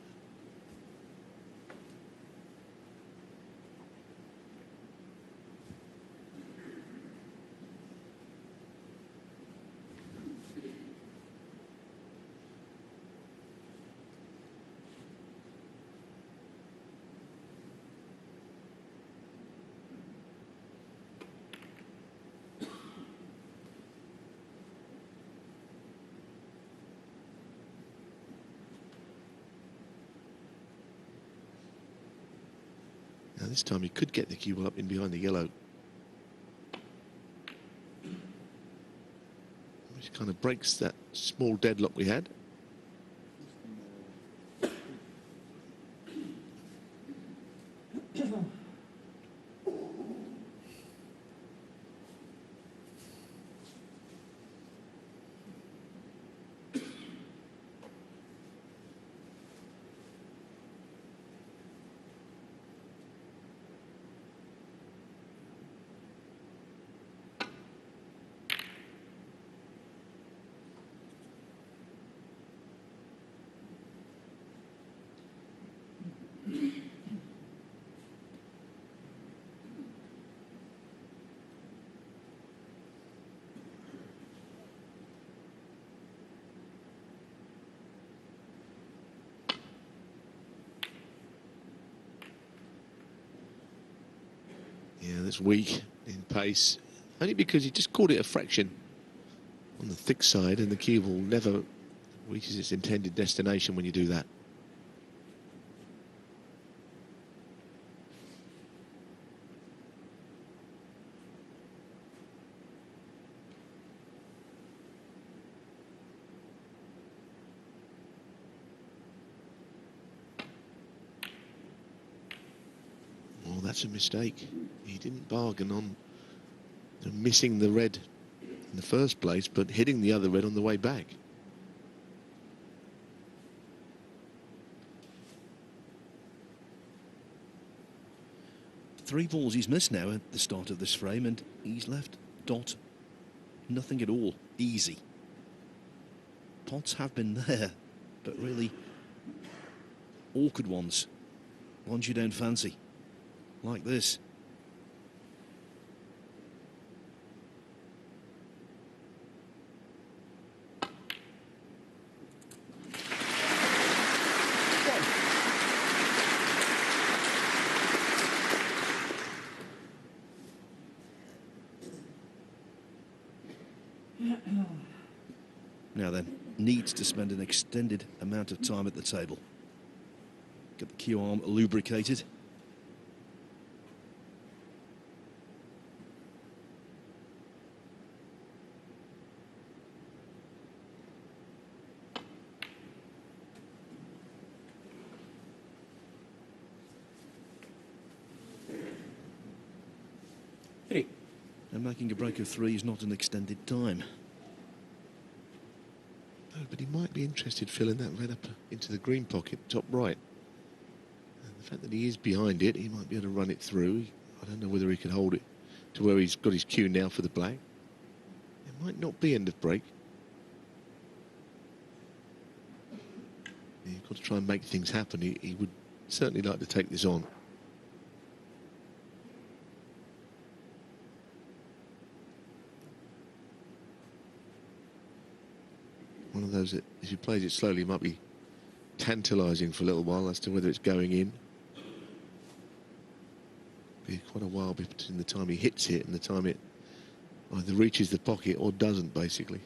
Now this time he could get the cue ball up in behind the yellow. Which kind of breaks that small deadlock we had. Yeah, that's weak in pace. Only because he just caught it a fraction on the thick side, and the cue ball never reaches its intended destination when you do that. Oh, that's a mistake. He didn't bargain on missing the red in the first place, but hitting the other red on the way back. Three balls he's missed now at the start of this frame, and he's left Dott nothing at all. Easy. Pots have been there, but really awkward ones. Ones you don't fancy. Like this. Now then, needs to spend an extended amount of time at the table. Get the cue arm lubricated. Three. And making a break of three is not an extended time. No, but he might be interested filling that red up into the green pocket, top right. And the fact that he is behind it, he might be able to run it through. I don't know whether he can hold it to where he's got his cue now for the black. It might not be end of break. You've got to try and make things happen. He would certainly like to take this on. One of those that, if he plays it slowly, might be tantalising for a little while as to whether it's going in. Be quite a while between the time he hits it and the time it either reaches the pocket or doesn't, basically.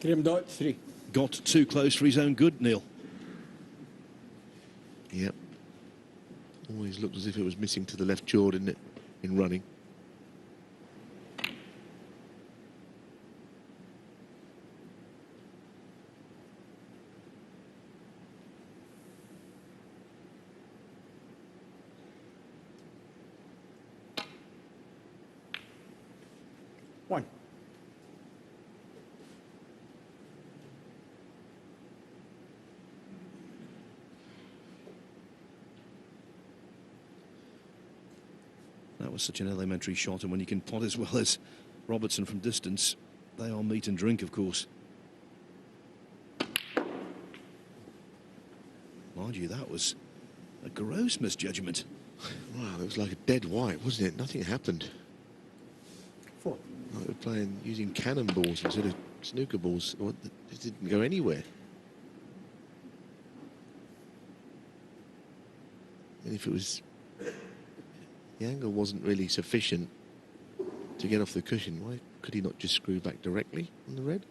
Graeme Dott, 3. Got too close for his own good, Neil. Yep. Always looked as if it was missing to the left jaw, didn't it, in running? One. That was such an elementary shot, and when you can pot as well as Robertson from distance, they are meat and drink, of course. Mind you, that was a gross misjudgment. Wow, it was like a dead white, wasn't it? Nothing happened. 4. Like we're playing using cannonballs instead of snooker balls. It didn't go anywhere. And if it was, the angle wasn't really sufficient to get off the cushion, why could he not just screw back directly on the red?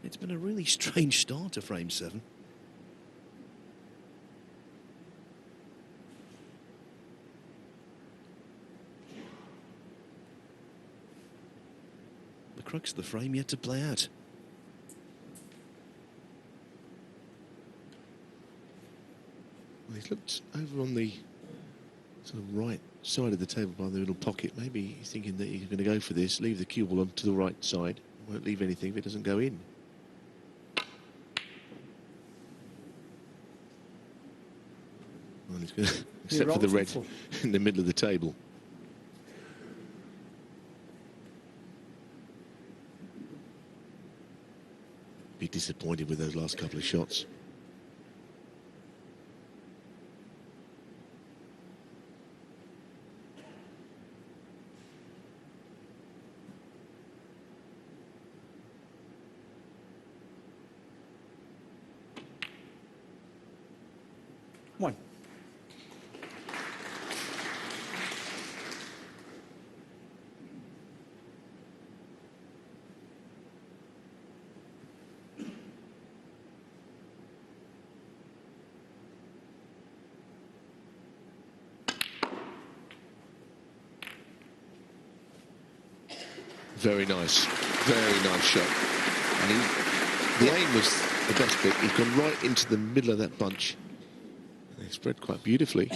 It's been a really strange start to frame 7. The crux of the frame yet to play out. Well, he's looked over on the sort of right side of the table by the little pocket. Maybe he's thinking that he's going to go for this, leave the cue ball on to the right side. Won't leave anything if it doesn't go in. Well, he's going to, except for the red in the middle of the table. Be disappointed with those last couple of shots. One. Very nice shot. And the aim was the best bit. He's gone right into the middle of that bunch. And they spread quite beautifully.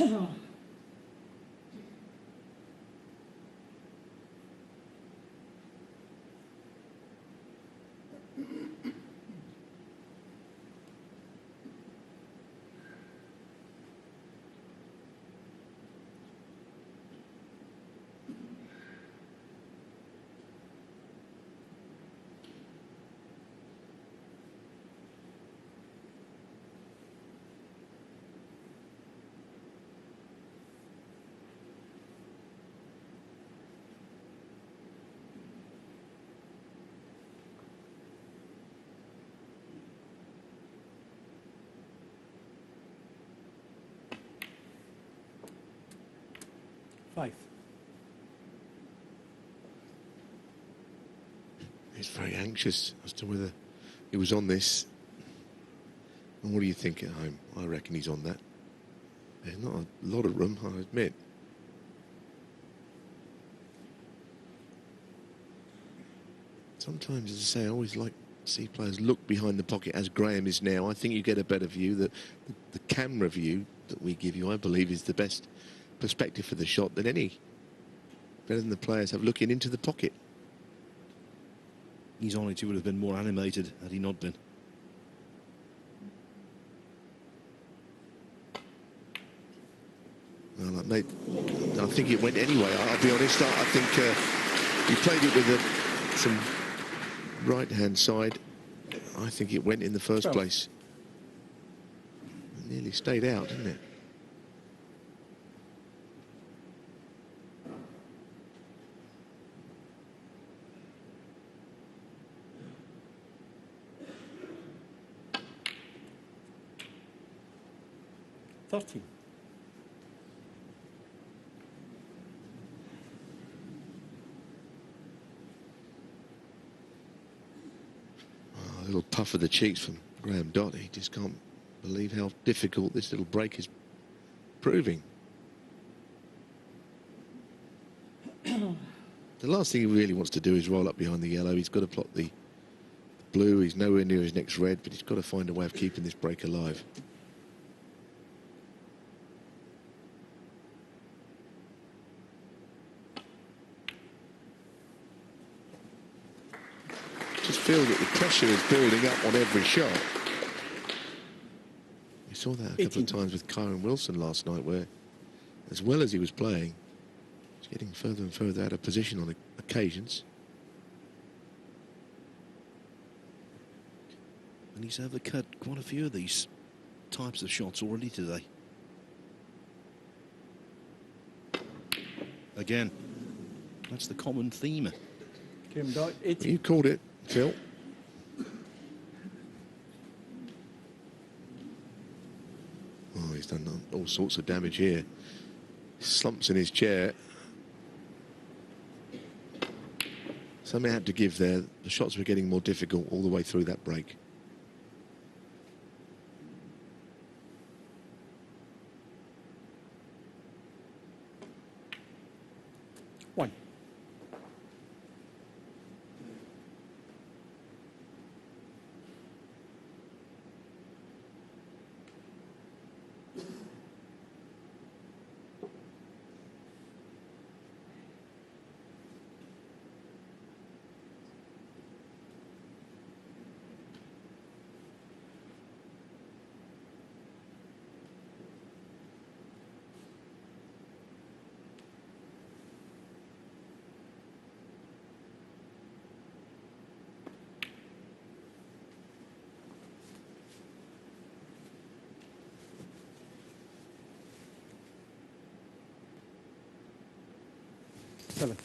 Five. He's very anxious as to whether he was on this. And what do you think at home? I reckon he's on that. There's not a lot of room, I admit. Sometimes, as I say, I always like to see players look behind the pocket as Graeme is now. I think you get a better view. The camera view that we give you, I believe, is the best perspective for the shot than any. Better than the players have looking into the pocket. His onity would have been more animated had he not been. Well, mate, I think it went anyway. I'll be honest. I think he played it with some right-hand side. I think it went in the first place. It nearly stayed out, didn't it? Thirteen. A little puff of the cheeks from Graeme Dott. He just can't believe how difficult this little break is proving. The last thing he really wants to do is roll up behind the yellow. He's got to plot the blue. He's nowhere near his next red, but he's got to find a way of keeping this break alive. Just feel that the pressure is building up on every shot. We saw that a couple of times with Kyron Wilson last night, where as well as he was playing, he's getting further and further out of position on occasions. And he's overcut quite a few of these types of shots already today. Again, that's the common theme. Graeme Dott, 18. You called it, Phil. Oh, he's done all sorts of damage here. Slumps in his chair. Something had to give there. The shots were getting more difficult all the way through that break. One. Seven.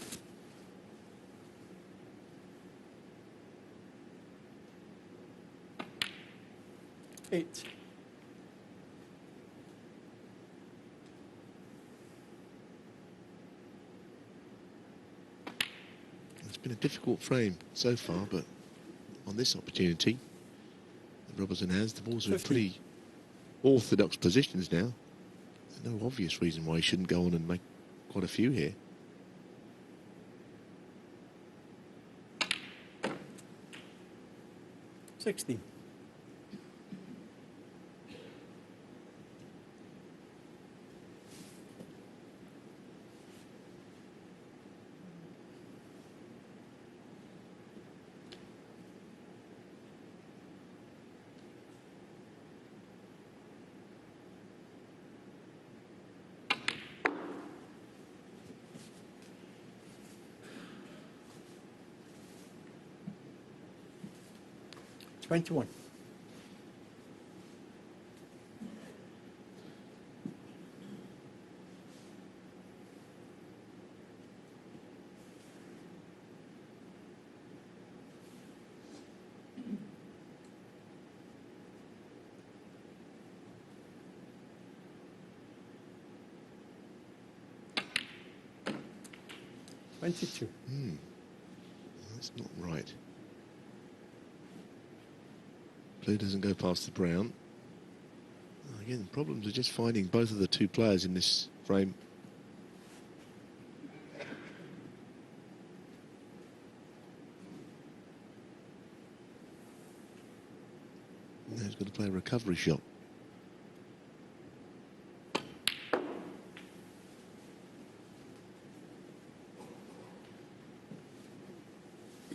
Eight. It's been a difficult frame so far, but on this opportunity that Robertson has, the balls are in pretty orthodox positions now. There's no obvious reason why he shouldn't go on and make quite a few here. Sixteen. $21. $22. That's not right. Blue doesn't go past the brown. Again, the problems are just finding both of the two players in this frame. Now he's got to play a recovery shot.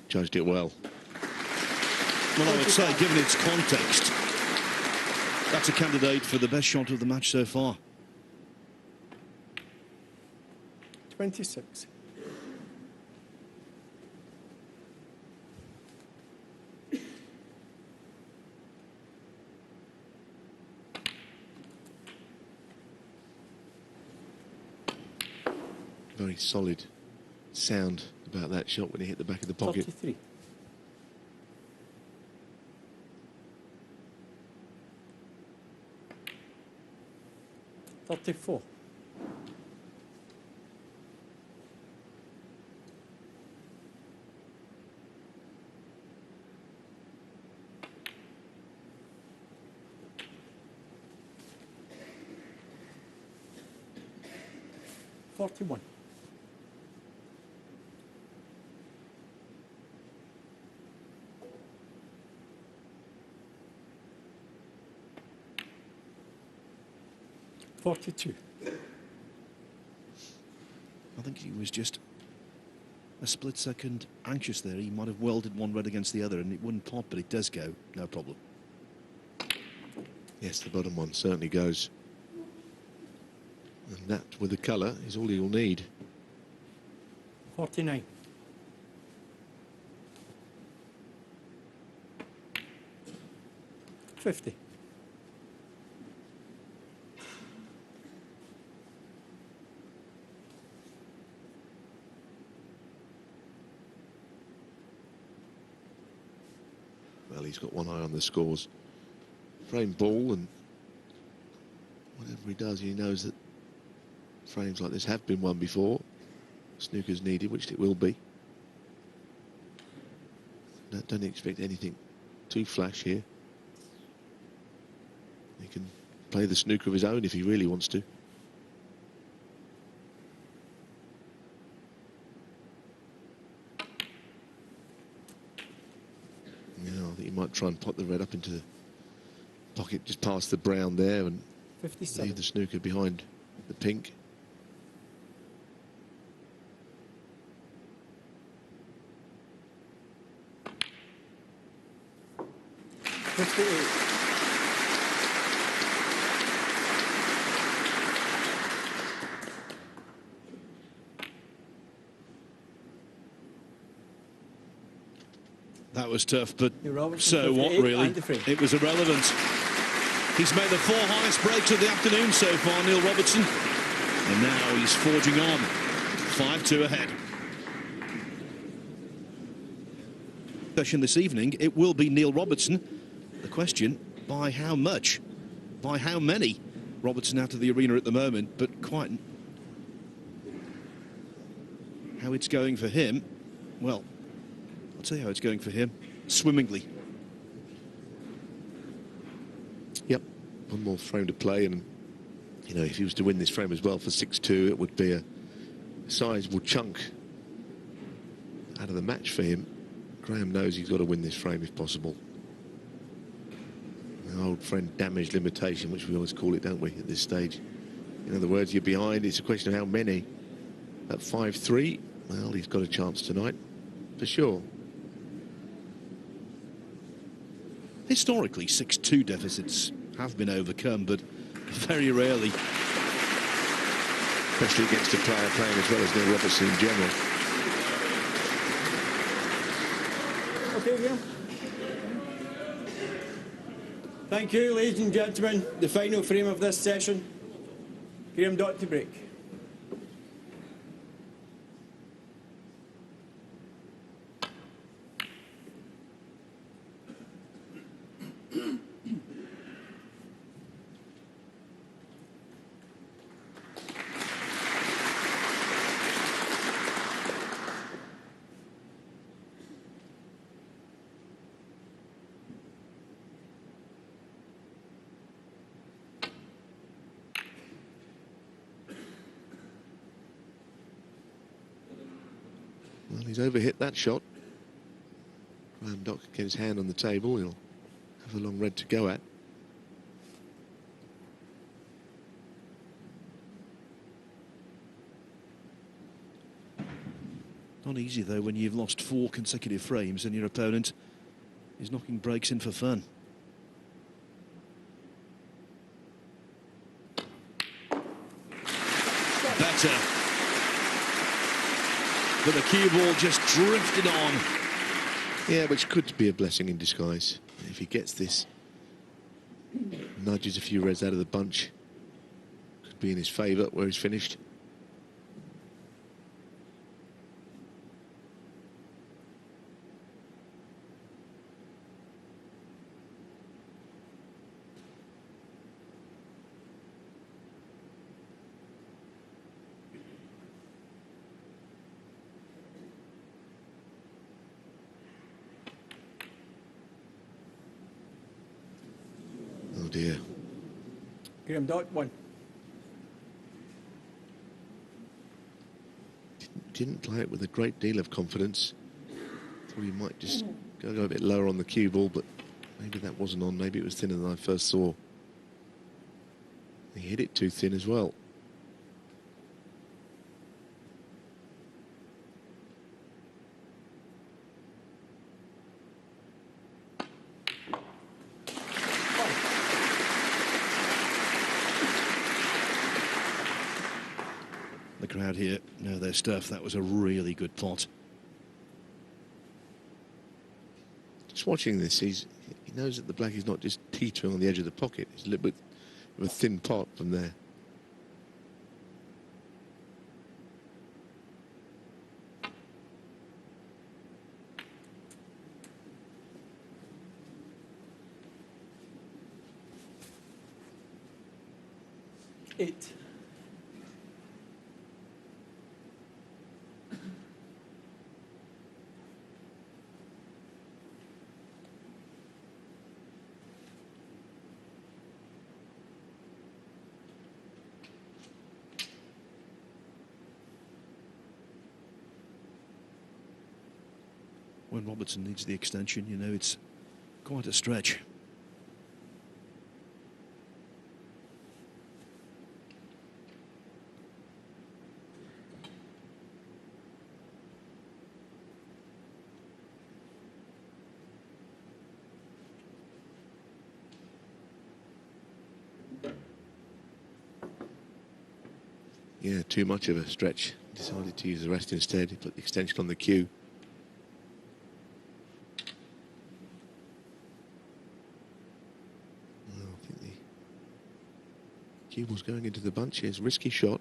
Judged it well. Well, I would say, given its context, that's a candidate for the best shot of the match so far. 26. Very solid sound about that shot when he hit the back of the pocket. 33. $34. $41. 42. I think he was just a split second anxious there. He might have welded one red against the other and it wouldn't pop, but it does go. No problem. Yes, the bottom one certainly goes. And that, with the colour, is all you'll need. 49. $50. Well, he's got one eye on the scores. Frame ball, and whatever he does, he knows that frames like this have been won before. Snooker's needed, which it will be. Don't expect anything too flash here. He can play the snooker of his own if he really wants to. Yeah, I think he might try and pot the red up into the pocket just past the brown there and 57. leave the snooker behind the pink. That was tough, but Neil Robertson, so what 58, really? and the frame. It was irrelevant. He's made the 4 highest breaks of the afternoon so far, Neil Robertson. And now he's forging on. 5-2 ahead. Session this evening, it will be Neil Robertson. The question, by how much? By how many? Robertson out of the arena at the moment, but quite how it's going for him, well, I'll tell you how it's going for him. Swimmingly. Yep, one more frame to play, and you know, if he was to win this frame as well for 6-2, it would be a sizable chunk out of the match for him. Graeme knows he's got to win this frame if possible. An old friend damage limitation, which we always call it, don't we, at this stage. In other words, you're behind. It's a question of how many. At 5-3, well, he's got a chance tonight, for sure. Historically, 6-2 deficits have been overcome, but very rarely. Especially against a player playing as well as Neil Robertson in general. Okay, Graeme. Thank you, ladies and gentlemen. The final frame of this session, Graeme Dott to break. Well, he's overhit that shot. Graeme Dott can get his hand on the table. He'll have a long red to go at. Not easy, though, when you've lost 4 consecutive frames and your opponent is knocking breaks in for fun. Better. But the cue ball just drifted on. Yeah, which could be a blessing in disguise. If he gets this, nudges a few reds out of the bunch, could be in his favour where he's finished. Oh dear. Graeme Dott, 1. Didn't play it with a great deal of confidence. Thought he might just go a bit lower on the cue ball, but maybe that wasn't on. Maybe it was thinner than I first saw. He hit it too thin as well. The crowd here know their stuff. That was a really good pot. Just watching this, he knows that the black is not just teetering on the edge of the pocket. It's a little bit of a thin pot from there. Eight. When Robertson needs the extension, you know, it's quite a stretch. Yeah, too much of a stretch. Decided to use the rest instead. He put the extension on the cue. Well, I think the cue was going into the bunches. Risky shot.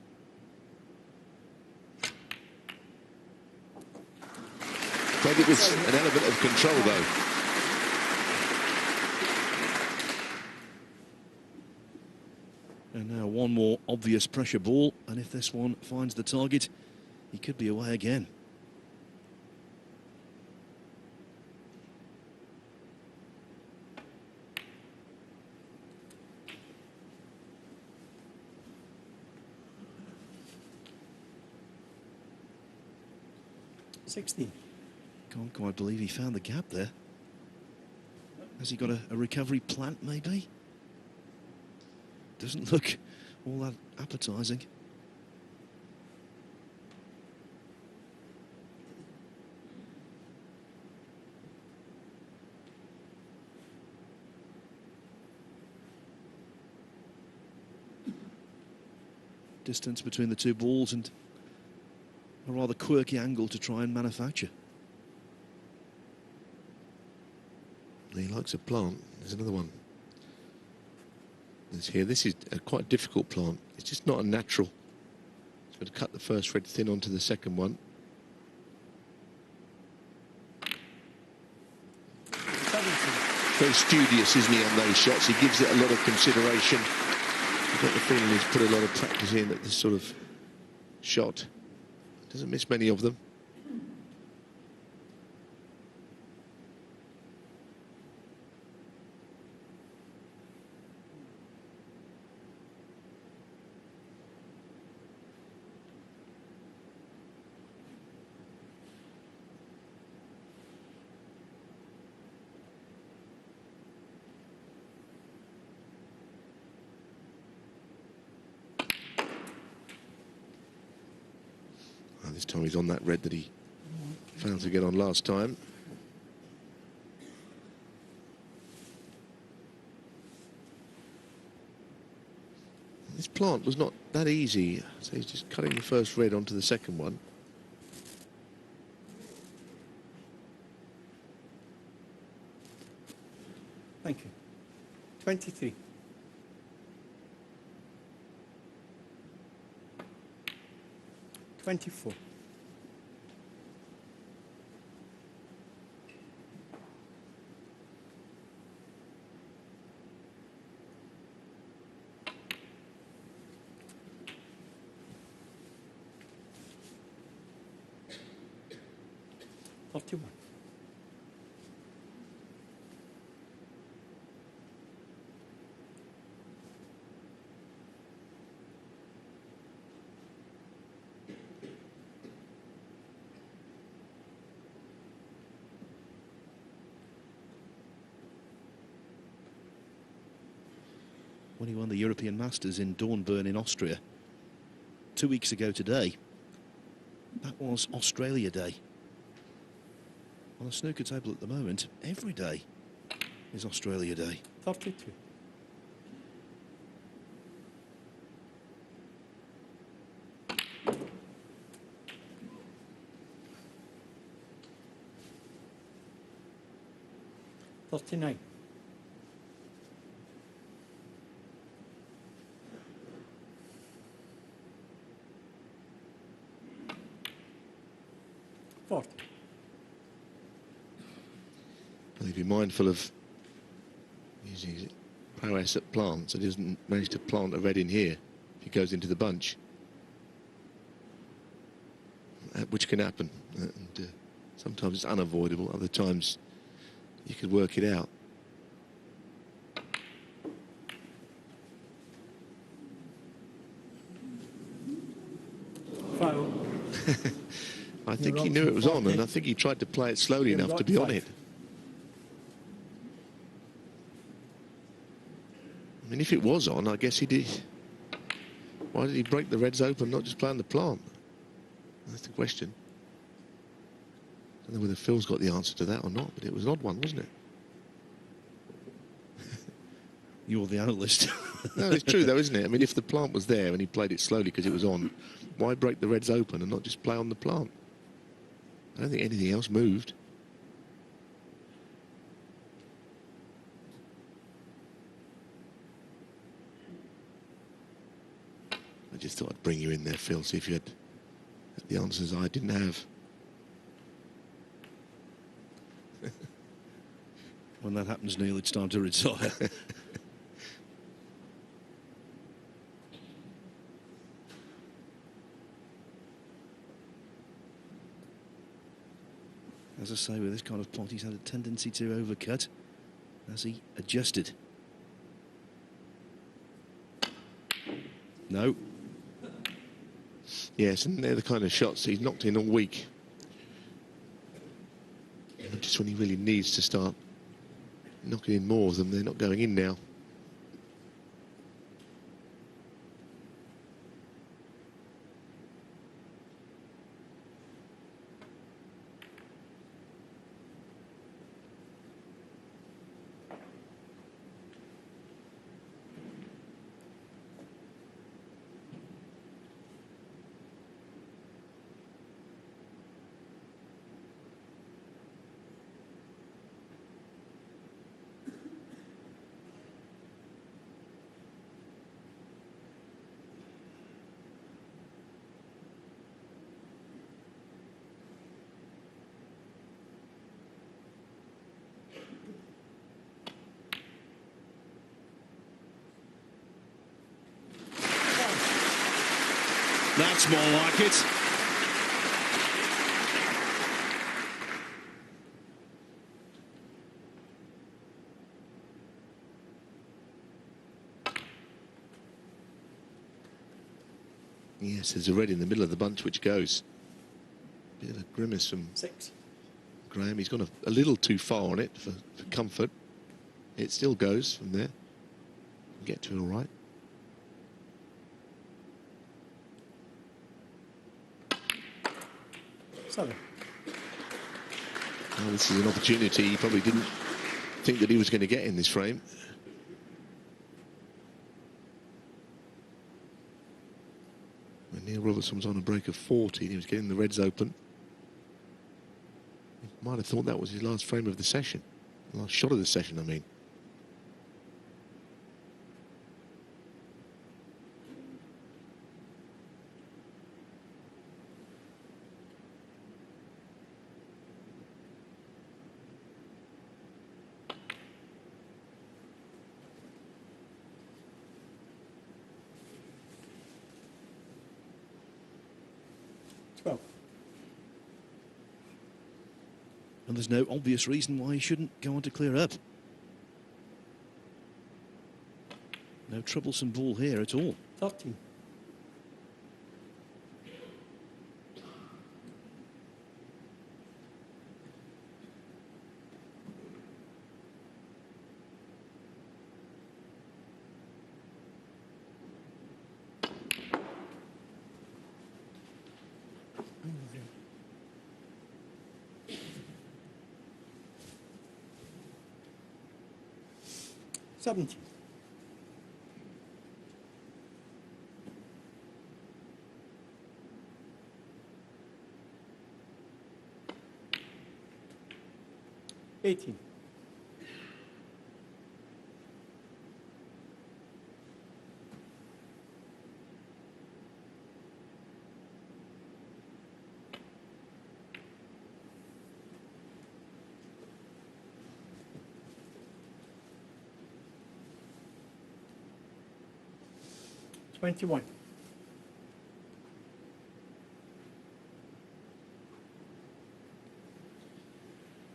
But it was an element of control, though. And now one more obvious pressure ball, and if this one finds the target, he could be away again. $16. Can't quite believe he found the gap there. Has he got a recovery plant, maybe? Doesn't look all that appetising. Distance between the two balls and a rather quirky angle to try and manufacture. He likes a plant. There's another one. Here, this is a quite difficult plant. It's just not a natural. He's got to cut the first thread thin onto the second one. Very studious, isn't he, on those shots? He gives it a lot of consideration. I've got the feeling he's put a lot of practice in at this sort of shot. Doesn't miss many of them. This time he's on that red that he failed to get on last time. This plant was not that easy, so he's just cutting the first red onto the second one. Thank you. 23. $24. $31. when he won the European Masters in Dornbirn in Austria 2 weeks ago today. That was Australia Day. On a snooker table at the moment, every day is Australia Day. 32. $39. $40. Well, he'd be mindful of using his prowess at plants, so he doesn't manage to plant a red in here if he goes into the bunch, which can happen. And sometimes it's unavoidable, other times you could work it out. Foul. I think he knew it was on, and I think he tried to play it slowly enough to be on it. I mean, if it was on, I guess he did. Why did he break the reds open, not just play on the plant? That's the question. I don't know whether Phil's got the answer to that or not, but it was an odd one, wasn't it? You're the analyst. No, it's true though, isn't it? I mean, if the plant was there and he played it slowly because it was on, why break the reds open and not just play on the plant? I don't think anything else moved. I just thought I'd bring you in there, Phil, see if you had the answers I didn't have. When that happens, Neil, it's time to retire. As I say, with this kind of pot, he's had a tendency to overcut as he adjusted. No. Yes, and they're the kind of shots he's knocked in all week. Just when he really needs to start knocking in more of them, they're not going in now. That's more like it. Yes, there's a red in the middle of the bunch which goes. Bit of a grimace from 6. Graeme. He's gone a little too far on it for comfort. It still goes from there. Get to it all right. Seven. Well, this is an opportunity he probably didn't think that he was going to get in this frame. When Neil Robertson was on a break of 40 and he was getting the reds open, he might have thought that was his last frame of the session. The last shot of the session, I mean. And there's no obvious reason why he shouldn't go on to clear up. No troublesome ball here at all. 13. 17. $18. $21.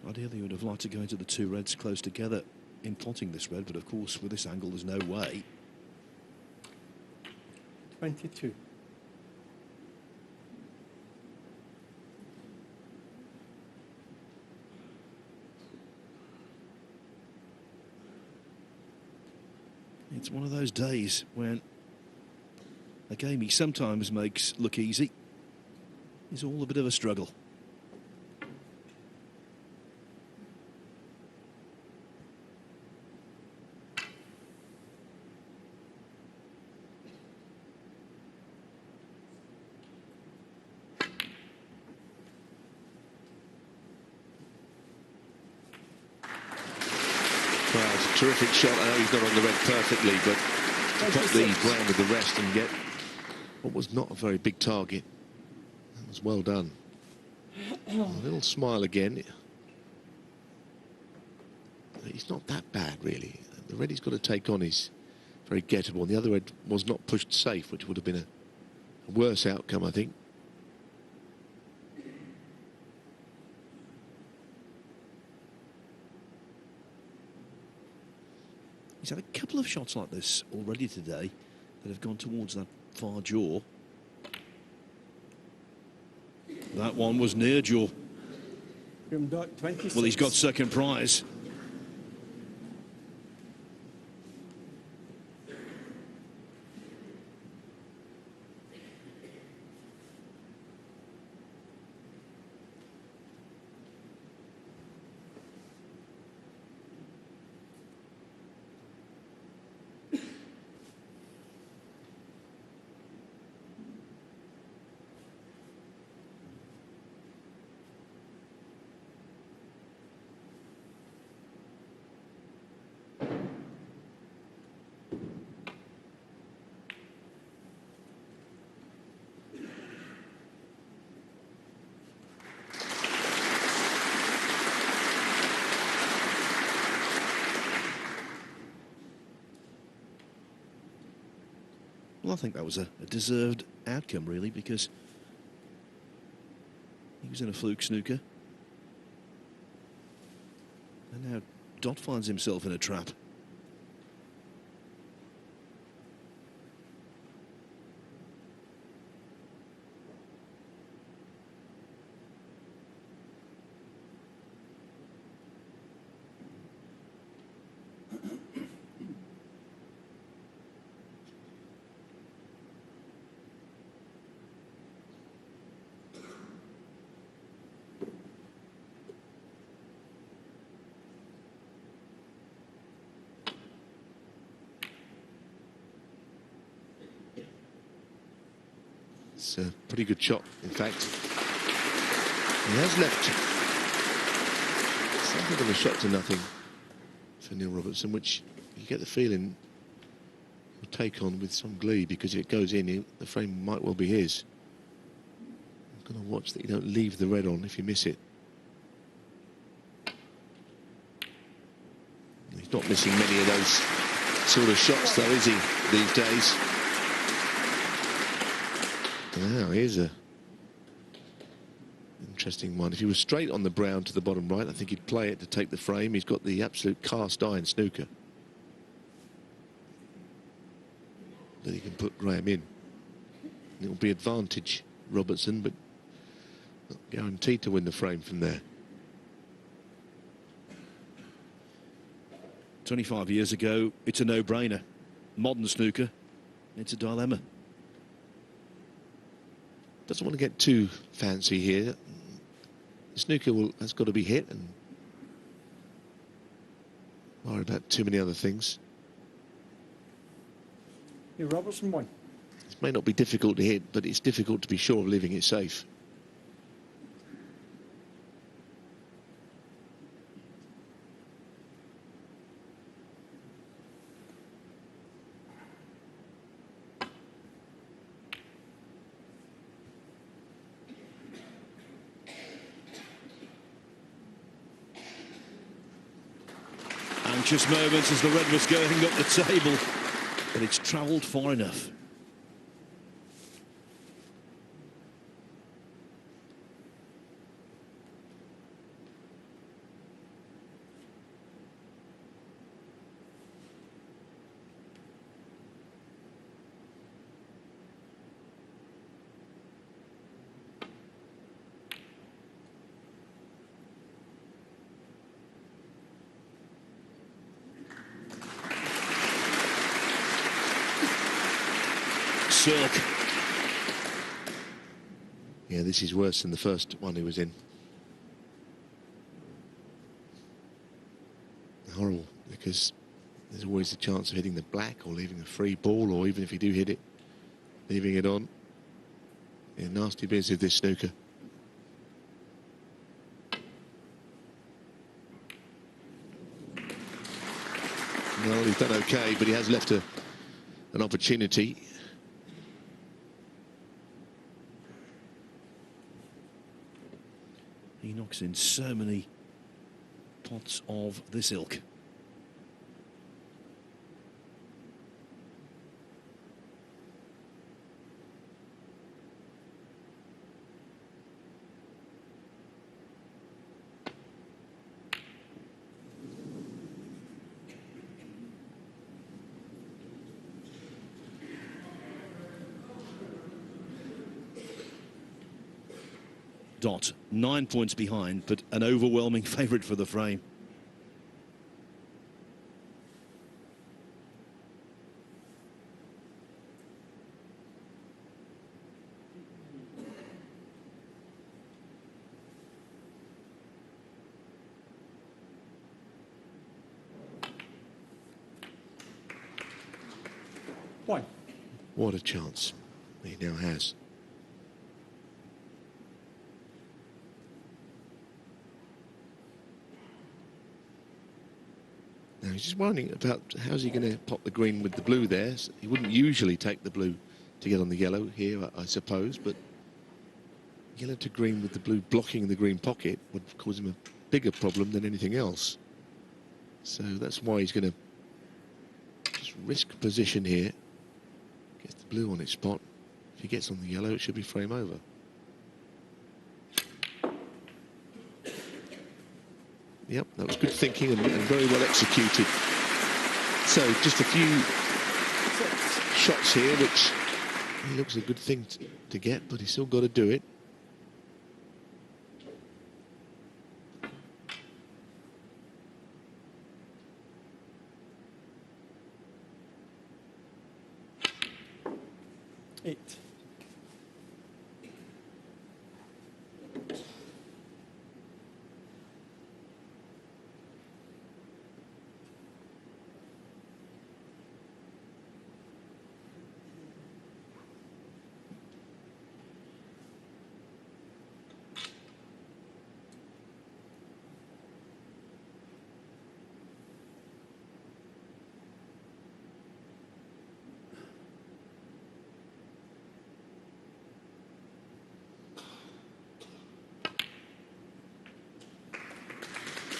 Ideally, you would have liked to go into the two reds close together in plotting this red, but of course, with this angle, there's no way. 22. It's one of those days when a game he sometimes makes look easy is all a bit of a struggle. Well, it's a terrific shot. I know he's not on the red perfectly, but to pop the ground with the rest and get what was not a very big target. That was well done. A little smile again. He's not that bad, really. The red he's got to take on is very gettable, and the other red was not pushed safe, which would have been a worse outcome, I think. He's had a couple of shots like this already today that have gone towards that far jaw. That one was near jaw. Graeme Dott, 26. Well, he's got second prize. Well, I think that was a deserved outcome, really, because he was in a fluke snooker. And now Dott finds himself in a trap. It's a pretty good shot, in fact. He has left something of a shot to nothing for Neil Robertson, which you get the feeling he'll take on with some glee, because if it goes in, the frame might well be his. You've got to watch that you don't leave the red on if you miss it. He's not missing many of those sort of shots, though, is he, these days? Now, here's a interesting one. If he was straight on the brown to the bottom right, I think he'd play it to take the frame. He's got the absolute cast iron snooker that he can put Graeme in. It'll be advantage Robertson, but not guaranteed to win the frame from there. 25 years ago, it's a no-brainer. Modern snooker, it's a dilemma. Doesn't want to get too fancy here. The snooker has got to be hit, and worry about too many other things. Neil Robertson 1. It may not be difficult to hit, but it's difficult to be sure of leaving it safe. Anxious moments as the red was going up the table, but it's travelled far enough. Silk. Yeah, this is worse than the first one he was in. Horrible, because there's always the chance of hitting the black or leaving a free ball, or even if you do hit it, leaving it on. Yeah, nasty biz of this snooker. Well, he's done okay, but he has left an opportunity. He knocks in so many pots of this ilk. Dott, 9 points behind, but an overwhelming favourite for the frame. One. What a chance he now has. Now he's just wondering about how's he going to pop the green with the blue there. He wouldn't usually take the blue to get on the yellow here, I suppose, but yellow to green with the blue blocking the green pocket would cause him a bigger problem than anything else. So that's why he's going to just risk position here. Gets the blue on its spot. If he gets on the yellow, it should be frame over. Yep, that was good thinking and very well executed. So just a few shots here, which he looks a good thing to get, but he's still got to do it. Eight.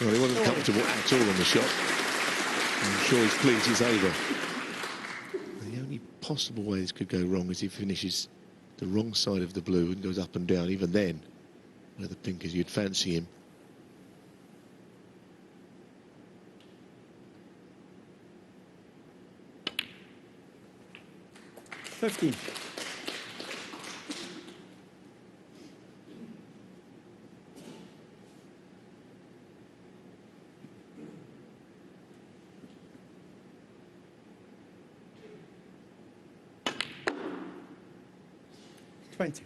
Well, he wasn't comfortable at all on the shot. I'm sure he's pleased it's over. The only possible way this could go wrong is if he finishes the wrong side of the blue and goes up and down. Even then, where the pink is, you'd fancy him. $15. $20.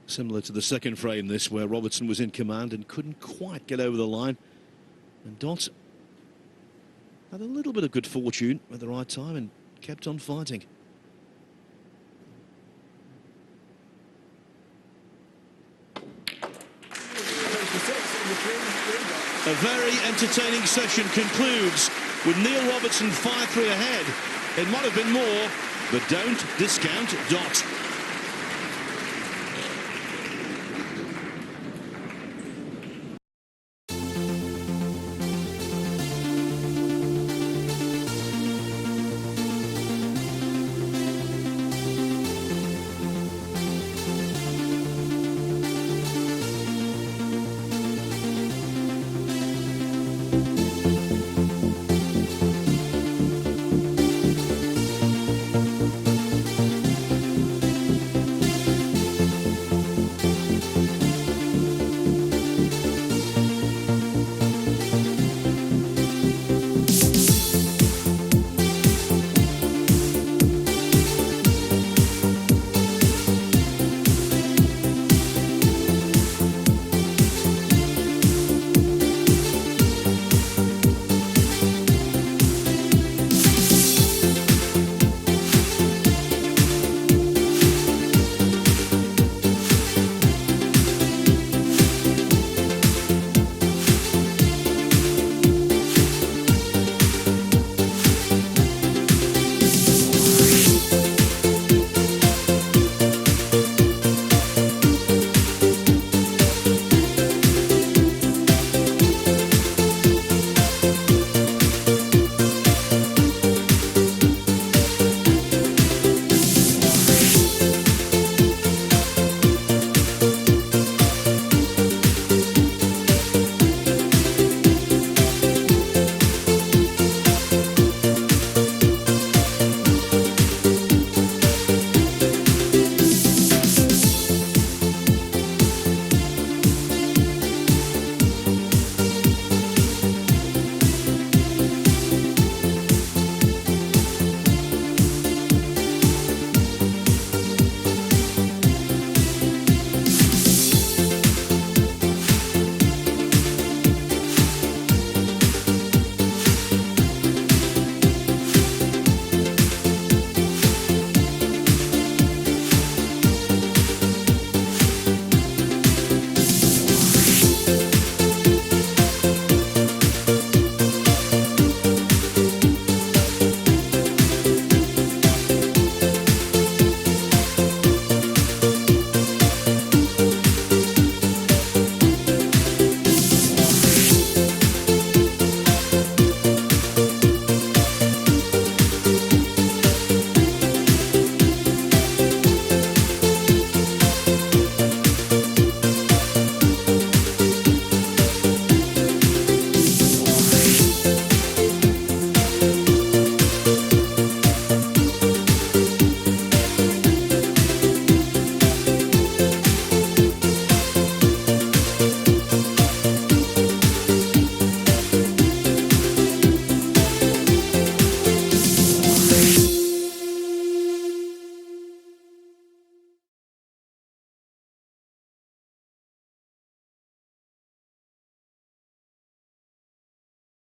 Similar to the second frame, this, where Robertson was in command and couldn't quite get over the line. And Dott had a little bit of good fortune at the right time and kept on fighting. A very entertaining session concludes with Neil Robertson 5-3 ahead. It might have been more, but don't discount Dott.